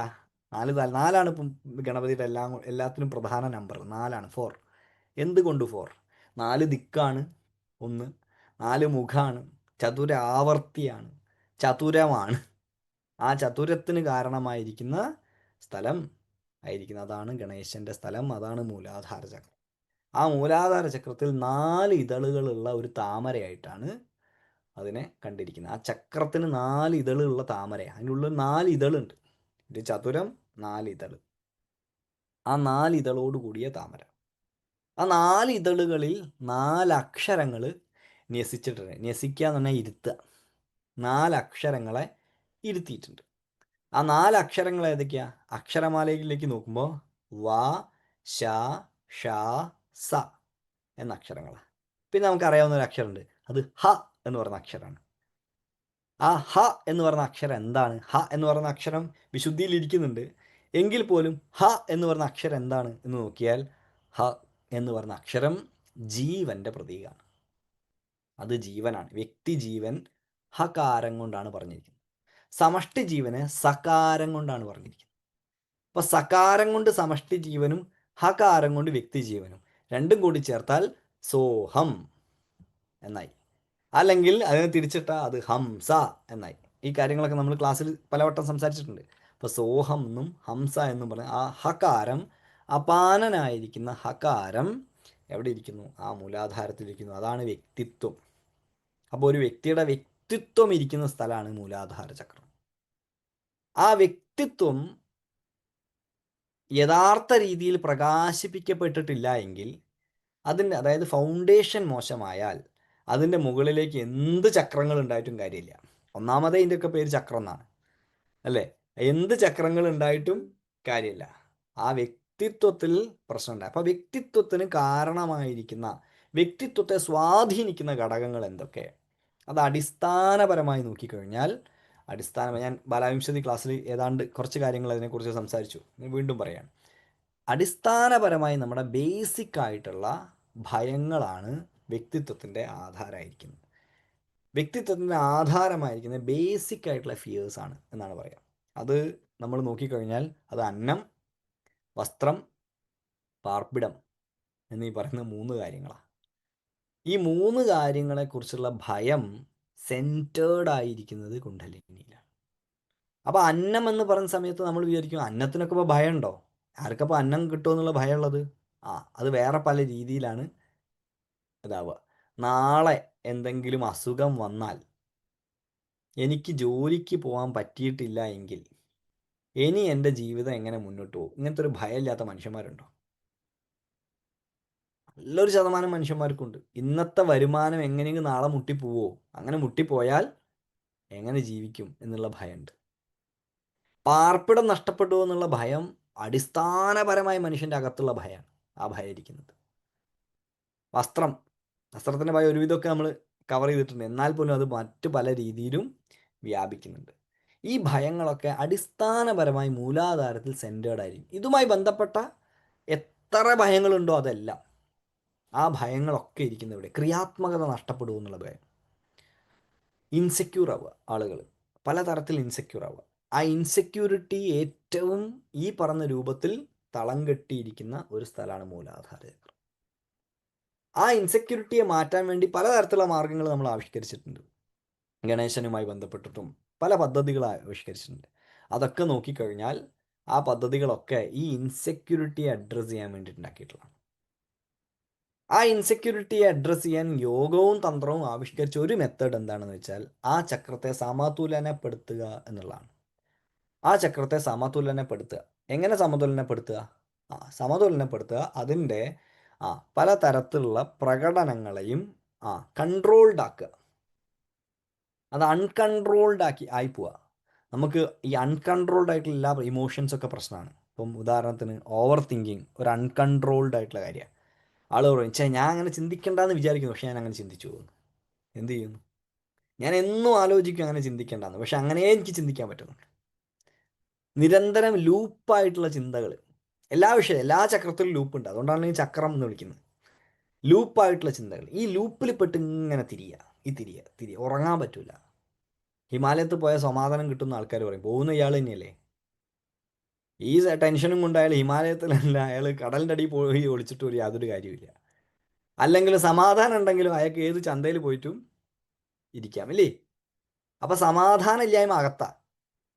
4 ഇപ്പം ഗണപതിയുടെ എല്ലാത്തിനും പ്രധാന നമ്പർ 4ആണ്. 4. എന്തുകൊണ്ട് 4? 4 ദിക്കാണ് ഒന്ന്, 4 മുഖാണ്, ചതുരാവർത്തിയാണ്, ചതുരമാണ്. ആ ചതുരത്തിന് കാരണമായിരിക്കുന്ന സ്ഥലം അതാണ് ഗണേശൻ്റെ സ്ഥലം. അതാണ് മൂലാധാര ചക്രം. ആ മൂലാധാര ചക്രത്തിൽ 4 ഇതളുകളുള്ള ഒരു താമരയായിട്ടാണ് അതിനെ കണ്ടിരിക്കുന്നത്. ആ ചക്രത്തിന് 4 ഇതളുള്ള താമരയാണ്. അതിനുള്ളിൽ 4 ഇതളുണ്ട്. ഒരു ചതുരം, 4 ഇതള്. ആ 4 ഇതളോട് കൂടിയ താമര. ആ 4 ഇതളുകളിൽ 4 അക്ഷരങ്ങൾ ന്യസിച്ചിട്ടുണ്ട്. ന്യസിക്കുക എന്ന് പറഞ്ഞാൽ ഇരുത്തുക. 4 അക്ഷരങ്ങളെ ഇരുത്തിയിട്ടുണ്ട്. ആ 4 അക്ഷരങ്ങൾ ഏതൊക്കെയാ? അക്ഷരമാലയിലേക്ക് നോക്കുമ്പോൾ വ, ശ, ഷ, സ എന്ന അക്ഷരങ്ങളാണ്. പിന്നെ നമുക്കറിയാവുന്ന ഒരു അക്ഷരമുണ്ട്, അത് ഹ എന്ന് പറയുന്ന അക്ഷരമാണ്. ആ ഹ എന്ന് പറയുന്ന അക്ഷരം എന്താണ്? ഹ എന്ന് പറയുന്ന അക്ഷരം വിശുദ്ധിയിൽ ഇരിക്കുന്നുണ്ട്. എങ്കിൽ പോലും ഹ എന്ന് പറയുന്ന അക്ഷരം എന്താണ് എന്ന് നോക്കിയാൽ, ഹ എന്ന് പറയുന്ന അക്ഷരം ജീവന്റെ പ്രതീകമാണ്. അത് ജീവനാണ്. വ്യക്തി ജീവൻ ഹകാരം കൊണ്ടാണ് പറഞ്ഞിരിക്കുന്നത്. സമഷ്ടി ജീവന് സകാരം കൊണ്ടാണ് പറഞ്ഞിരിക്കുന്നത്. അപ്പൊ സകാരം കൊണ്ട് സമഷ്ടി ജീവനും ഹകാരം കൊണ്ട് വ്യക്തി ജീവനും രണ്ടും കൂടി ചേർത്താൽ സോഹം എന്നായി. അല്ലെങ്കിൽ അതിനെ തിരിച്ചിട്ട അത് ഹംസ എന്നായി. ഈ കാര്യങ്ങളൊക്കെ നമ്മൾ ക്ലാസ്സിൽ പലവട്ടം സംസാരിച്ചിട്ടുണ്ട്. അപ്പോൾ സോഹം എന്നും ഹംസ എന്നും പറഞ്ഞ ആ ഹകാരം, അപാനനായിരിക്കുന്ന ഹകാരം എവിടെ ഇരിക്കുന്നു? ആ മൂലാധാരത്തിലിരിക്കുന്നു. അതാണ് വ്യക്തിത്വം. അപ്പോൾ ഒരു വ്യക്തിയുടെ വ്യക്തിത്വം ഇരിക്കുന്ന സ്ഥലമാണ് മൂലാധാര ചക്രം. ആ വ്യക്തിത്വം യഥാർത്ഥ രീതിയിൽ പ്രകാശിപ്പിക്കപ്പെട്ടിട്ടില്ല എങ്കിൽ, അതായത് ഫൗണ്ടേഷൻ മോശമായാൽ അതിൻ്റെ മുകളിലേക്ക് എന്ത് ചക്രങ്ങൾ ഉണ്ടായിട്ടും കാര്യമില്ല. ഒന്നാമതേ ഇതിൻ്റെയൊക്കെ പേര് ചക്രം എന്നാണ്, അല്ലേ? എന്ത് ചക്രങ്ങൾ ഉണ്ടായിട്ടും കാര്യമില്ല. ആ വ്യക്തിത്വത്തിൽ പ്രശ്നമുണ്ട്. അപ്പോൾ വ്യക്തിത്വത്തിന് കാരണമായിരിക്കുന്ന, വ്യക്തിത്വത്തെ സ്വാധീനിക്കുന്ന ഘടകങ്ങൾ എന്തൊക്കെ? അത് അടിസ്ഥാനപരമായി നോക്കിക്കഴിഞ്ഞാൽ ഞാൻ ബാലവിംശതി ക്ലാസ്സിൽ ഏതാണ്ട് കുറച്ച് കാര്യങ്ങൾ അതിനെക്കുറിച്ച് സംസാരിച്ചു. ഞാൻ വീണ്ടും പറയാം. അടിസ്ഥാനപരമായി നമ്മുടെ ബേസിക് ആയിട്ടുള്ള ഭയങ്ങളാണ് വ്യക്തിത്വത്തിൻ്റെ ആധാരമായിരിക്കുന്നത്. വ്യക്തിത്വത്തിൻ്റെ ആധാരമായിരിക്കുന്നത് ബേസിക് ആയിട്ടുള്ള ഫിയേഴ്സ് ആണ് എന്നാണ് പറയാം. അത് നമ്മൾ നോക്കിക്കഴിഞ്ഞാൽ അത് അന്നം, വസ്ത്രം, പാർപ്പിടം എന്നീ പറയുന്ന 3 കാര്യങ്ങളാണ്. ഈ 3 കാര്യങ്ങളെക്കുറിച്ചുള്ള ഭയം സെൻറ്റേർഡ് ആയിരിക്കുന്നത് കുണ്ഡലിനിയിലാണ്. അപ്പോൾ അന്നം എന്ന് പറയുന്ന സമയത്ത് നമ്മൾ വിചാരിക്കും അന്നത്തിനൊക്കെ ഇപ്പോൾ ഭയമുണ്ടോ? ആർക്കപ്പോൾ അന്നം കിട്ടുമെന്നുള്ള ഭയമുള്ളത്? അത് വേറെ പല രീതിയിലാണ് ഇതാവുക. നാളെ എന്തെങ്കിലും അസുഖം വന്നാൽ എനിക്ക് ജോലിക്ക് പോകാൻ പറ്റിയിട്ടില്ല എങ്കിൽ ഇനി എൻ്റെ ജീവിതം എങ്ങനെ മുന്നോട്ട് പോകും? ഇങ്ങനത്തെ ഒരു ഭയമില്ലാത്ത മനുഷ്യന്മാരുണ്ടോ? നല്ലൊരു ശതമാനം മനുഷ്യന്മാർക്കുണ്ട്. ഇന്നത്തെ വരുമാനം എങ്ങനെയെങ്കിലും നാളെ മുട്ടിപ്പോവോ? അങ്ങനെ മുട്ടിപ്പോയാൽ എങ്ങനെ ജീവിക്കും എന്നുള്ള ഭയമുണ്ട്. പാർപ്പിടം നഷ്ടപ്പെടുമോ എന്നുള്ള ഭയം അടിസ്ഥാനപരമായി മനുഷ്യൻ്റെ അകത്തുള്ള ഭയമാണ്. ആ ഭയം ഇരിക്കുന്നത്. വസ്ത്രത്തിൻ്റെ ഭയം ഒരുവിധമൊക്കെ നമ്മൾ കവർ ചെയ്തിട്ടുണ്ട്. എന്നാൽ പോലും അത് മറ്റു പല രീതിയിലും വ്യാപിക്കുന്നുണ്ട്. ഈ ഭയങ്ങളൊക്കെ അടിസ്ഥാനപരമായി മൂലാധാരത്തിൽ സെൻറ്റേർഡ് ആയിരിക്കും. ഇതുമായി ബന്ധപ്പെട്ട എത്ര ഭയങ്ങളുണ്ടോ അതെല്ലാം, ആ ഭയങ്ങളൊക്കെ ഇരിക്കുന്ന ഇവിടെ. ക്രിയാത്മകത നഷ്ടപ്പെടുമോ എന്നുള്ള ഭയം. ഇൻസെക്യൂർ ആവുക, ആളുകൾ പലതരത്തിൽ ഇൻസെക്യൂർ ആവുക. ആ ഇൻസെക്യൂരിറ്റി ഏറ്റവും ഈ പറഞ്ഞ രൂപത്തിൽ തളം കെട്ടിയിരിക്കുന്ന ഒരു സ്ഥലമാണ് മൂലാധാര ചക്രം. ആ ഇൻസെക്യൂരിറ്റിയെ മാറ്റാൻ വേണ്ടി പലതരത്തിലുള്ള മാർഗങ്ങൾ നമ്മൾ ആവിഷ്കരിച്ചിട്ടുണ്ട്. ഗണേശനുമായി ബന്ധപ്പെട്ടിട്ടും പല പദ്ധതികൾ ആവിഷ്കരിച്ചിട്ടുണ്ട്. അതൊക്കെ നോക്കിക്കഴിഞ്ഞാൽ ആ പദ്ധതികളൊക്കെ ഈ ഇൻസെക്യൂരിറ്റിയെ അഡ്രസ്സ് ചെയ്യാൻ വേണ്ടിയിട്ട് ഉണ്ടാക്കിയിട്ടുള്ളതാണ്. ആ ഇൻസെക്യൂരിറ്റിയെ അഡ്രസ്സ് ചെയ്യാൻ യോഗവും തന്ത്രവും ആവിഷ്കരിച്ച ഒരു മെത്തേഡ് എന്താണെന്ന് വെച്ചാൽ ആ ചക്രത്തെ സമതുലനപ്പെടുത്തുക എന്നുള്ളതാണ്. ആ ചക്രത്തെ സമതുലനപ്പെടുത്തുക. എങ്ങനെ സമതുലനപ്പെടുത്തുക? സമതുലനപ്പെടുത്തുക അതിൻ്റെ പലതരത്തിലുള്ള പ്രകടനങ്ങളെയും കൺട്രോൾഡ് ആക്കുക. അത് അൺകൺട്രോൾഡ് ആയി പോവുക. നമുക്ക് ഈ അൺകൺട്രോൾഡ് ആയിട്ടുള്ള എല്ലാ ഇമോഷൻസൊക്കെ പ്രശ്നമാണ്. ഇപ്പം ഉദാഹരണത്തിന് ഓവർ തിങ്കിങ് ഒരു അൺകൺട്രോൾഡ് ആയിട്ടുള്ള കാര്യമാണ്. ആൾ പറയും ഞാൻ അങ്ങനെ ചിന്തിക്കേണ്ടെന്ന് വിചാരിക്കുന്നു, പക്ഷെ ഞാൻ അങ്ങനെ ചിന്തിച്ചു പോകുന്നു. എന്ത് ചെയ്യുന്നു? ഞാൻ എന്നും ആലോചിക്കും അങ്ങനെ ചിന്തിക്കേണ്ടെന്ന്, പക്ഷെ അങ്ങനെ എനിക്ക് ചിന്തിക്കാൻ പറ്റുന്നു. നിരന്തരം ലൂപ്പായിട്ടുള്ള ചിന്തകൾ. എല്ലാ ചക്രത്തിലും ലൂപ്പുണ്ട്. അതുകൊണ്ടാണ് ഈ ചക്രം എന്ന് വിളിക്കുന്നത്. ലൂപ്പായിട്ടുള്ള ചിന്തകൾ. ഈ ലൂപ്പിൽ പെട്ട് ഇങ്ങനെ തിരിയുക ഉറങ്ങാൻ പറ്റില്ല. ഹിമാലയത്ത് പോയാൽ സമാധാനം കിട്ടുന്ന ആൾക്കാർ പറയും പോകുന്ന ഇയാൾ തന്നെയല്ലേ. ഈ ടെൻഷനും കൊണ്ടായാൽ ഹിമാലയത്തിലല്ല, അയാൾ കടലിൻ്റെ അടിയിൽ പോയി ഒളിച്ചിട്ട് ഒരു യാതൊരു കാര്യമില്ല. അല്ലെങ്കിൽ സമാധാനം ഉണ്ടെങ്കിലും അയാൾക്ക് ഏത് ചന്തയിൽ പോയിട്ടും ഇരിക്കാം അല്ലേ. അപ്പം സമാധാനം ഇല്ലായ്മ അകത്താ.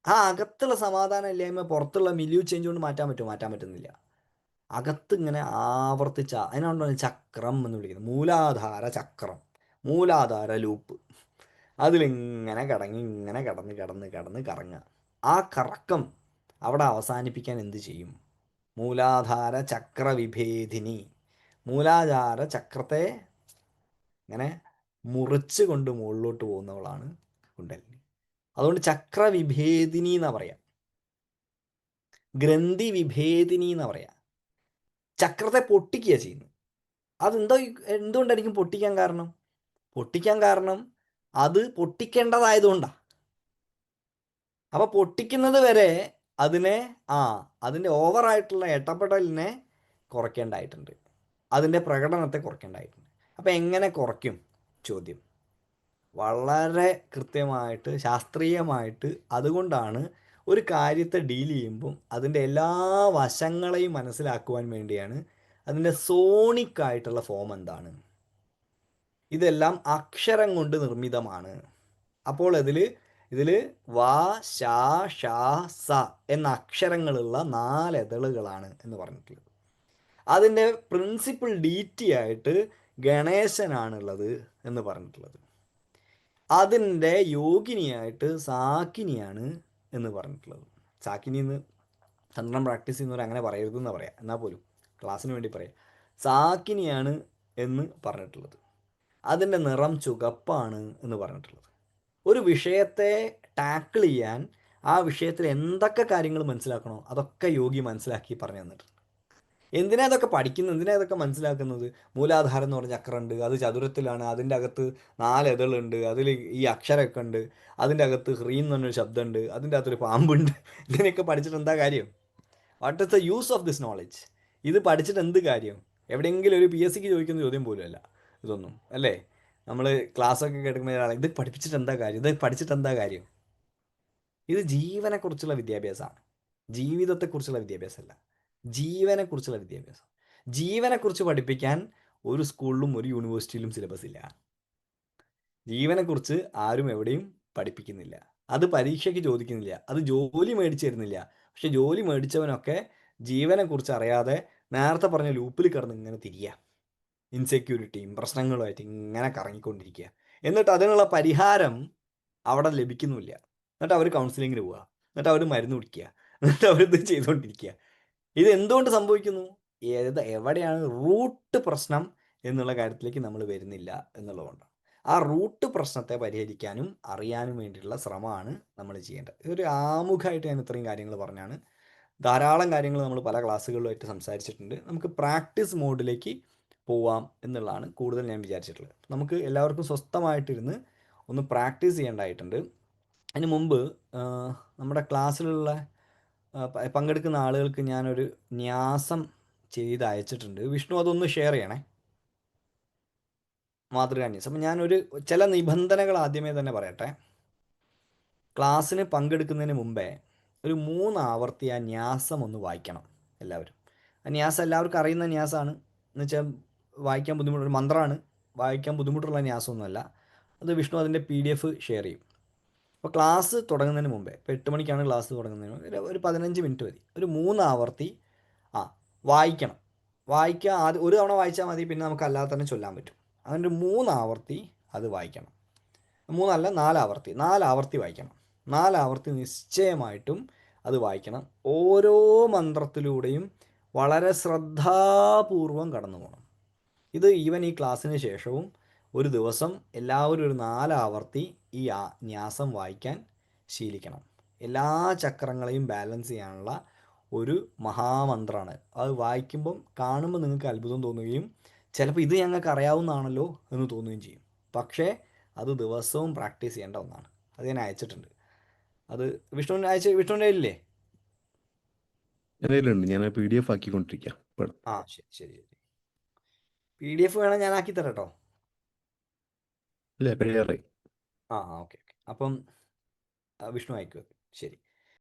ആ അകത്തുള്ള സമാധാനം ഇല്ലായ്മ പുറത്തുള്ള മില്യൂ ചേഞ്ച് കൊണ്ട് മാറ്റാൻ പറ്റുന്നില്ല. അകത്ത് ഇങ്ങനെ അതിനാണ് ചക്രം എന്ന് വിളിക്കുന്നത്. മൂലാധാര ചക്രം, മൂലാധാര ലൂപ്പ്. അതിലിങ്ങനെ ഇങ്ങനെ കിടന്ന് കറങ്ങുക. ആ കറക്കം അവിടെ അവസാനിപ്പിക്കാൻ എന്ത് ചെയ്യും? മൂലാധാര ചക്ര വിഭേദിനി. മൂലാധാര ചക്രത്തെ ഇങ്ങനെ മുറിച്ച് കൊണ്ട് മുകളിലോട്ട് പോകുന്നവളാണ് കുണ്ടലിനി. അതുകൊണ്ട് ചക്ര വിഭേദിനി എന്നാ പറയാ, ഗ്രന്ഥി വിഭേദിനി എന്നാ പറയാ. ചക്രത്തെ പൊട്ടിക്കുക ചെയ്യുന്നു. എന്തുകൊണ്ടായിരിക്കും പൊട്ടിക്കാൻ കാരണം? അത് പൊട്ടിക്കേണ്ടതായതുകൊണ്ടാണ്. അപ്പൊ പൊട്ടിക്കുന്നത് വരെ അതിൻ്റെ ഓവറായിട്ടുള്ള ഇടപെടലിനെ കുറയ്ക്കേണ്ടതായിട്ടുണ്ട്, അതിൻ്റെ പ്രകടനത്തെ കുറയ്ക്കേണ്ടതായിട്ടുണ്ട്. അപ്പം എങ്ങനെ കുറയ്ക്കും? ചോദ്യം വളരെ കൃത്യമായിട്ട് ശാസ്ത്രീയമായിട്ട്. അതുകൊണ്ടാണ് ഒരു കാര്യത്തെ ഡീൽ ചെയ്യുമ്പം അതിൻ്റെ എല്ലാ വശങ്ങളെയും മനസ്സിലാക്കുവാൻ വേണ്ടിയാണ് അതിൻ്റെ സോണിക്കായിട്ടുള്ള ഫോം എന്താണ്. ഇതെല്ലാം അക്ഷരം കൊണ്ട് നിർമ്മിതമാണ്. അപ്പോൾ ഇതിൽ വാ, ശാ, ഷാ, സ എന്ന അക്ഷരങ്ങളുള്ള 4 എതളുകളാണ് എന്ന് പറഞ്ഞിട്ടുള്ളത്. അതിൻ്റെ പ്രിൻസിപ്പൽ ഡീറ്റി ആയിട്ട് ഗണേശനാണുള്ളത് എന്ന് പറഞ്ഞിട്ടുള്ളത്. അതിൻ്റെ യോഗിനിയായിട്ട് സാക്കിനിയാണ് എന്ന് പറഞ്ഞിട്ടുള്ളത്. സാക്കിനി എന്ന് തന്ത്രം പ്രാക്ടീസ് ചെയ്യുന്നവർ അങ്ങനെ പറയരുതെന്ന് പറയാം, എന്നാൽ പോലും ക്ലാസ്സിന് വേണ്ടി പറയാം. സാക്കിനിയാണ് എന്ന് പറഞ്ഞിട്ടുള്ളത്. അതിൻ്റെ നിറം ചുവപ്പാണ് എന്ന് പറഞ്ഞിട്ടുള്ളത്. ഒരു വിഷയത്തെ ടാക്കിൾ ചെയ്യാൻ ആ വിഷയത്തിൽ എന്തൊക്കെ കാര്യങ്ങൾ മനസ്സിലാക്കണോ അതൊക്കെ യോഗി മനസ്സിലാക്കി പറഞ്ഞു തന്നിട്ടുണ്ട്. എന്തിനാ ഇതൊക്കെ പഠിക്കുന്നത്, എന്തിനാ ഇതൊക്കെ മനസ്സിലാക്കുന്നത്? മൂലാധാരം എന്ന് പറഞ്ഞ ചക്രമുണ്ട്, അത് ചതുരത്തിലാണ്, അതിൻ്റെ അകത്ത് 4 ഇതളുണ്ട്, അതിൽ ഈ അക്ഷരമൊക്കെ ഉണ്ട്, അതിൻ്റെ അകത്ത് ഹ്രീം എന്ന് പറഞ്ഞൊരു ശബ്ദമുണ്ട്, അതിൻ്റെ അകത്തൊരു പാമ്പുണ്ട്. ഇതിനൊക്കെ പഠിച്ചിട്ട് എന്താ കാര്യം? What is the use of this knowledge? ഇത് പഠിച്ചിട്ട് എന്ത് കാര്യം? എവിടെയെങ്കിലും ഒരു PSCക്ക് ചോദിക്കുന്ന ചോദ്യം പോലും അല്ല ഇതൊന്നും, അല്ലേ? നമ്മൾ ക്ലാസ്സൊക്കെ കേൾക്കുമ്പോൾ ഇത് പഠിപ്പിച്ചിട്ട് എന്താ കാര്യം, ഇത് പഠിച്ചിട്ട് എന്താ കാര്യം? ഇത് ജീവനെക്കുറിച്ചുള്ള വിദ്യാഭ്യാസമാണ്, ജീവിതത്തെക്കുറിച്ചുള്ള വിദ്യാഭ്യാസമല്ല, ജീവനെക്കുറിച്ചുള്ള വിദ്യാഭ്യാസം. ജീവനെക്കുറിച്ച് പഠിപ്പിക്കാൻ ഒരു സ്കൂളിലും ഒരു യൂണിവേഴ്സിറ്റിയിലും സിലബസ് ഇല്ല. ജീവനെക്കുറിച്ച് ആരും എവിടെയും പഠിപ്പിക്കുന്നില്ല, അത് പരീക്ഷയ്ക്ക് ചോദിക്കുന്നില്ല, അത് ജോലി മേടിച്ചു തരുന്നില്ല. പക്ഷെ ജോലി മേടിച്ചവനൊക്കെ ജീവനെക്കുറിച്ച് അറിയാതെ നേരത്തെ പറഞ്ഞ ലൂപ്പിൽ കിടന്ന് ഇങ്ങനെ തിരിയുക, ഇൻസെക്യൂരിറ്റിയും പ്രശ്നങ്ങളുമായിട്ട് ഇങ്ങനെ കറങ്ങിക്കൊണ്ടിരിക്കുക. എന്നിട്ട് അതിനുള്ള പരിഹാരം അവിടെ ലഭിക്കുന്നില്ല. എന്നിട്ട് അവർ കൗൺസിലിങ്ങിന് പോവുക, എന്നിട്ട് അവർ മരുന്ന് കുടിക്കുക, എന്നിട്ട് അവരിത് ചെയ്തുകൊണ്ടിരിക്കുക. ഇത് എന്തുകൊണ്ട് സംഭവിക്കുന്നു? എവിടെയാണ് റൂട്ട് പ്രശ്നം എന്നുള്ള കാര്യത്തിലേക്ക് നമ്മൾ വരുന്നില്ല എന്നുള്ളതുകൊണ്ടാണ്. ആ റൂട്ട് പ്രശ്നത്തെ പരിഹരിക്കാനും അറിയാനും വേണ്ടിയിട്ടുള്ള ശ്രമമാണ് നമ്മൾ ചെയ്യേണ്ടത്. ഇതൊരു ആമുഖമായിട്ട് ഞാൻ ഇത്രയും കാര്യങ്ങൾ പറഞ്ഞാണ്. ധാരാളം കാര്യങ്ങൾ നമ്മൾ പല ക്ലാസ്സുകളിലുമായിട്ട് സംസാരിച്ചിട്ടുണ്ട്. നമുക്ക് പ്രാക്ടീസ് മോഡിലേക്ക് പോവാം എന്നുള്ളതാണ് കൂടുതൽ ഞാൻ വിചാരിച്ചിട്ടുള്ളത്. നമുക്ക് എല്ലാവർക്കും സ്വസ്ഥമായിട്ടിരുന്ന് ഒന്ന് പ്രാക്ടീസ് ചെയ്യേണ്ടതായിട്ടുണ്ട്. അതിന് മുമ്പ് നമ്മുടെ ക്ലാസ്സിലുള്ള പങ്കെടുക്കുന്ന ആളുകൾക്ക് ഞാനൊരു ന്യാസം ചെയ്ത് അയച്ചിട്ടുണ്ട്. വിഷ്ണു അതൊന്ന് ഷെയർ ചെയ്യണേ, മാതൃകാ ന്യാസം. അപ്പം ഞാനൊരു ചില നിബന്ധനകൾ ആദ്യമേ തന്നെ പറയട്ടെ. ക്ലാസ്സിന് പങ്കെടുക്കുന്നതിന് മുമ്പേ ഒരു 3 ആവർത്തി ആ ന്യാസം ഒന്ന് വായിക്കണം എല്ലാവരും. ആ ന്യാസം എല്ലാവർക്കും അറിയുന്ന ന്യാസമാണ്, എന്ന് വെച്ചാൽ വായിക്കാൻ ബുദ്ധിമുട്ടുള്ള മന്ത്രമാണ്, വായിക്കാൻ ബുദ്ധിമുട്ടുള്ള ന്യാസമൊന്നുമല്ല. അത് വിഷ്ണു അതിൻ്റെ PDF ഷെയർ ചെയ്യും. അപ്പോൾ ക്ലാസ് തുടങ്ങുന്നതിന് മുമ്പേ, ഇപ്പോൾ 8 മണിക്കാണ് ക്ലാസ് തുടങ്ങുന്നതിന് മുമ്പ് ഒരു 15 മിനിറ്റ് മതി, ഒരു 3 ആവർത്തി വായിക്കണം. വായിക്കുക, ആദ്യം ഒരു തവണ വായിച്ചാൽ മതി, പിന്നെ നമുക്ക് അല്ലാതെ തന്നെ ചൊല്ലാൻ പറ്റും. അങ്ങനെ ഒരു 3 ആവർത്തി അത് വായിക്കണം. 3 അല്ല 4 ആവർത്തി, 4 ആവർത്തി വായിക്കണം. 4 ആവർത്തി നിശ്ചയമായിട്ടും അത് വായിക്കണം. ഓരോ മന്ത്രത്തിലൂടെയും വളരെ ശ്രദ്ധാപൂർവം കടന്നു പോകണം. ഇത് ഈവൻ ഈ ക്ലാസ്സിന് ശേഷവും ഒരു ദിവസം എല്ലാവരും ഒരു 4 ആവർത്തി ഈ ന്യാസം വായിക്കാൻ ശീലിക്കണം. എല്ലാ ചക്രങ്ങളെയും ബാലൻസ് ചെയ്യാനുള്ള ഒരു മഹാമന്ത്രമാണ്. അത് വായിക്കുമ്പം കാണുമ്പോൾ നിങ്ങൾക്ക് അത്ഭുതം തോന്നുകയും ചിലപ്പോൾ ഇത് ഞങ്ങൾക്ക് അറിയാവുന്നതാണല്ലോ എന്ന് തോന്നുകയും ചെയ്യും. പക്ഷേ അത് ദിവസവും പ്രാക്ടീസ് ചെയ്യേണ്ട ഒന്നാണ്. അത് ഞാൻ അയച്ചിട്ടുണ്ട്. അത് വിഷ്ണുവിൻ്റെ ഇല്ലേ? എൻ്റെ കയ്യിലുണ്ട്, ഞാൻ PDF ആക്കിക്കൊണ്ടിരിക്കാം ഇപ്പോൾ. ശരി ശരി ശരി. PDF വേണം ഞാൻ ആക്കി തരാം കേട്ടോ. ഇല്ല, കഴിയാറായി. Okay okay. അപ്പം വിഷ്ണു അയക്കുക. ശരി.